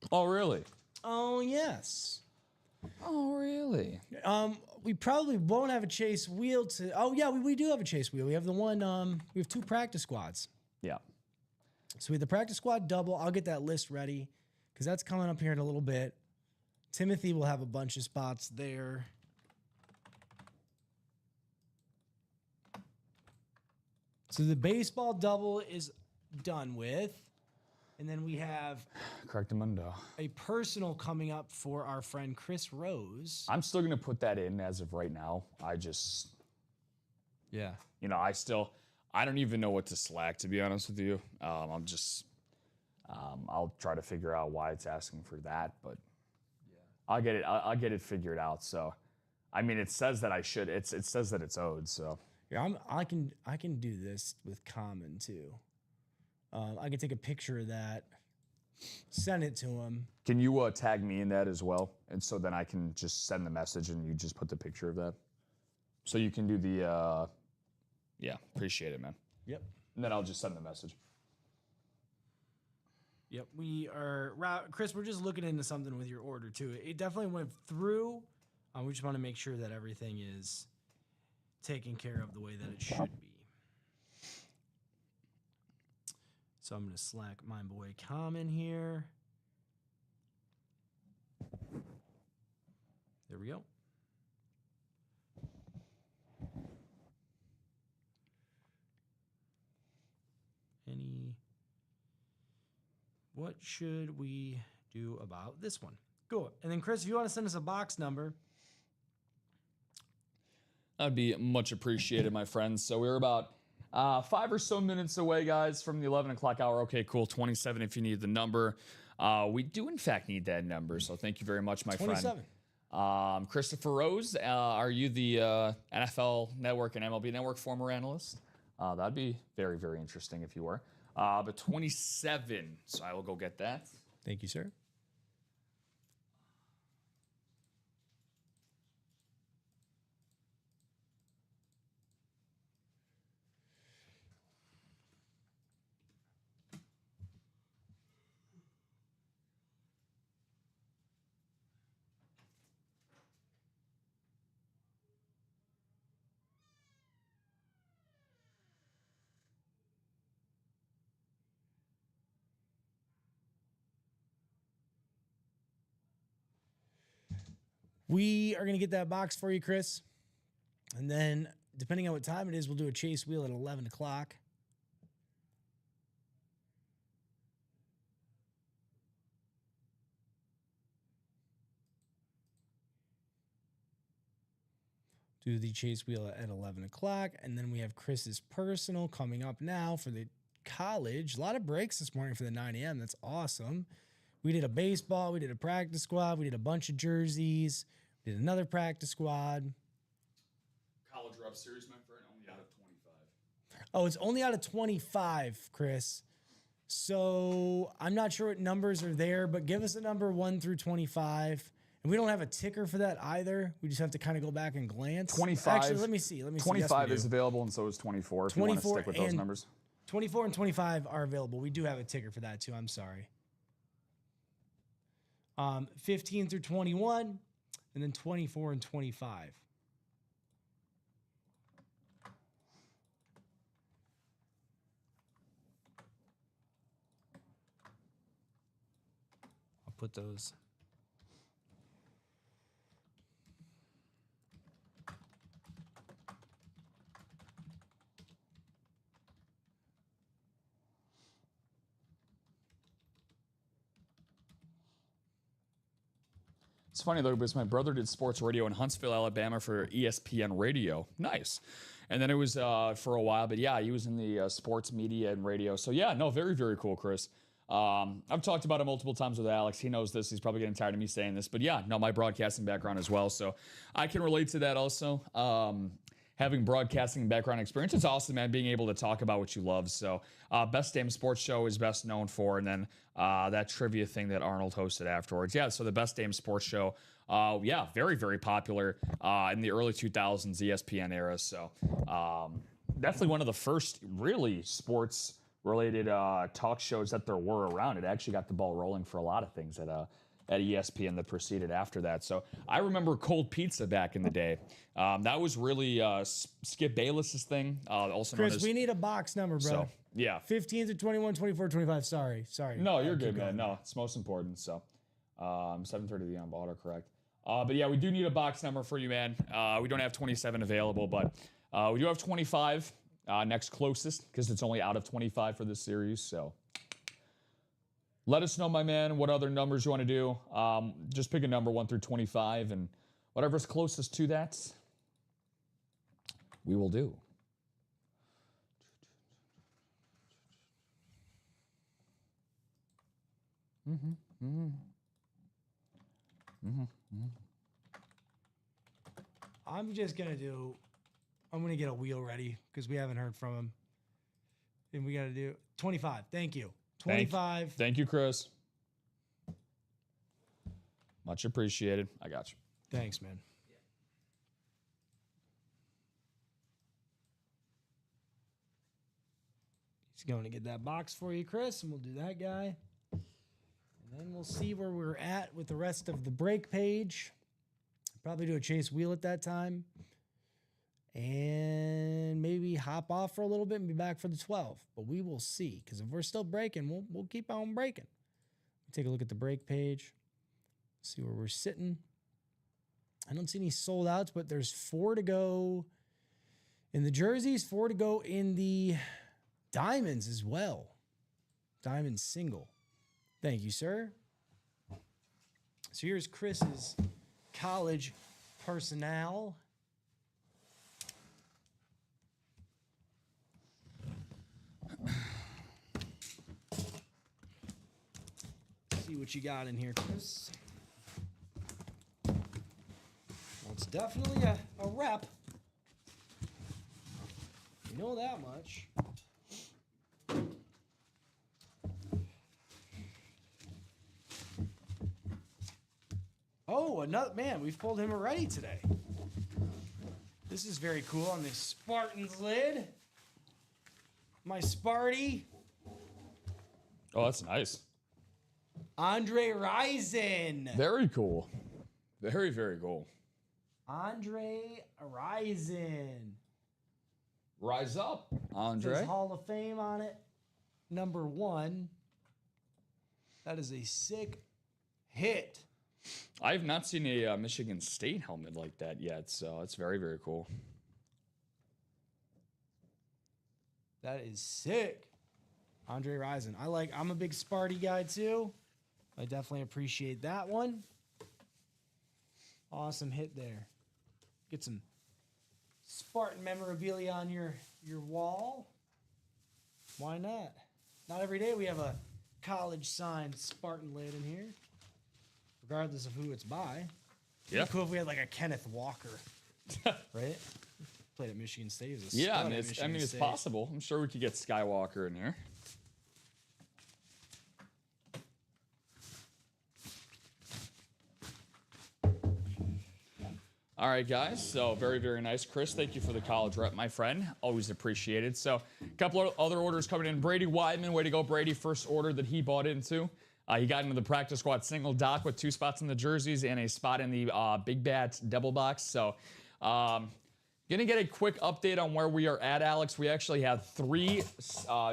Oh, really? Oh, yes. Oh, really? We probably won't have a chase wheel to. Oh, yeah, we do have a chase wheel. We have the one. We have 2 practice squads. Yeah. So we have the practice squad double. I'll get that list ready because that's coming up here in a little bit. Timothy will have a bunch of spots there. So the baseball double is done with. And then we have Correctamundo. a personal coming up for our friend Chris Rose. I'm still going to put that in as of right now. Yeah. I don't even know what to select, to be honest with you. I'll try to figure out why it's asking for that, but I'll get it figured out. So, I mean, it says that I should. It says that it's owed. So, Yeah, I can do this with Common too. I can take a picture of that, send it to him. can you tag me in that as well? And so then I can just send the message and you just put the picture of that. So you can do the. Yeah, appreciate it, man. Yep. And then I'll just send the message. Yep. We are, Chris, we're just looking into something with your order too. It definitely went through. We just want to make sure that everything is taken care of the way that it should be. So I'm going to Slack my boy Common here. There we go. What should we do about this one? Cool. And then, Chris, if you want to send us a box number. That'd be much appreciated, my friends. So we're about 5 or so minutes away, guys, from the 11 o'clock hour. Okay, cool. 27 if you need the number. We do, in fact, need that number. So thank you very much, my 27. friend. Christopher Rose, are you the NFL Network and MLB Network former analyst? That'd be very, very interesting if you were. But 27, so I will go get that. Thank you, sir. We are going to get that box for you, Chris. And then, depending on what time it is, we'll do a chase wheel at 11 o'clock. Do the chase wheel at 11 o'clock. And then we have Chris's personal coming up now for the college. A lot of breaks this morning for the 9 a.m. That's awesome. We did a baseball. We did a practice squad. We did a bunch of jerseys. We did another practice squad. College Rep Series, my friend, only out of 25. Oh, it's only out of 25, Chris. So I'm not sure what numbers are there, but give us a number 1 through 25. And we don't have a ticker for that either. We just have to kind of go back and glance. 25. Actually, let me see. 25 Yes, is available, and so is 24 if you want to 24 stick with those and- numbers. 24 and 25 are available. We do have a ticker for that too. I'm sorry. 15 through 21, and then 24 and 25. I'll put those. It's funny though, because my brother did sports radio in Huntsville, Alabama for ESPN Radio. Nice. And then it was for a while, but yeah, he was in the sports media and radio. So yeah, no, very, very cool, Chris. I've talked about it multiple times with Alex. He knows this. He's probably getting tired of me saying this, but yeah, no, my broadcasting background as well. So I can relate to that also. Having broadcasting background experience, it's awesome, man, being able to talk about what you love. So Best Damn Sports Show is best known for, and then that trivia thing that Arnold hosted afterwards. Yeah, so the Best Damn Sports Show, yeah, very, very popular in the early 2000s ESPN era. So definitely one of the first really sports related talk shows that there were around. It actually got the ball rolling for a lot of things at ESPN that proceeded after that. So I remember cold pizza back in the day. That was really Skip Bayless's thing. Also known Chris, as, we need a box number, bro. so yeah. 15 to 21, 24, 25. Sorry. No, you're good, man. No, it's most important. So 7:30 the on autocorrect. But yeah, we do need a box number for you, man. We don't have 27 available, but we do have 25 next closest because it's only out of 25 for this series. So let us know, my man, what other numbers you want to do. Just pick a number 1 through 25, and whatever's closest to that, we will do. I'm going to get a wheel ready because we haven't heard from him. And we got to do 25. Thank you. 25. Thank you, Chris. Much appreciated. I got you. Thanks, man. He's going to get that box for you, Chris, and we'll do that guy. And then we'll see where we're at with the rest of the break page. Probably do a chase wheel at that time. And maybe hop off for a little bit and be back for the 12. But we will see. Because if we're still breaking, we'll keep on breaking. Take a look at the break page. See where we're sitting. I don't see any sold outs, but there's 4 to go in the jerseys, 4 to go in the diamonds as well. Diamond single. Thank you, sir. So here's Chris's college personnel. See what you got in here, Chris. Well, it's definitely a rep. You know that much. Oh, another man. We've pulled him already today. This is very cool on the Spartans lid. My Sparty. Oh, that's nice. Andre Rison. Very cool. Very, very cool. Andre Rison. Rise up, Says Andre. Hall of Fame on it. Number 1. That is a sick hit. I have not seen a Michigan State helmet like that yet, so it's very, very cool. That is sick. Andre Rison. I'm a big Sparty guy too. I definitely appreciate that one. Awesome hit there. Get some Spartan memorabilia on your wall. Why not? Not every day we have a college signed Spartan lid in here. Regardless of who it's by. Yeah. It'd be cool if we had like a Kenneth Walker. Right? Played at Michigan State. He was a Yeah, stud at it's Michigan State. possible. I'm sure we could get Skywalker in here. All right, guys. So very, very nice. Chris, thank you for the college rep, my friend. Always appreciated. So a couple of other orders coming in. Brady Weidman, way to go, Brady. First order that he bought into. He got into the practice squad single dock with 2 spots in the jerseys and a spot in the Big Bat double box. So gonna get a quick update on where we are at, Alex. We actually have 3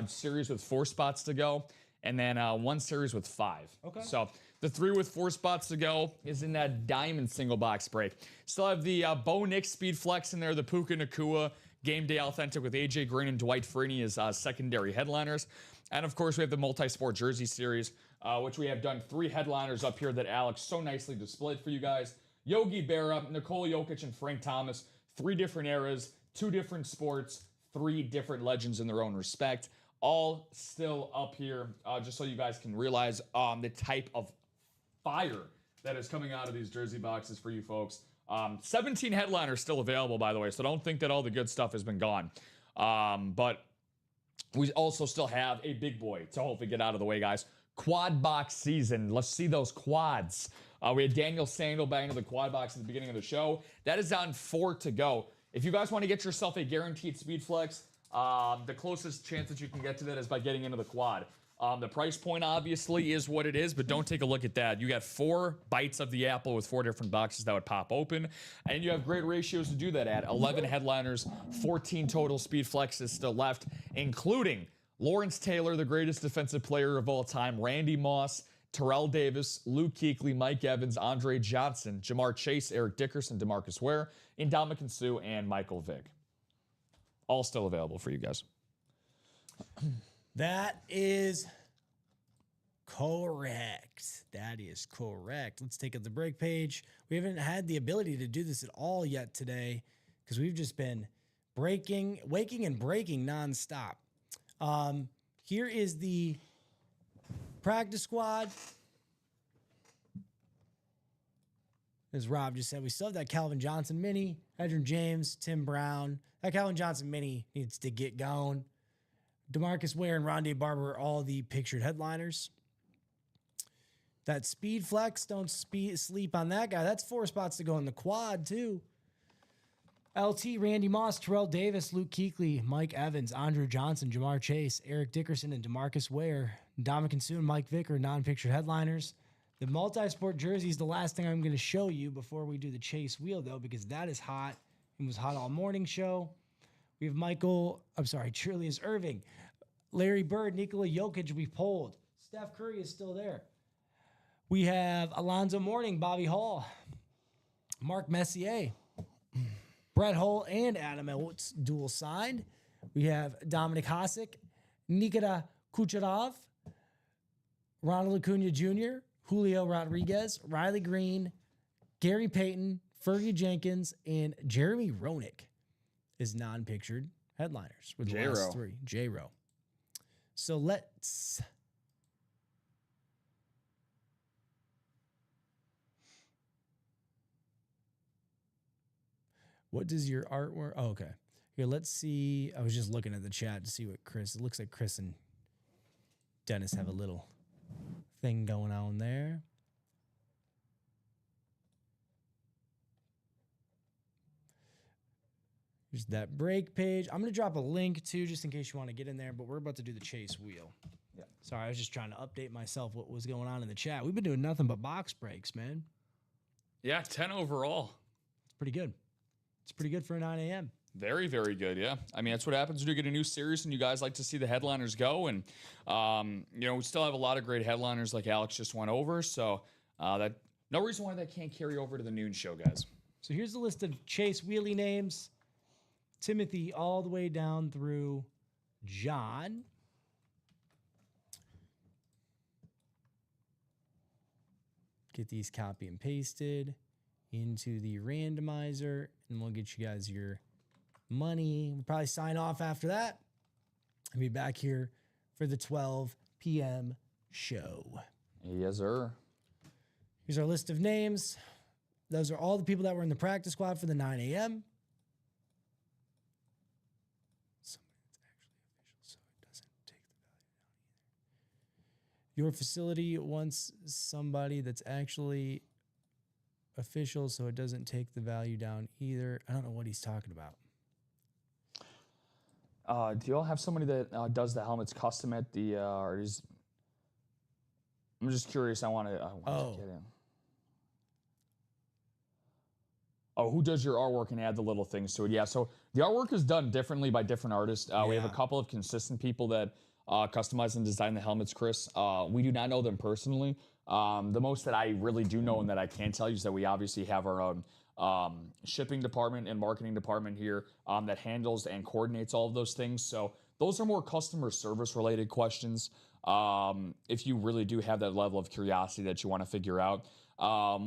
series with 4 spots to go, and then 1 series with 5. Okay. So the 3 with 4 spots to go is in that diamond single box break. Still have the Bo Nix Speed Flex in there, the Puka Nacua Game Day Authentic with AJ Green and Dwight Freeney as secondary headliners. And of course, we have the multi-sport jersey series, which we have done 3 headliners up here that Alex so nicely displayed for you guys. Yogi Berra, Nikola Jokic, and Frank Thomas. 3 different eras, 2 different sports, 3 different legends in their own respect. All still up here, just so you guys can realize the type of fire that is coming out of these jersey boxes for you folks. 17 headliners still available, by the way, so don't think that all the good stuff has been gone. But we also still have a big boy to hopefully get out of the way, guys. Quad box season. Let's see those quads. We had Daniel Sandel bang to the quad box at the beginning of the show. That is on 4 to go. If you guys want to get yourself a guaranteed Speed Flex, The closest chance that you can get to that is by getting into the quad. The price point obviously is what it is, but don't take a look at that. You got 4 bites of the apple with 4 different boxes that would pop open, and you have great ratios to do that at. 11 headliners, 14 total speed flexes still left, including Lawrence Taylor, the greatest defensive player of all time, Randy Moss, Terrell Davis, Luke Kuechly, Mike Evans, Andre Johnson, Jamar Chase, Eric Dickerson, DeMarcus Ware, Ndamukong Suh, and Michael Vick. All still available for you guys. That is correct. That is correct. Let's take up the break page. We haven't had the ability to do this at all yet today because we've just been waking and breaking nonstop. Here is the practice squad. As Rob just said, we still have that Calvin Johnson mini, Edgerrin James, Tim Brown. That Calvin Johnson mini needs to get going. DeMarcus Ware and Rondé Barber are all the pictured headliners. That speed flex, don't sleep on that guy. That's 4 spots to go in the quad, too. LT, Randy Moss, Terrell Davis, Luke Kuechly, Mike Evans, Andre Johnson, Jamar Chase, Eric Dickerson, and DeMarcus Ware. Ndamukong Suh and Mike Vick are non-pictured headliners. The multi-sport jersey is the last thing I'm going to show you before we do the chase wheel, though, because that is hot. It was hot all morning show. We have Julius Irving, Larry Bird, Nikola Jokic, we polled. Steph Curry is still there. We have Alonzo Mourning, Bobby Hall, Mark Messier, Brett Hull, and Adam Oates dual signed. We have Dominic Hasek, Nikita Kucherov, Ronald Acuna Jr., Julio Rodriguez, Riley Green, Gary Payton, Fergie Jenkins, and Jeremy Roenick is non-pictured headliners with the last 3. J-Row. So let's what does your artwork? Oh, okay. Here, let's see. I was just looking at the chat to see what Chris. It looks like Chris and Dennis have a little thing going on there. Here's that break page. I'm going to drop a link too, just in case you want to get in there, but we're about to do the chase wheel. Yeah. Sorry, I was just trying to update myself what was going on in the chat. We've been doing nothing but box breaks, man. Yeah, 10 overall. It's pretty good. It's pretty good for a 9 a.m. Very, very good, yeah. I mean, that's what happens when you get a new series and you guys like to see the headliners go. And, we still have a lot of great headliners like Alex just went over. So that no reason why that can't carry over to the noon show, guys. So here's the list of chase wheelie names. Timothy all the way down through John. Get these copy and pasted into the randomizer, and we'll get you guys your money. We'll probably sign off after that. I'll be back here for the 12 p.m. show. Yes, sir. Here's our list of names. Those are all the people that were in the practice squad for the 9 a.m. Your facility wants somebody that's actually official, so it doesn't take the value down either. I don't know what he's talking about. Do you all have somebody that does the helmets custom at the, or is? I'm just curious. I want to get in. Oh, who does your artwork and add the little things to it? Yeah, so the artwork is done differently by different artists. We have a couple of consistent people that customize and design the helmets, Chris. We do not know them personally. The most that I really do know and that I can tell you is that we obviously have our own shipping department and marketing department here that handles and coordinates all of those things. So those are more customer service related questions. If you really do have that level of curiosity that you want to figure out.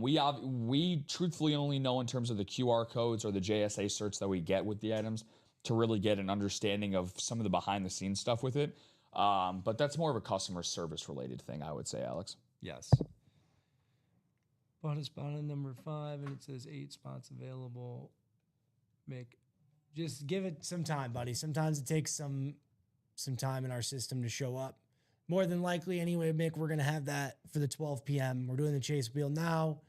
We truthfully only know in terms of the QR codes or the JSA certs that we get with the items to really get an understanding of some of the behind the scenes stuff with it. But that's more of a customer service related thing, I would say, Alex. Yes. Bought a spot on number 5, and it says 8 spots available. Just give it some time, buddy. Sometimes it takes some time in our system to show up. More than likely, anyway, Mick, we're going to have that for the 12 p.m. We're doing the chase wheel now.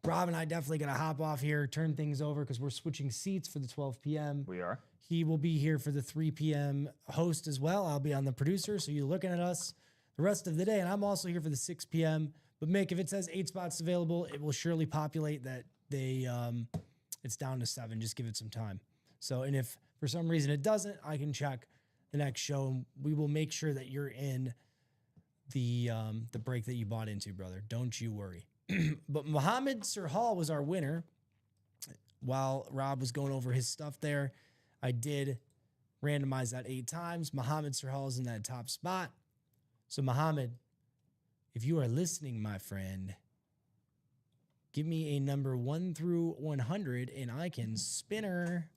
Rob and I definitely going to hop off here, turn things over because we're switching seats for the 12 p.m. We are. He will be here for the 3 p.m. host as well. I'll be on the producer, so you're looking at us the rest of the day. And I'm also here for the 6 p.m. But Mick, if it says 8 spots available, it will surely populate that it's down to 7. Just give it some time. So, and if for some reason it doesn't, I can check the next show, and we will make sure that you're in the break that you bought into, brother. Don't you worry. But Mohamed Sirhal was our winner. While Rob was going over his stuff there, I did randomize that 8 times. Mohamed Sirhal is in that top spot. So, Mohamed, if you are listening, my friend, give me a number 1 through 100, and I can spinner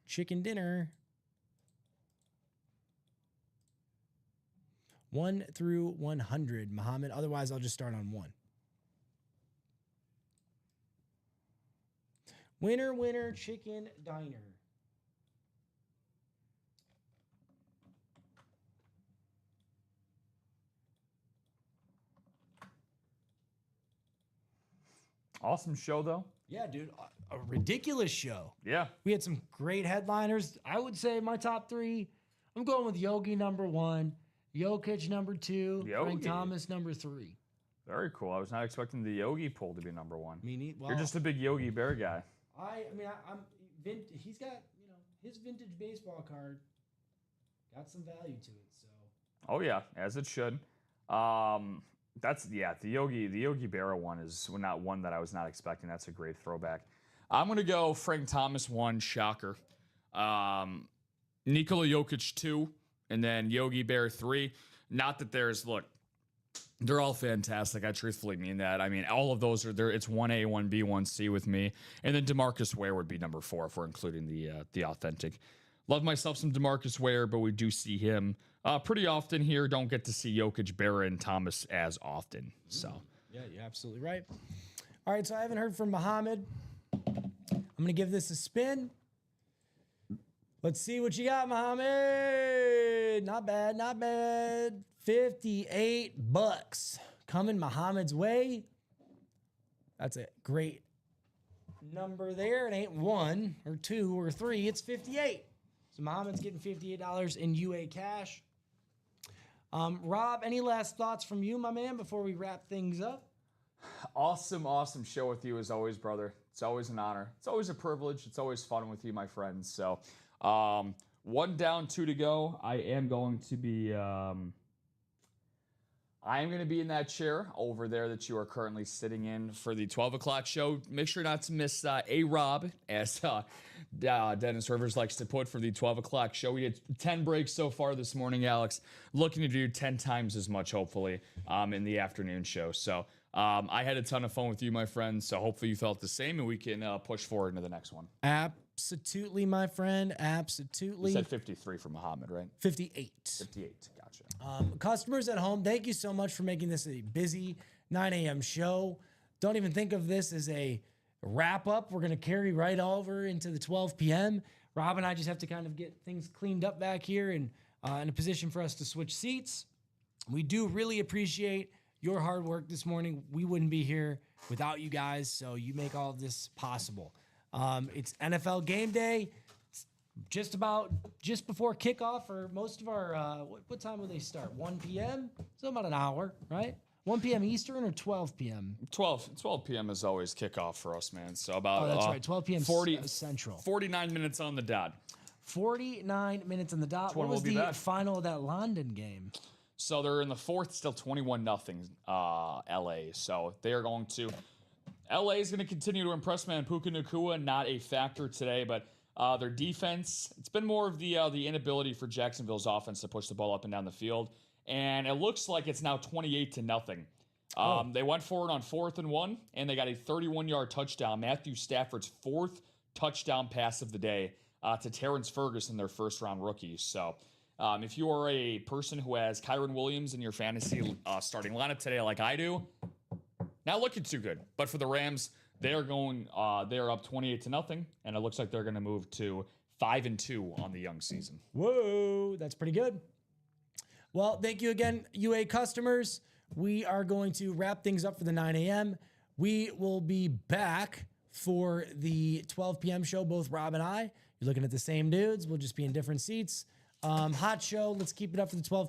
chicken dinner. 1 through 100, Mohamed. Otherwise, I'll just start on 1. Winner, winner, chicken diner. Awesome show, though. Yeah, dude. A ridiculous show. Yeah. We had some great headliners. I would say my top 3, I'm going with Yogi number 1, Jokic number 2, Frank Yogi. Thomas number 3. Very cool. I was not expecting the Yogi poll to be number 1. Well, You're just a big Yogi Bear guy. He's got, his vintage baseball card got some value to it. So. Oh yeah, as it should. The Yogi Berra one is not one that I was not expecting. That's a great throwback. I'm gonna go Frank Thomas 1, shocker. Nikola Jokic 2, and then Yogi Bear 3. Not that they're all fantastic. I truthfully mean that. I mean, all of those are there. It's 1A, 1B, 1C with me. And then DeMarcus Ware would be number 4 if we're including the authentic. Love myself some DeMarcus Ware, but we do see him pretty often here. Don't get to see Jokic, Berra, and Thomas as often. So yeah, you're absolutely right. All right, so I haven't heard from Mohamed. I'm going to give this a spin. Let's see what you got, Mohamed. Not bad, not bad. $58 coming Mohamed's way. That's a great number there. It ain't 1 or 2 or 3. It's 58. So Mohamed's getting $58 in UA cash. Rob, any last thoughts from you, my man, before we wrap things up? awesome show with you as always, brother. It's always an honor. It's always a privilege. It's always fun with you, my friends. So 1 down, 2 to go. I am going to be in that chair over there that you are currently sitting in for the 12 o'clock show. Make sure not to miss A-Rob, as Dennis Rivers likes to put, for the 12 o'clock show. We did 10 breaks so far this morning, Alex. Looking to do 10 times as much, hopefully, in the afternoon show. So I had a ton of fun with you, my friends. So hopefully you felt the same, and we can push forward into the next one. Absolutely, my friend. Absolutely. You said 53 for Mohamed, right? 58. 58. Gotcha. Customers at home, thank you so much for making this a busy 9 a.m. show. Don't even think of this as a wrap up. We're going to carry right over into the 12 p.m. Rob and I just have to kind of get things cleaned up back here and in a position for us to switch seats. We do really appreciate your hard work this morning. We wouldn't be here without you guys, so you make all of this possible. It's NFL game day. It's just before kickoff for most of our, what time will they start? 1 p.m.? So about an hour, right? 1 p.m. Eastern or 12 p.m.? 12 p.m. is always kickoff for us, man. So about that's right, 12 p.m. 40 Central. 49 minutes on the dot. 49 minutes on the dot. What was the final of that London game? So they're in the fourth, still 21-0 LA. So they are going to... LA is going to continue to impress, man. Puka Nacua, not a factor today, but their defense, it's been more of the inability for Jacksonville's offense to push the ball up and down the field. And it looks like it's now 28-0. They went forward on 4th and 1, and they got a 31-yard touchdown. Matthew Stafford's 4th touchdown pass of the day to Terrence Ferguson, their first-round rookie. So if you are a person who has Kyron Williams in your fantasy starting lineup today like I do, not looking too good. But for the Rams, they are up 28-0, and it looks like they're going to move to 5-2 on the young season. Whoa, that's pretty good. Well, thank you again, UA customers. We are going to wrap things up for the 9 a.m. We will be back for the 12 p.m. show, both Rob and I. You're looking at the same dudes. We'll just be in different seats. Hot show. Let's keep it up for the 12